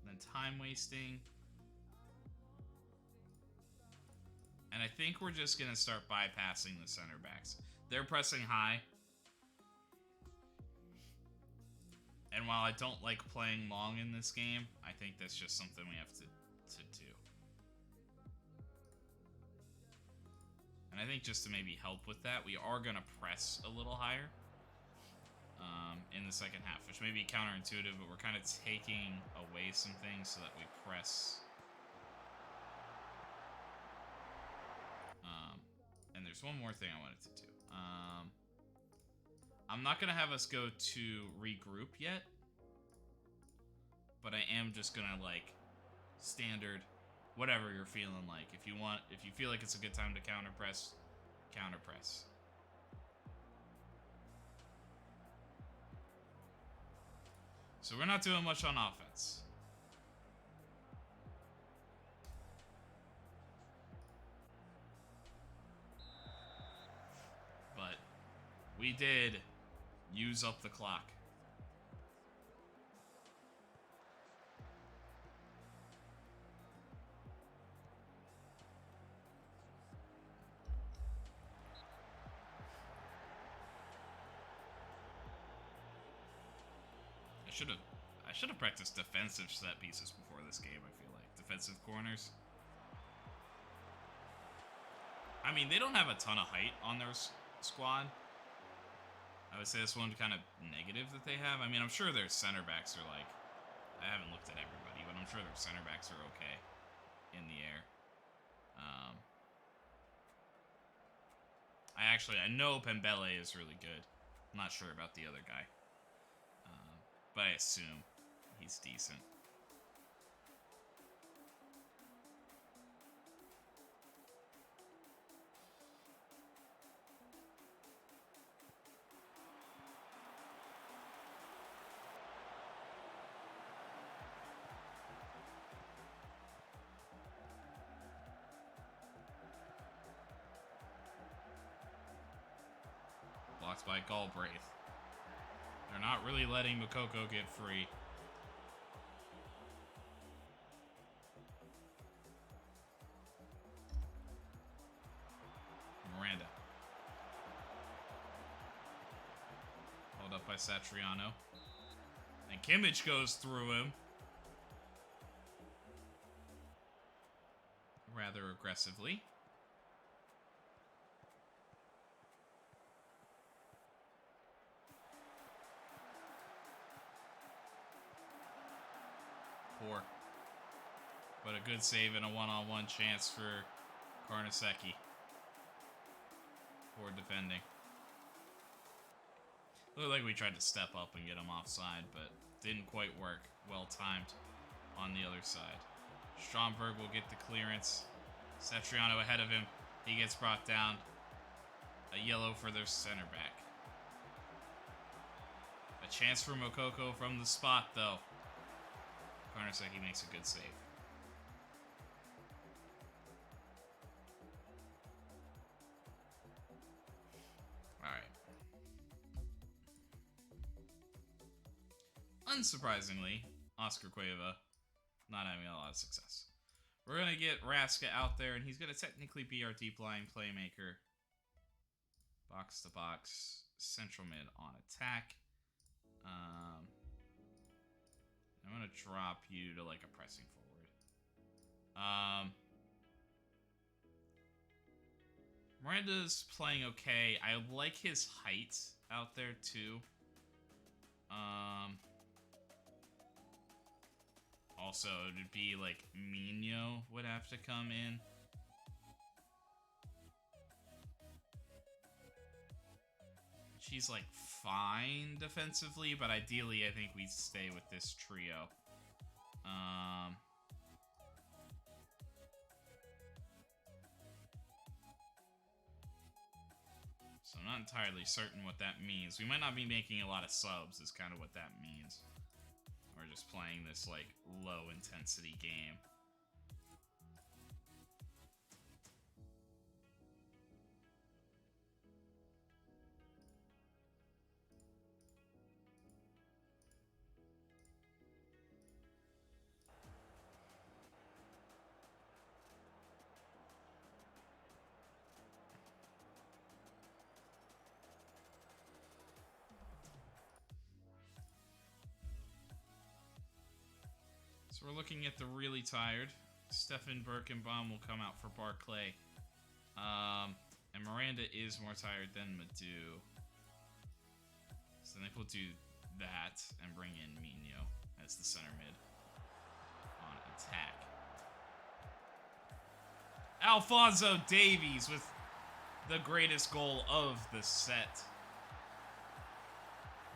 Then time wasting. And I think we're just going to start bypassing the center backs. They're pressing high. And while I don't like playing long in this game, I think that's just something we have to do. And I think just to maybe help with that, we are going to press a little higher in the second half, which may be counterintuitive, but we're kind of taking away some things so that we press. And there's one more thing I wanted to do. I'm not going to have us go to regroup yet. But I am just going to, like, standard, whatever you're feeling like. If you feel like it's a good time to counter press, counter press. So we're not doing much on offense. But we did use up the clock. I should have practiced defensive set pieces before this game, I feel like. Defensive corners. I mean, they don't have a ton of height on their squad. I would say that's one kind of negative that they have. I mean, I'm sure their center backs are like... I haven't looked at everybody, but I'm sure their center backs are okay in the air. I know Pembele is really good. I'm not sure about the other guy. But I assume he's decent. Blocked by Galbraith. They're not really letting Moukoko get free. Miranda. Held up by Satriano. And Kimmich goes through him. Rather aggressively. Poor. But a good save and a one-on-one chance for Karnaseki. Poor defending. Looked like we tried to step up and get him offside, but didn't quite work. Well timed on the other side. Stromberg will get the clearance. Satriano ahead of him. He gets brought down. A yellow for their center back. A chance for Moukoko from the spot, though. Karnaseki makes a good save. Alright. Unsurprisingly, Oscar Cueva not having a lot of success. We're going to get Raska out there, and he's going to technically be our deep-lying playmaker. Box to box, central mid on attack. I'm going to drop you to, like, a pressing forward. Miranda's playing okay. I like his height out there, too. Also, it would be, like, Mino would have to come in. She's, like, fine defensively, but ideally I think we stay with this trio. So I'm not entirely certain what that means. We might not be making a lot of subs is kind of what that means. We're just playing this, like, low-intensity game. So we're looking at the really tired. Stefan Birkenbaum will come out for Barclay. And Miranda is more tired than Madu. So I think we'll do that and bring in Mino as the center mid on attack. Alphonso Davies with the greatest goal of the set.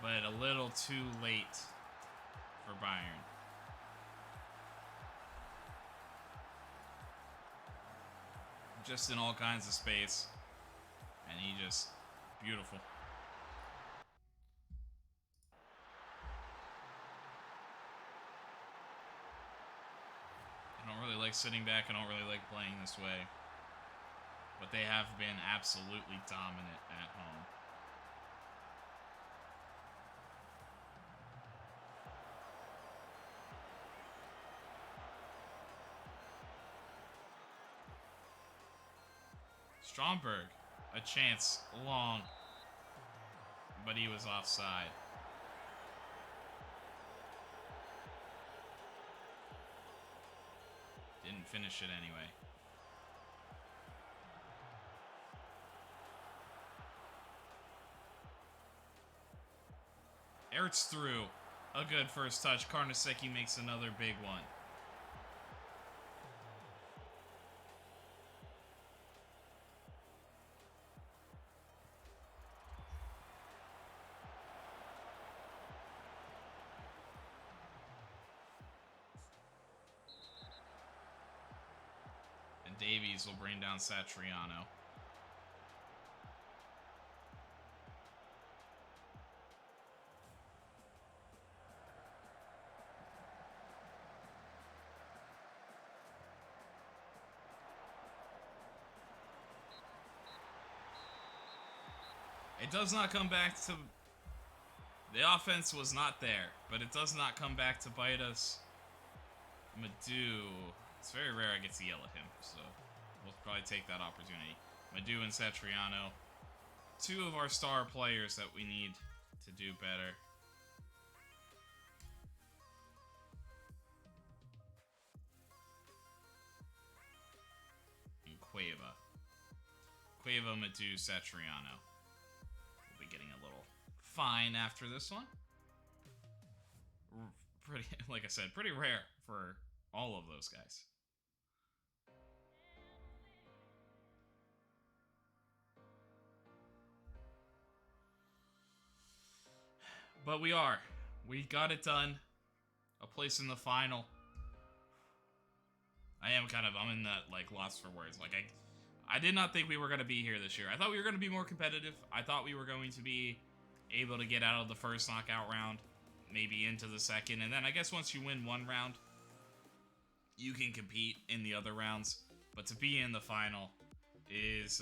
but a little too late for Bayern. Just in all kinds of space, and he just beautiful. I don't really like sitting back. I don't really like playing this way, but they have been absolutely dominant at home. Stromberg, a chance, long, but he was offside. Didn't finish it anyway. Ertz through. A good first touch. Karnaseki makes another big one. Davies will bring down Satriano. It does not come back to... The offense was not there, but it does not come back to bite us. Madu... It's very rare I get to yell at him, so we'll probably take that opportunity. Madu and Satriano, two of our star players that we need to do better. And Cueva. Cueva, Madu, Satriano. We'll be getting a little fine after this one. Pretty, like I said, pretty rare for all of those guys. But we got it done. A place in the final. I'm in that, like, lost for words. Like, I did not think we were going to be here this year. I thought we were going to be more competitive. I thought we were going to be able to get out of the first knockout round, maybe into the second. And then I guess once you win one round, you can compete in the other rounds. But to be in the final is,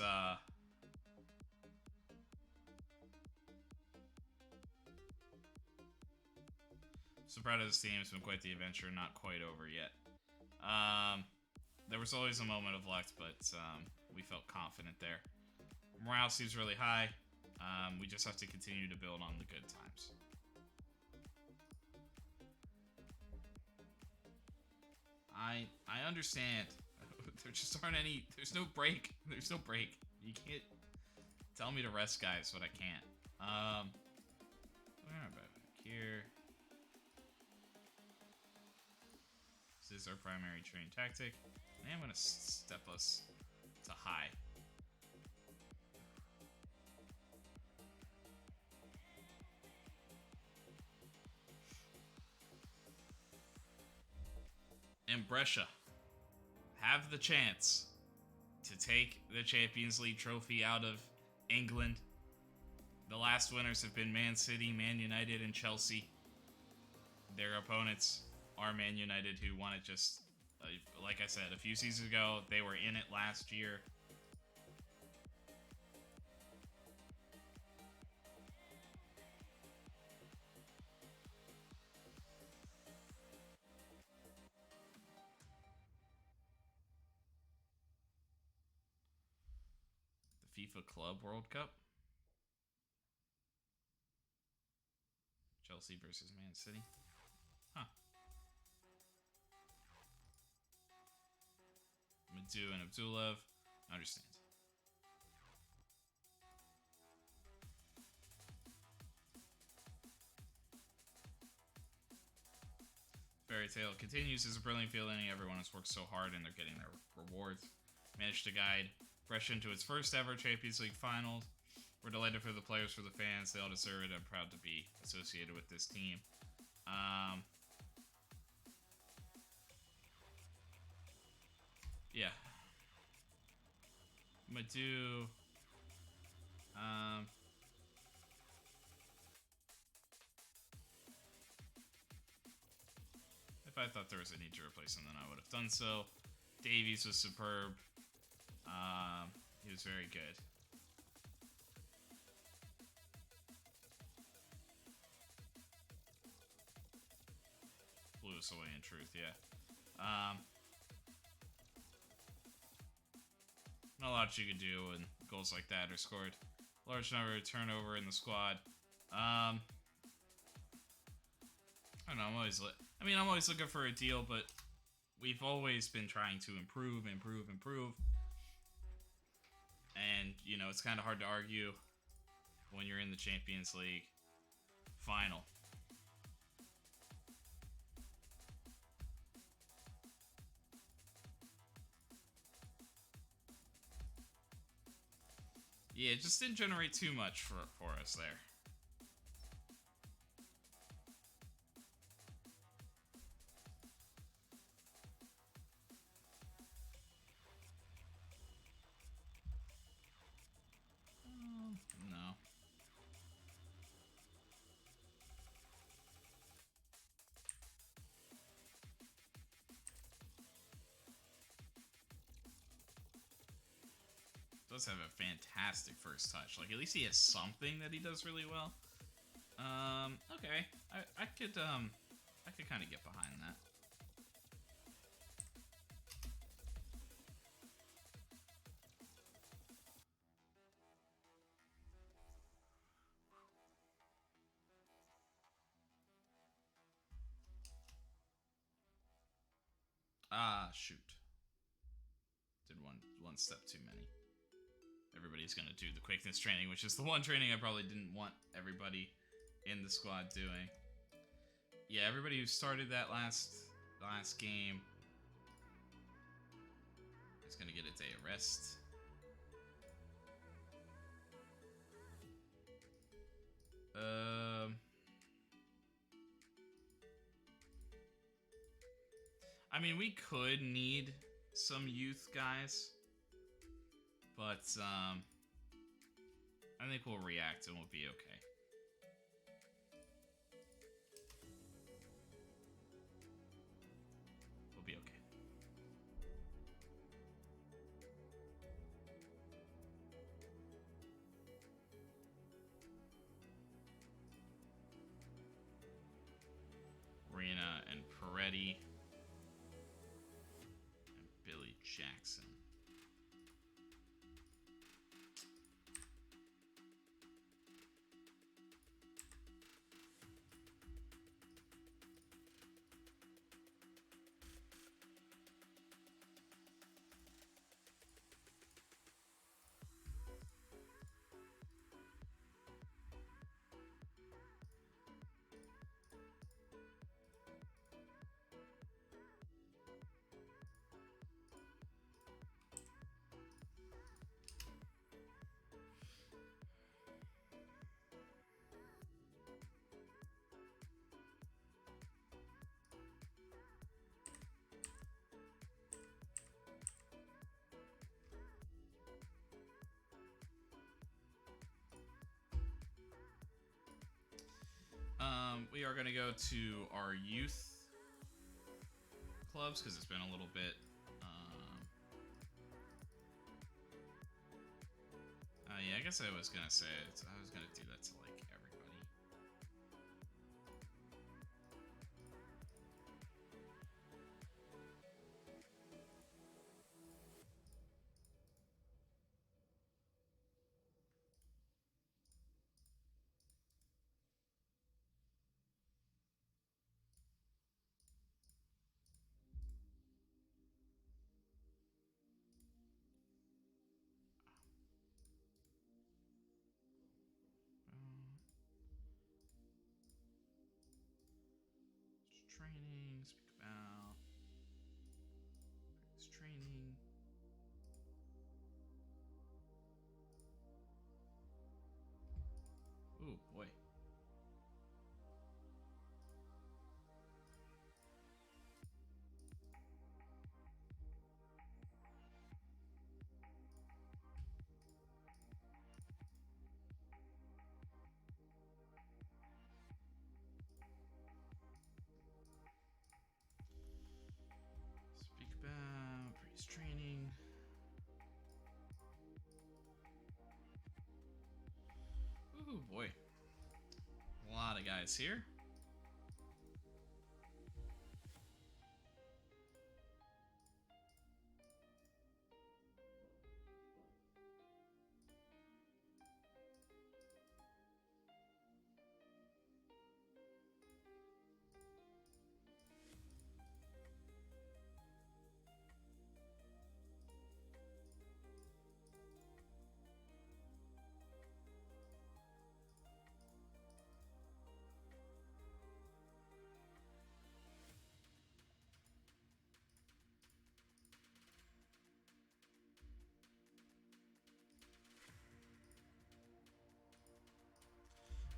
Soprato's team has been quite the adventure, not quite over yet. There was always a moment of luck, but we felt confident there. Morale seems really high. We just have to continue to build on the good times. I understand. There just aren't any... There's no break. There's no break. You can't tell me to rest guys, but I can't. Back here. This is our primary train tactic. And I'm going to step us to high. And Brescia have the chance to take the Champions League trophy out of England. The last winners have been Man City, Man United, and Chelsea. Their opponents are Man United, who won it just, like I said, a few seasons ago. They were in it last year. The FIFA Club World Cup. Chelsea versus Man City. Huh. Madu and Abdulov. I understand. Fairy Tale continues as a brilliant feeling. Everyone has worked so hard and they're getting their rewards. Managed to guide Brescia into its first ever Champions League finals. We're delighted for the players, for the fans. They all deserve it. I'm proud to be associated with this team. Yeah. I'm gonna do... if I thought there was a need to replace him, then I would have done so. Davies was superb. He was very good. Blew us away in truth, yeah. Not a lot you could do when goals like that are scored. Large number of turnover in the squad. I don't know, I'm always looking for a deal, but we've always been trying to improve. And, you know, it's kind of hard to argue when you're in the Champions League final. Yeah, it just didn't generate too much for us there. No. Does have a fantastic first touch. Like, at least he has something that he does really well. Okay. I could kind of get behind that. Ah, shoot. Did one step too many. Everybody's gonna do the quickness training, which is the one training I probably didn't want everybody in the squad doing. Yeah, everybody who started that last game is gonna get a day of rest. I mean, we could need some youth guys, but I think we'll react and we'll be okay. We'll be okay. Rena and Peretti. Billy Jackson. We are going to go to our youth clubs because it's been a little bit. Yeah, I guess I was going to say it. I was going to do that to like everybody. Training, speak about practice training. Ooh, boy. Speak about Breeze training. Ooh, boy. A lot of guys here.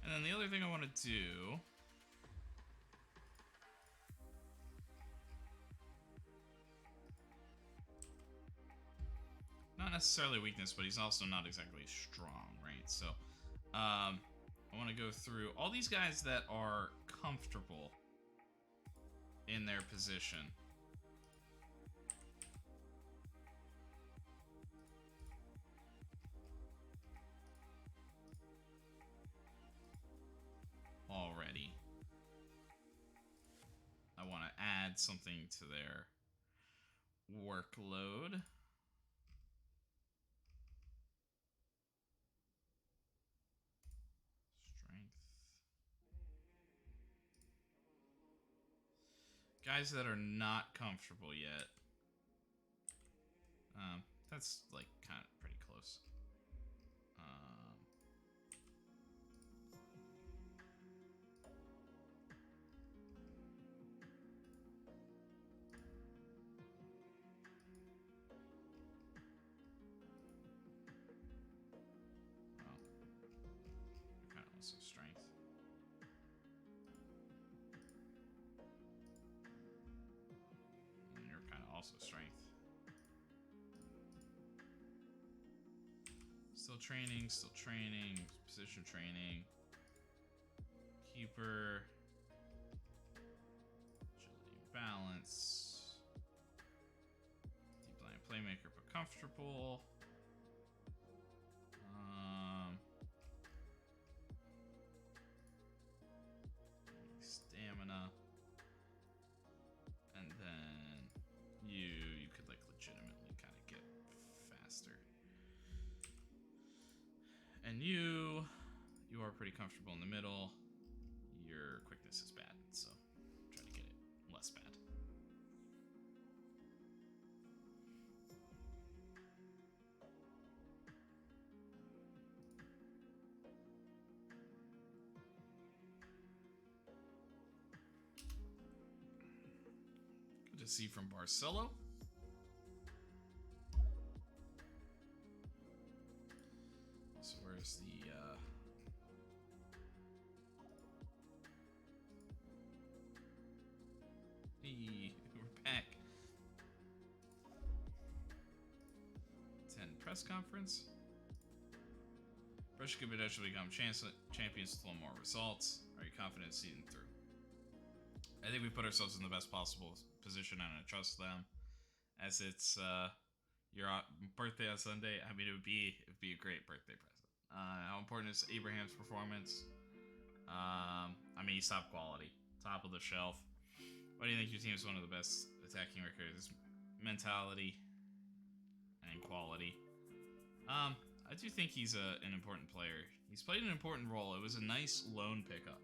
And then the other thing I want to do... not necessarily weakness, but he's also not exactly strong, right? So, I want to go through all these guys that are comfortable in their position. Already. I want to add something to their workload. Strength. Guys that are not comfortable yet. That's like kind of pretty close. Kind of also strength. And you're kind of also strength. Still training, position training. Keeper. Agility, balance. Deep line playmaker, but comfortable. Stamina. And then you could like legitimately kind of get faster. And you are pretty comfortable in the middle. Your quickness is bad, so try to get it less bad. Good to see from Barcelo. So where's the we're back. 10 press conference. Brescia could potentially become champions with a little more results. Are you confident seeing through? I think we put ourselves in the best possible position, and I trust them. As it's your birthday on Sunday, I mean, it'd be a great birthday present. How important is Abraham's performance? I mean, he's top quality, top of the shelf. Why do you think your team is one of the best attacking records? Mentality and quality. I do think he's an important player. He's played an important role. It was a nice loan pickup.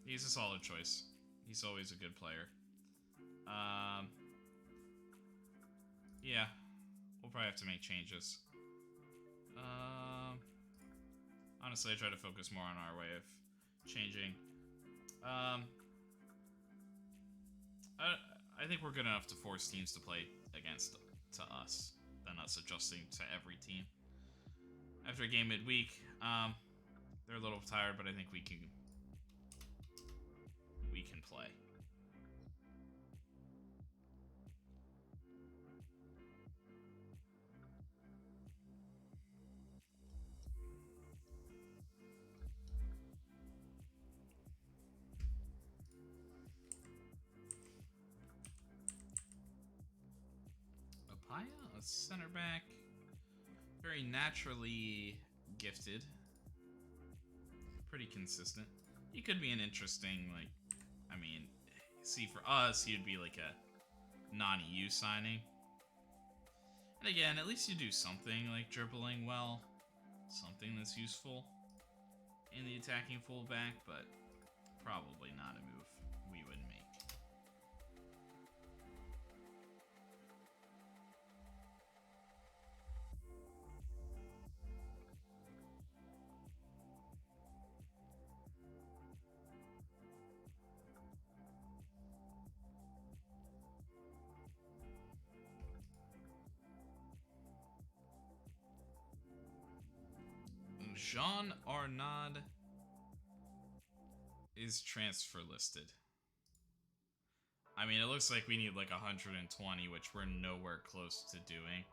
He's a solid choice. He's always a good player. Yeah, we'll probably have to make changes. Honestly, I try to focus more on our way of changing. I think we're good enough to force teams to play against us. than us adjusting to every team. After a game midweek, they're a little tired, but I think we can play. Apaya, a center back, very naturally gifted, pretty consistent. He could be an interesting, like, I mean, see, for us, he would be like a non-EU signing. And again, at least you do something like dribbling well, something that's useful in the attacking fullback, but probably not a move we would make. Jean Arnaud is transfer listed. I mean, it looks like we need like 120, which we're nowhere close to doing.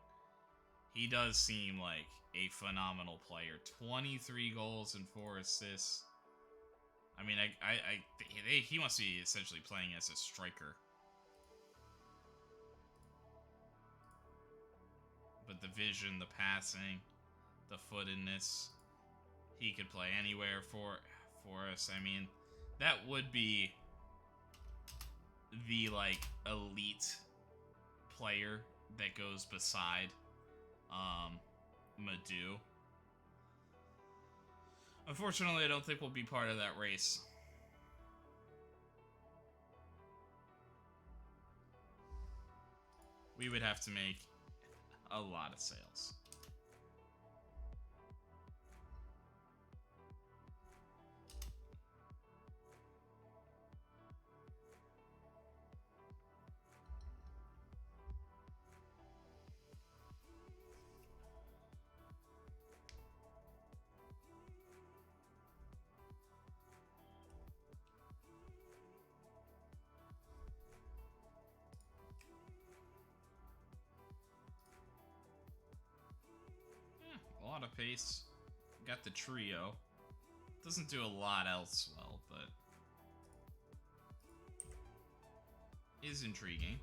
He does seem like a phenomenal player. 23 goals and 4 assists. I mean, he must be essentially playing as a striker. But the vision, the passing, the footedness, he could play anywhere for us. I mean, that would be the, like, elite player that goes beside Madou. Unfortunately, I don't think we'll be part of that race. We would have to make a lot of sales. A lot of pace. Got the trio. Doesn't do a lot else well, but is intriguing.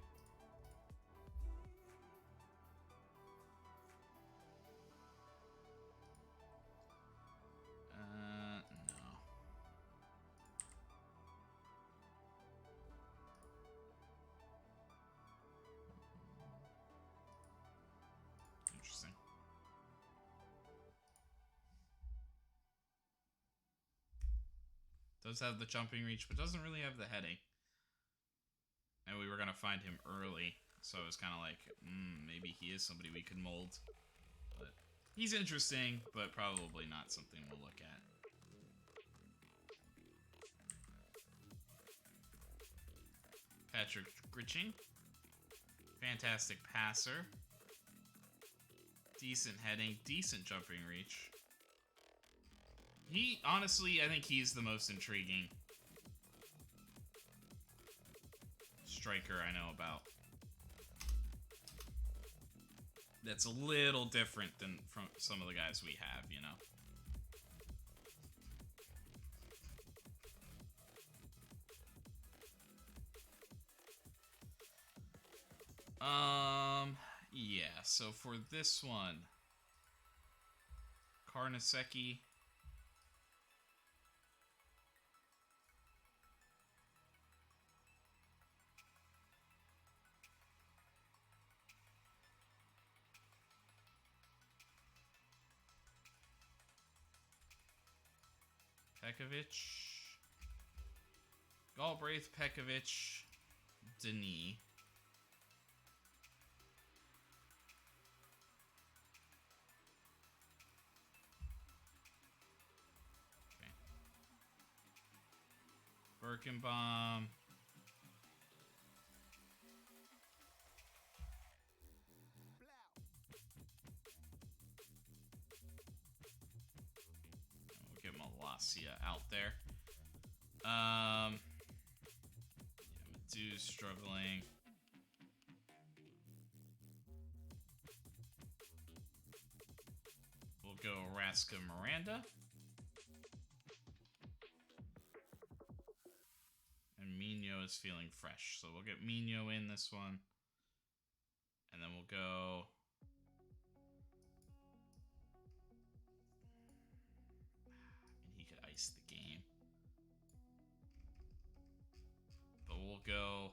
No. Interesting. Does have the jumping reach, but doesn't really have the heading. And we were going to find him early, so it was kind of like, maybe he is somebody we could mold. But he's interesting, but probably not something we'll look at. Patrick Gritching. Fantastic passer. Decent heading, decent jumping reach. He, honestly, I think he's the most intriguing striker I know about. That's a little different than from some of the guys we have, you know. Yeah, so for this one, Karnaseki. Pekovic, Galbraith, Pekovic, Denis. Okay. Birkenbaum. Malacia out there. Dude's struggling. We'll go Rasca Miranda. And Mino is feeling fresh. So we'll get Mino in this one. And then we'll go... And he could ice the game. But we'll go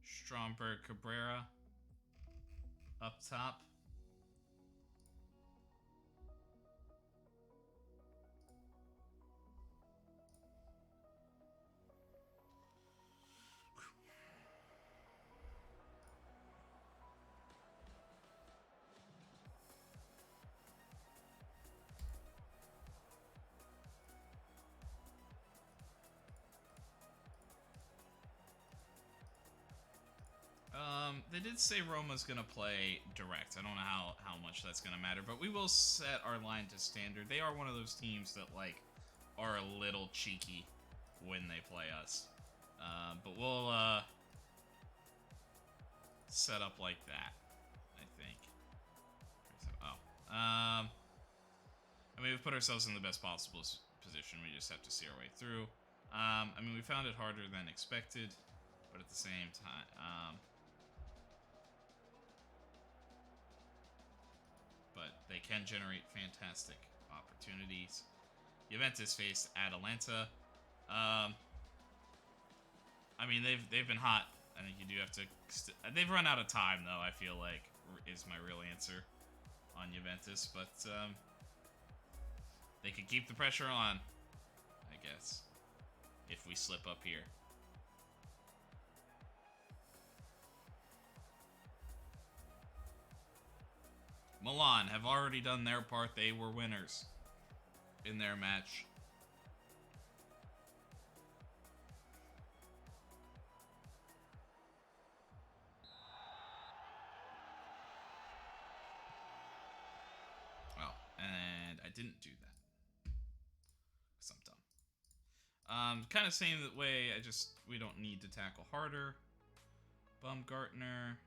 Stromberg Cabrera up top. They did say Roma's going to play direct. I don't know how much that's going to matter, but we will set our line to standard. They are one of those teams that, like, are a little cheeky when they play us. But we'll set up like that, I think. I mean, we've put ourselves in the best possible position. We just have to see our way through. I mean, we found it harder than expected, but at the same time... but they can generate fantastic opportunities. Juventus faced Atalanta. I mean, they've been hot. I think you do have to... they've run out of time, though, I feel like, is my real answer on Juventus. But they could keep the pressure on, I guess, if we slip up here. Milan have already done their part. They were winners in their match. Oh, and I didn't do that because I'm dumb. Kind of same way. We don't need to tackle harder. Baumgartner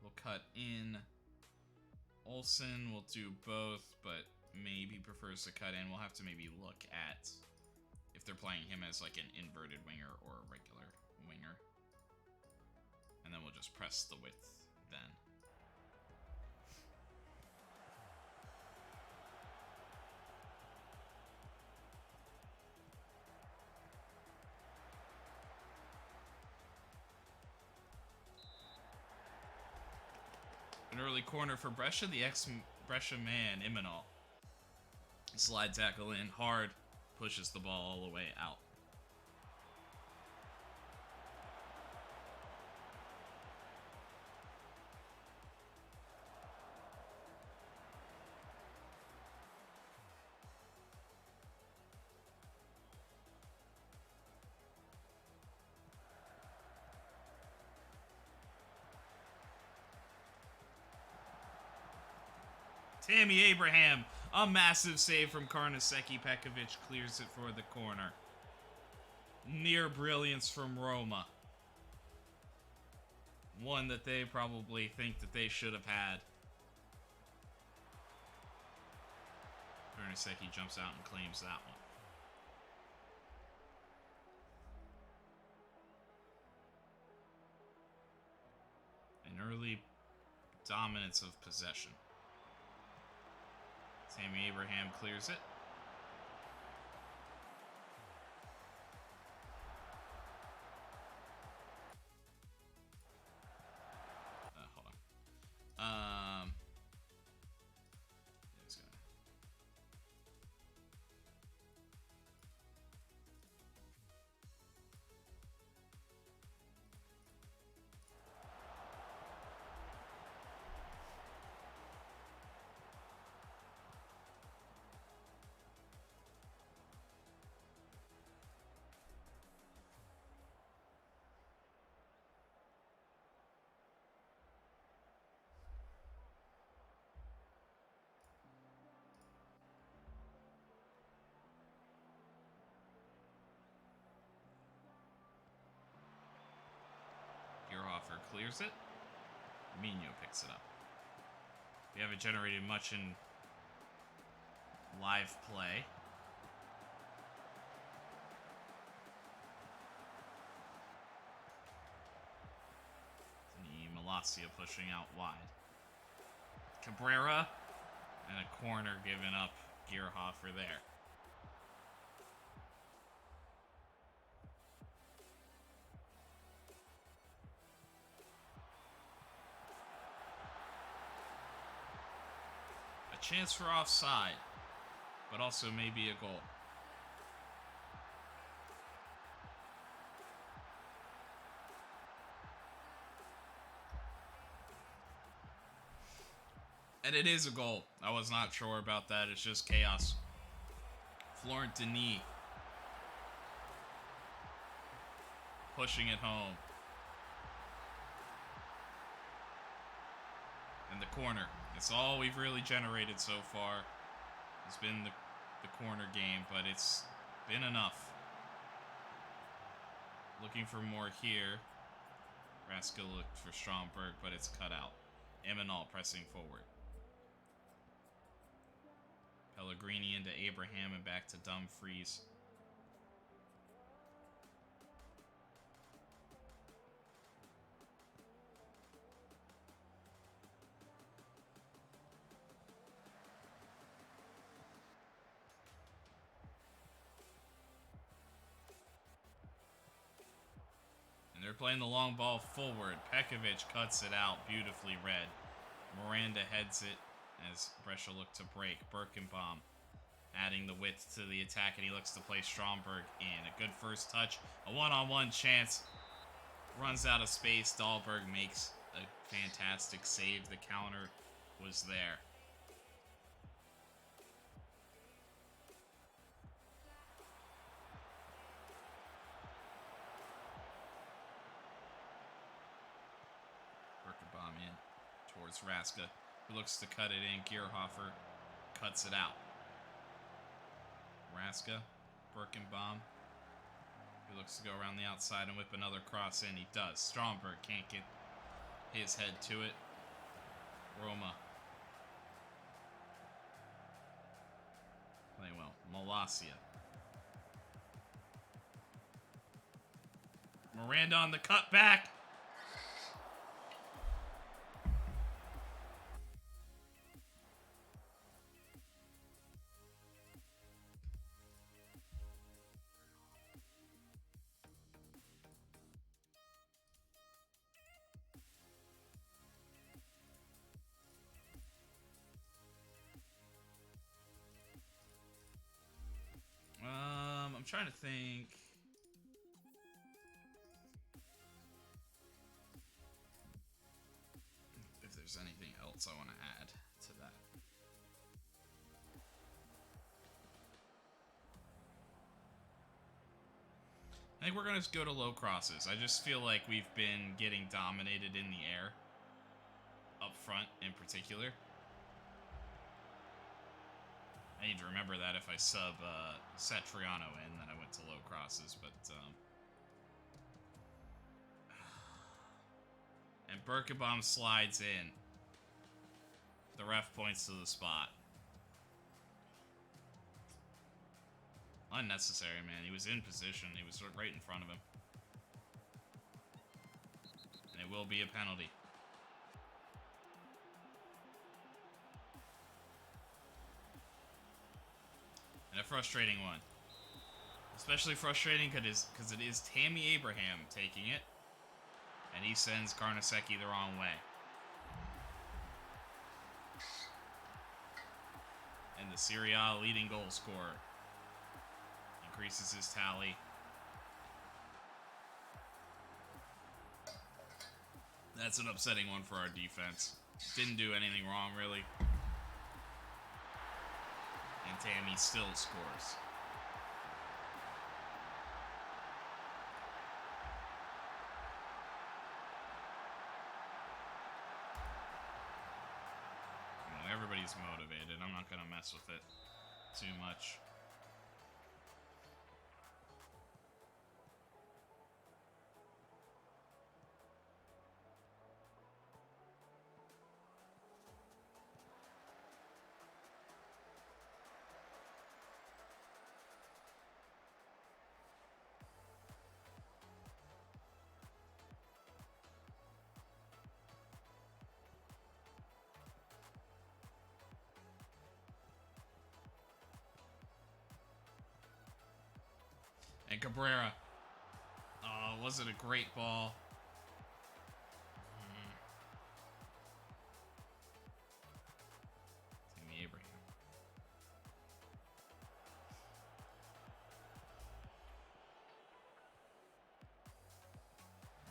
will cut in. Olsen will do both, but maybe prefers to cut in. We'll have to maybe look at if they're playing him as like an inverted winger or a regular winger. And then we'll just press the width then. An early corner for Brescia. The ex-Brescia man, Imanol. Slide tackle in hard. Pushes the ball all the way out. Tammy Abraham, a massive save from Karnaseki. Pekovic clears it for the corner. Near brilliance from Roma. One that they probably think that they should have had. Karnaseki jumps out and claims that one. An early dominance of possession. Tammy Abraham clears it. Hold on. It's gonna... clears it. Mino picks it up. We haven't generated much in live play. Malacia pushing out wide. Cabrera, and a corner given up. Gierhofer there. A chance for offside, but also maybe a goal. And it is a goal. I was not sure about that. It's just chaos. Florent Denis pushing it home. And the corner. It's all we've really generated so far. It's been the corner game, but it's been enough. Looking for more here. Raska looked for Stromberg, but it's cut out. Emanol pressing forward. Pellegrini into Abraham and back to Dumfries. And they're playing the long ball forward. Pekovic cuts it out, beautifully read. Miranda heads it as Brescia look to break. Birkenbaum adding the width to the attack, and he looks to play Stromberg in. A good first touch. A one-on-one chance. Runs out of space. Dahlberg makes a fantastic save. The counter was there. Birkenbaum in towards Raska, who looks to cut it in. Gierhofer cuts it out. Raska, Birkenbaum, who looks to go around the outside and whip another cross in. He does. Stromberg can't get his head to it. Roma playing well. Malacia. Miranda on the cutback. I'm trying to think. If there's anything else I want to add to that. I think we're going to go to low crosses. I just feel like we've been getting dominated in the air. Up front in particular. I need to remember that if I sub Satriano in, then I went to low crosses, but and Birkenbaum slides in. The ref points to the spot. Unnecessary, man. He was in position. He was right in front of him. And it will be a penalty. And a frustrating one. Especially frustrating because it is Tammy Abraham taking it. And he sends Garnasecki the wrong way. And the Serie A leading goal scorer increases his tally. That's an upsetting one for our defense. Didn't do anything wrong, really. And Tammy still scores. Well, everybody's motivated. I'm not going to mess with it too much. And Cabrera. Oh, was it a great ball? Tammy Abraham.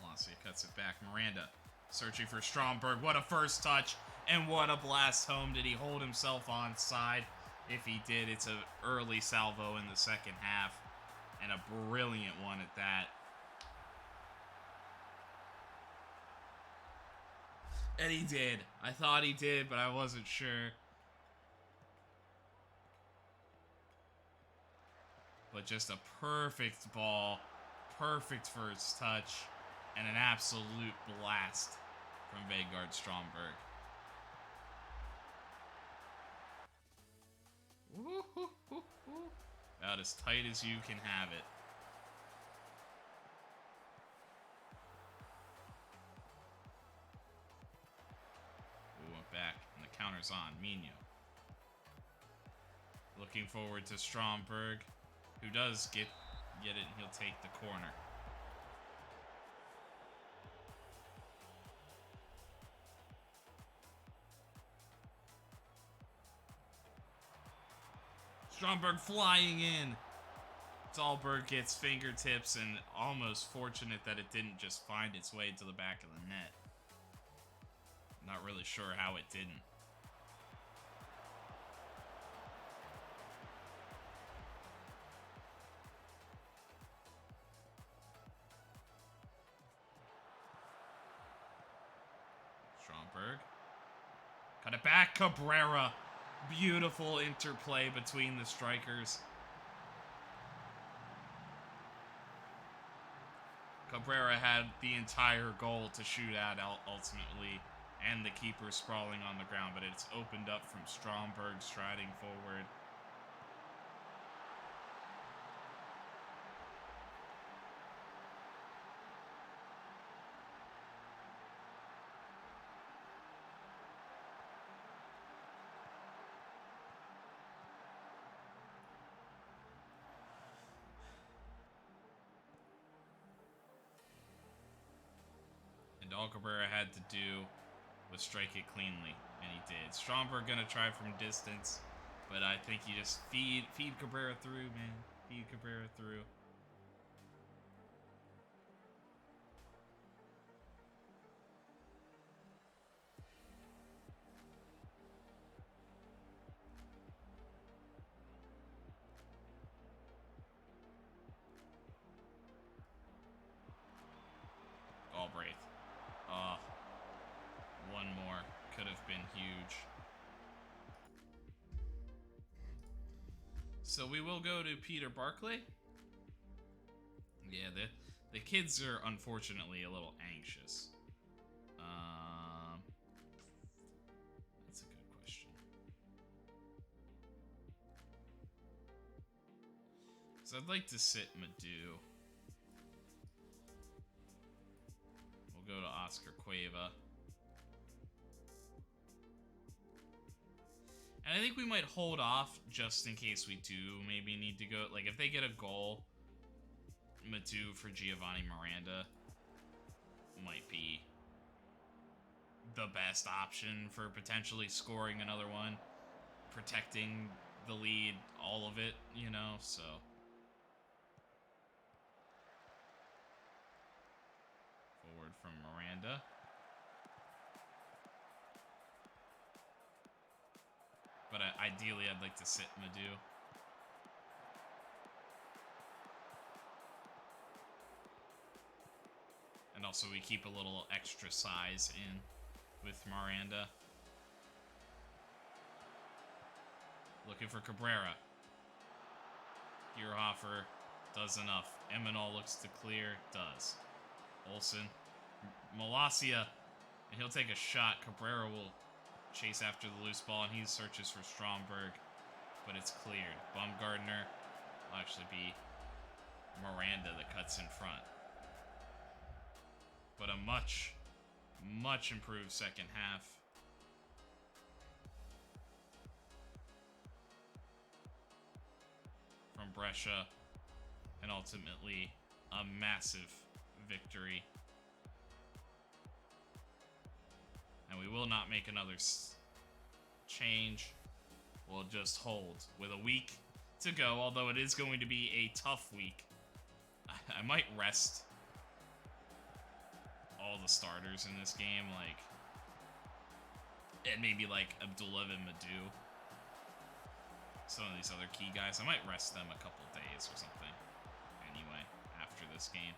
Malacia cuts it back. Miranda searching for Stromberg. What a first touch. And what a blast home. Did he hold himself onside? If he did, it's an early salvo in the second half. And a brilliant one at that. And he did. I thought he did, but I wasn't sure. But just a perfect ball. Perfect first touch. And an absolute blast from Vegard Stromberg. About as tight as you can have it. We went back, and the counter's on. Mino. Looking forward to Stromberg, who does get it, and he'll take the corner. Stromberg flying in. Dahlberg gets fingertips and almost fortunate that it didn't just find its way to the back of the net. Not really sure how it didn't. Stromberg. Cut it back, Cabrera. Beautiful interplay between the strikers. Cabrera had the entire goal to shoot at ultimately, and the keeper sprawling on the ground, but it's opened up from Stromberg striding forward. All Cabrera had to do was strike it cleanly, and he did. Stromberg gonna try from distance, but I think you just feed Cabrera through, man. Feed Cabrera through. Galbraith. One more could have been huge. So we will go to Peter Barclay. Yeah, the kids are unfortunately a little anxious. That's a good question. So I'd like to sit Madu. We'll go to Oscar Cueva. And I think we might hold off just in case we do maybe need to go. Like, if they get a goal, Matu for Giovanni Miranda might be the best option for potentially scoring another one. Protecting the lead, all of it, you know, so. Forward from Miranda. But ideally, I'd like to sit Madu. And also, we keep a little extra size in with Miranda. Looking for Cabrera. Bierhofer does enough. Eminol looks to clear. Does. Olsen. Malacia. And he'll take a shot. Cabrera will chase after the loose ball, and he searches for Stromberg, but it's cleared. Baumgartner will actually be Miranda that cuts in front. But a much, much improved second half. From Brescia. and ultimately a massive victory. And we will not make another change. We'll just hold with a week to go, although it is going to be a tough week. I might rest all the starters in this game, like, and maybe like Abdullah and Madu. Some of these other key guys, I might rest them a couple days or something. Anyway, after this game.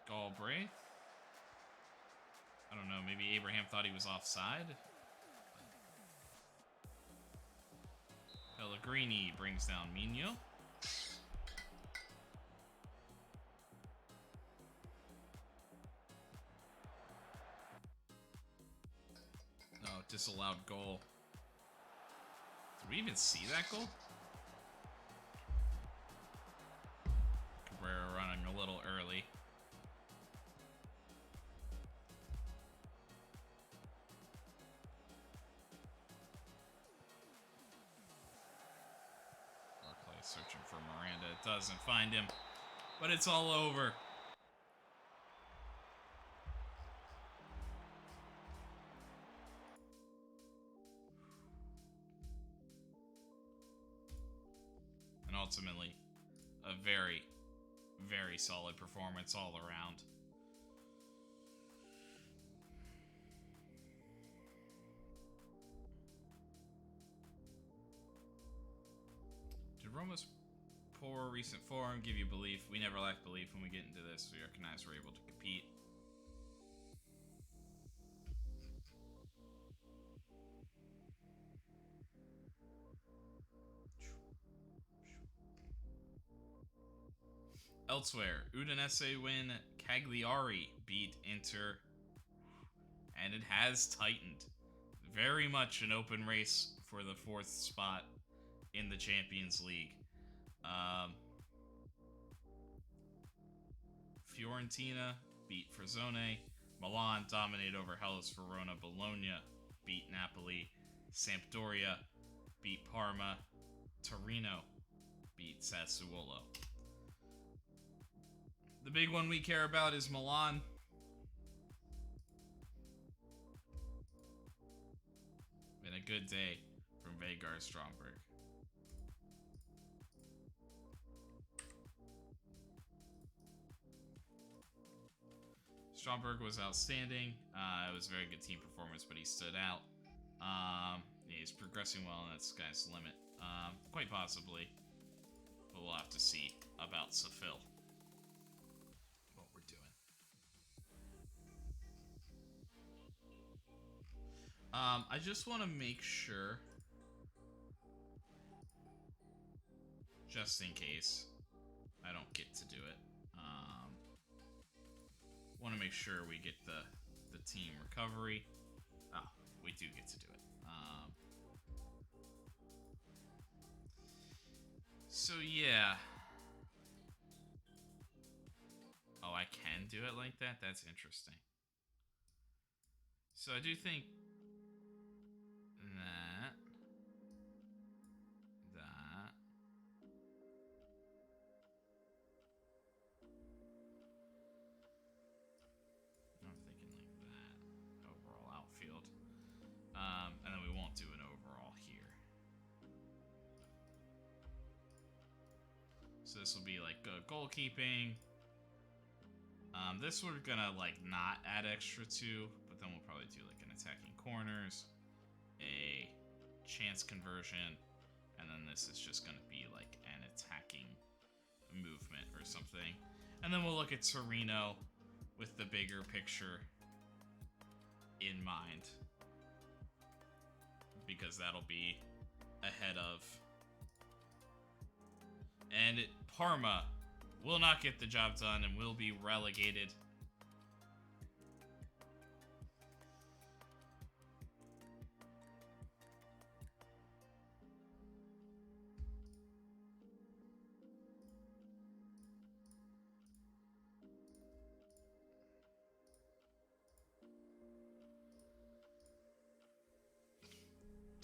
Galbraith. I don't know, maybe Abraham thought he was offside. Pellegrini brings down Mino. Oh, disallowed goal. Did we even see that goal? Cabrera running a little early. Searching for Miranda. It doesn't find him. But it's all over. And ultimately, a very, very solid performance all around. Roma's poor recent form give you belief. We never lack belief when we get into this. We recognize we're able to compete. Elsewhere, Udinese win. Cagliari beat Inter. And it has tightened. Very much an open race for the 4th spot in the Champions League. Fiorentina beat Frosinone. Milan dominated over Hellas Verona. Bologna beat Napoli. Sampdoria beat Parma. Torino beat Sassuolo. The big one we care about is Milan. Been a good day from Vegard Stromberg. Stromberg was outstanding. It was a very good team performance, but he stood out. He's progressing well, and that's the sky's the limit. Quite possibly. But we'll have to see about Seville. What we're doing. I just want to make sure, just in case I don't get to do it. Want to make sure we get the team recovery. Oh, we do get to do it. So yeah. Oh, I can do it like that? That's interesting. So I do think that. I'm thinking like that. Overall outfield. And then we won't do an overall here. So this will be like goalkeeping. This we're gonna like not add extra to, but then we'll probably do like an attacking corners, a chance conversion, and then this is just gonna be like an attacking movement or something. And then we'll look at Torino with the bigger picture in mind, because that'll be ahead of. And Parma will not get the job done and will be relegated.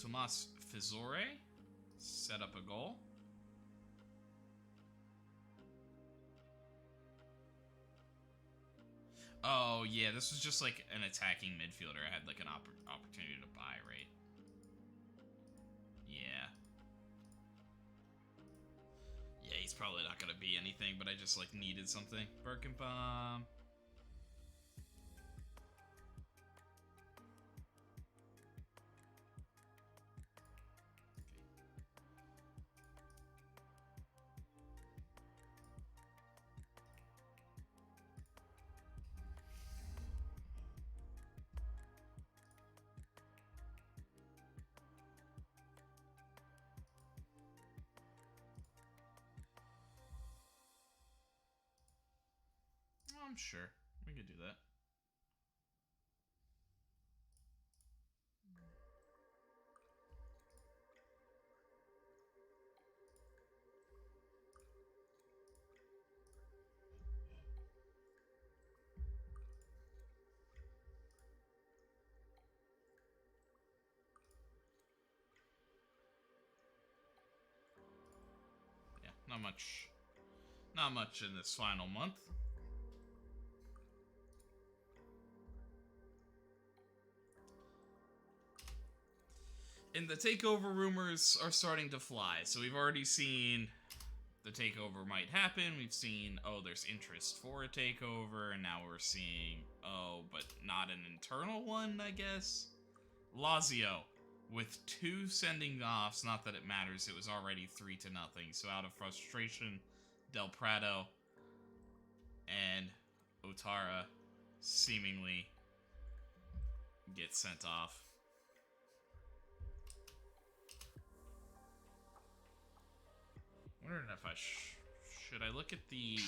Tomas Fizzore set up a goal. Oh, yeah, this was just like an attacking midfielder. I had like an opportunity to buy, right? Yeah. Yeah, he's probably not going to be anything, but I just like needed something. Birkenbaum. I'm sure we could do that. Yeah, not much in this final month. And the takeover rumors are starting to fly. So we've already seen the takeover might happen. We've seen, oh, there's interest for a takeover. And now we're seeing, oh, but not an internal one, I guess. Lazio with 2 sending offs. Not that it matters. It was already 3-0. So out of frustration, Del Prado and Otara seemingly get sent off. Wondering if I should I look at the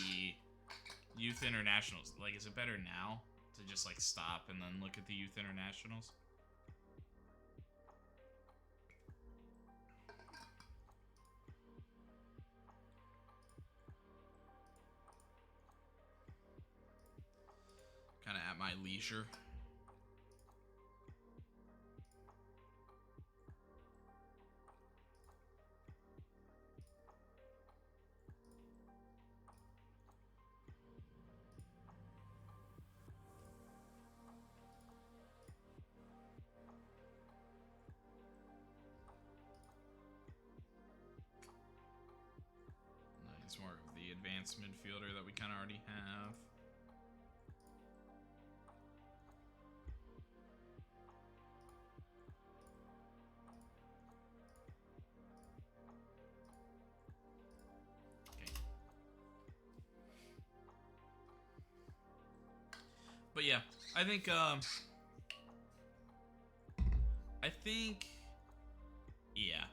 youth internationals? Like, is it better now to just like stop and then look at the youth internationals? Kind of at my leisure. More of the advanced midfielder that we kind of already have. Okay. But yeah, I think yeah.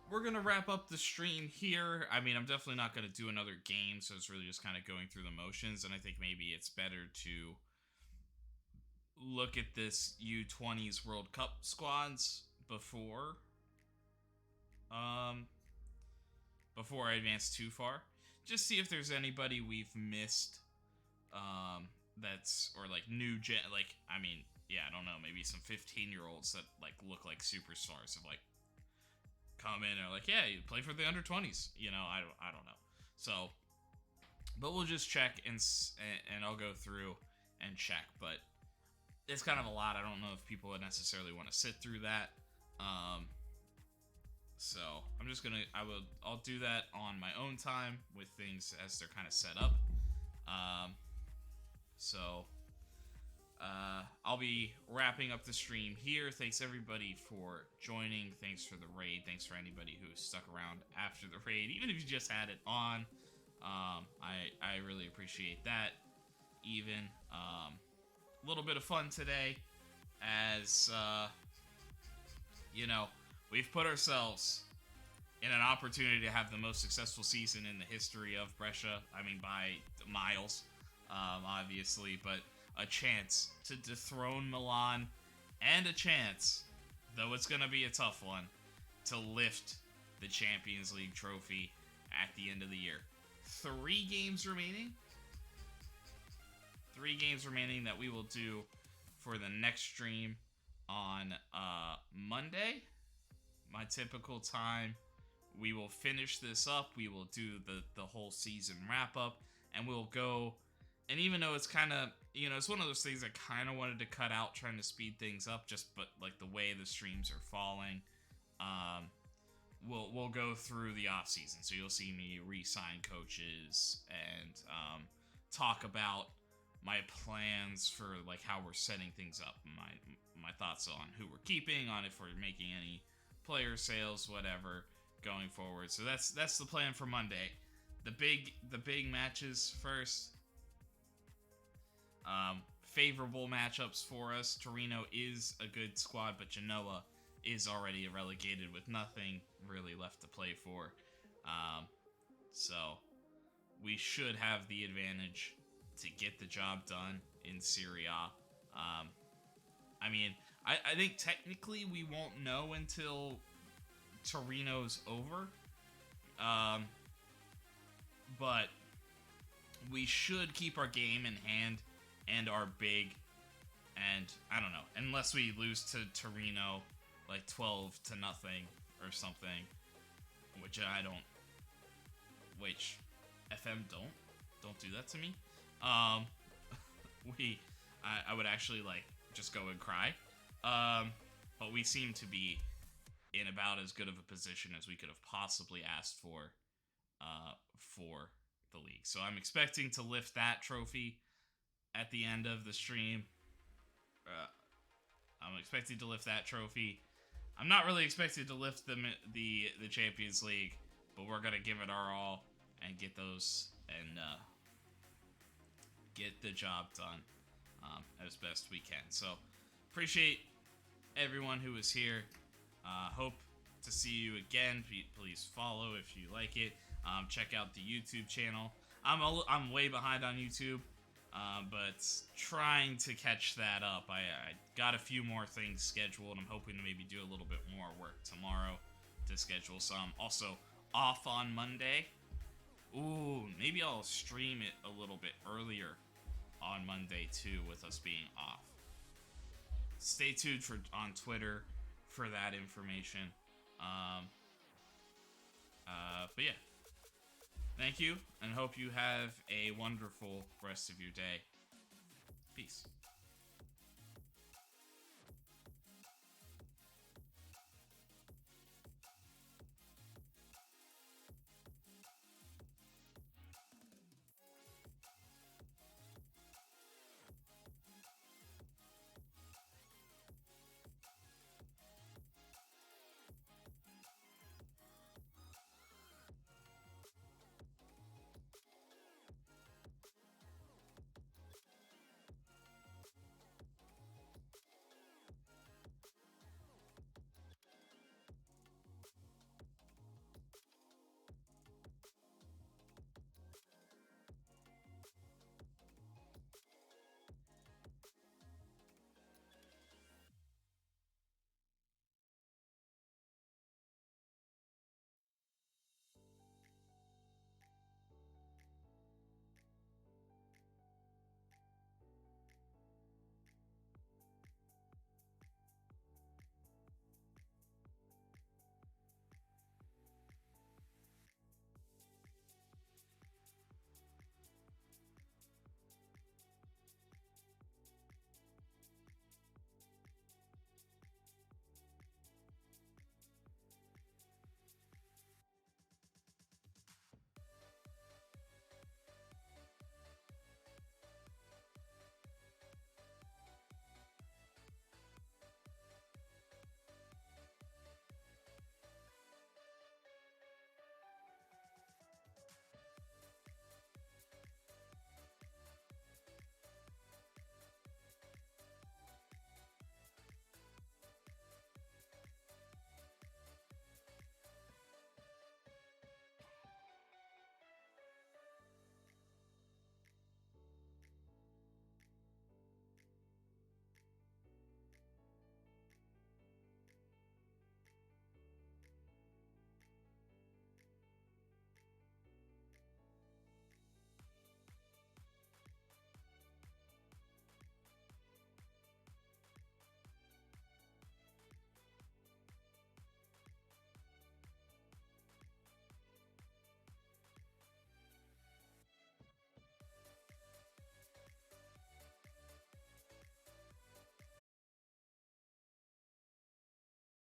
We're going to wrap up the stream here. I mean, I'm definitely not going to do another game, so it's really just kind of going through the motions, and I think maybe it's better to look at this U20s World Cup squads before I advance too far. Just see if there's anybody we've missed that's, or like new gen, like, I mean, yeah, I don't know, maybe some 15-year-olds that like look like superstars have like come in and are like, yeah, you play for the under 20s, you know. I don't know. So, but we'll just check and I'll go through and check, but it's kind of a lot. I don't know if people would necessarily want to sit through that. So I'm just gonna, I'll do that on my own time with things as they're kind of set up. I'll be wrapping up the stream here. Thanks everybody for joining. Thanks for the raid. Thanks for anybody who stuck around after the raid, even if you just had it on. I really appreciate that. Even a little bit of fun today, as you know, we've put ourselves in an opportunity to have the most successful season in the history of Brescia. I mean, by miles, obviously, but a chance to dethrone Milan, and a chance, though it's going to be a tough one, to lift the Champions League trophy at the end of the year. 3 games remaining. 3 games remaining that we will do for the next stream on Monday. my typical time. We will finish this up. We will do the whole season wrap up, and we'll go. And even though it's kind of, it's one of those things I kind of wanted to cut out, trying to speed things up, but like the way the streams are falling, we'll go through the off season. So you'll see me re-sign coaches and talk about my plans for like how we're setting things up, my thoughts on who we're keeping, on if we're making any player sales, whatever, going forward. So that's the plan for Monday. The big matches first. Favorable matchups for us. Torino is a good squad, but Genoa is already relegated with nothing really left to play for. So we should have the advantage to get the job done in Serie A. I mean, I think technically we won't know until Torino's over. But we should keep our game in hand and our big. And I don't know, unless we lose to Torino like 12-0 or something, which I don't. Which FM don't do that to me. I would actually like just go and cry. But we seem to be in about as good of a position as we could have possibly asked for the league. So I'm expecting to lift that trophy at the end of the stream. I'm expecting to lift that trophy. I'm not really expecting to lift the Champions League, but we're gonna give it our all and get those and get the job done as best we can. So appreciate everyone who was here. Hope to see you again. Please follow if you like it. Check out the YouTube channel. I'm way behind on YouTube, but trying to catch that up. I got a few more things scheduled. I'm hoping to maybe do a little bit more work tomorrow to schedule some. Also off on Monday. Ooh, maybe I'll stream it a little bit earlier on Monday too, with us being off. Stay tuned on Twitter for that information. But yeah, thank you, and hope you have a wonderful rest of your day. Peace.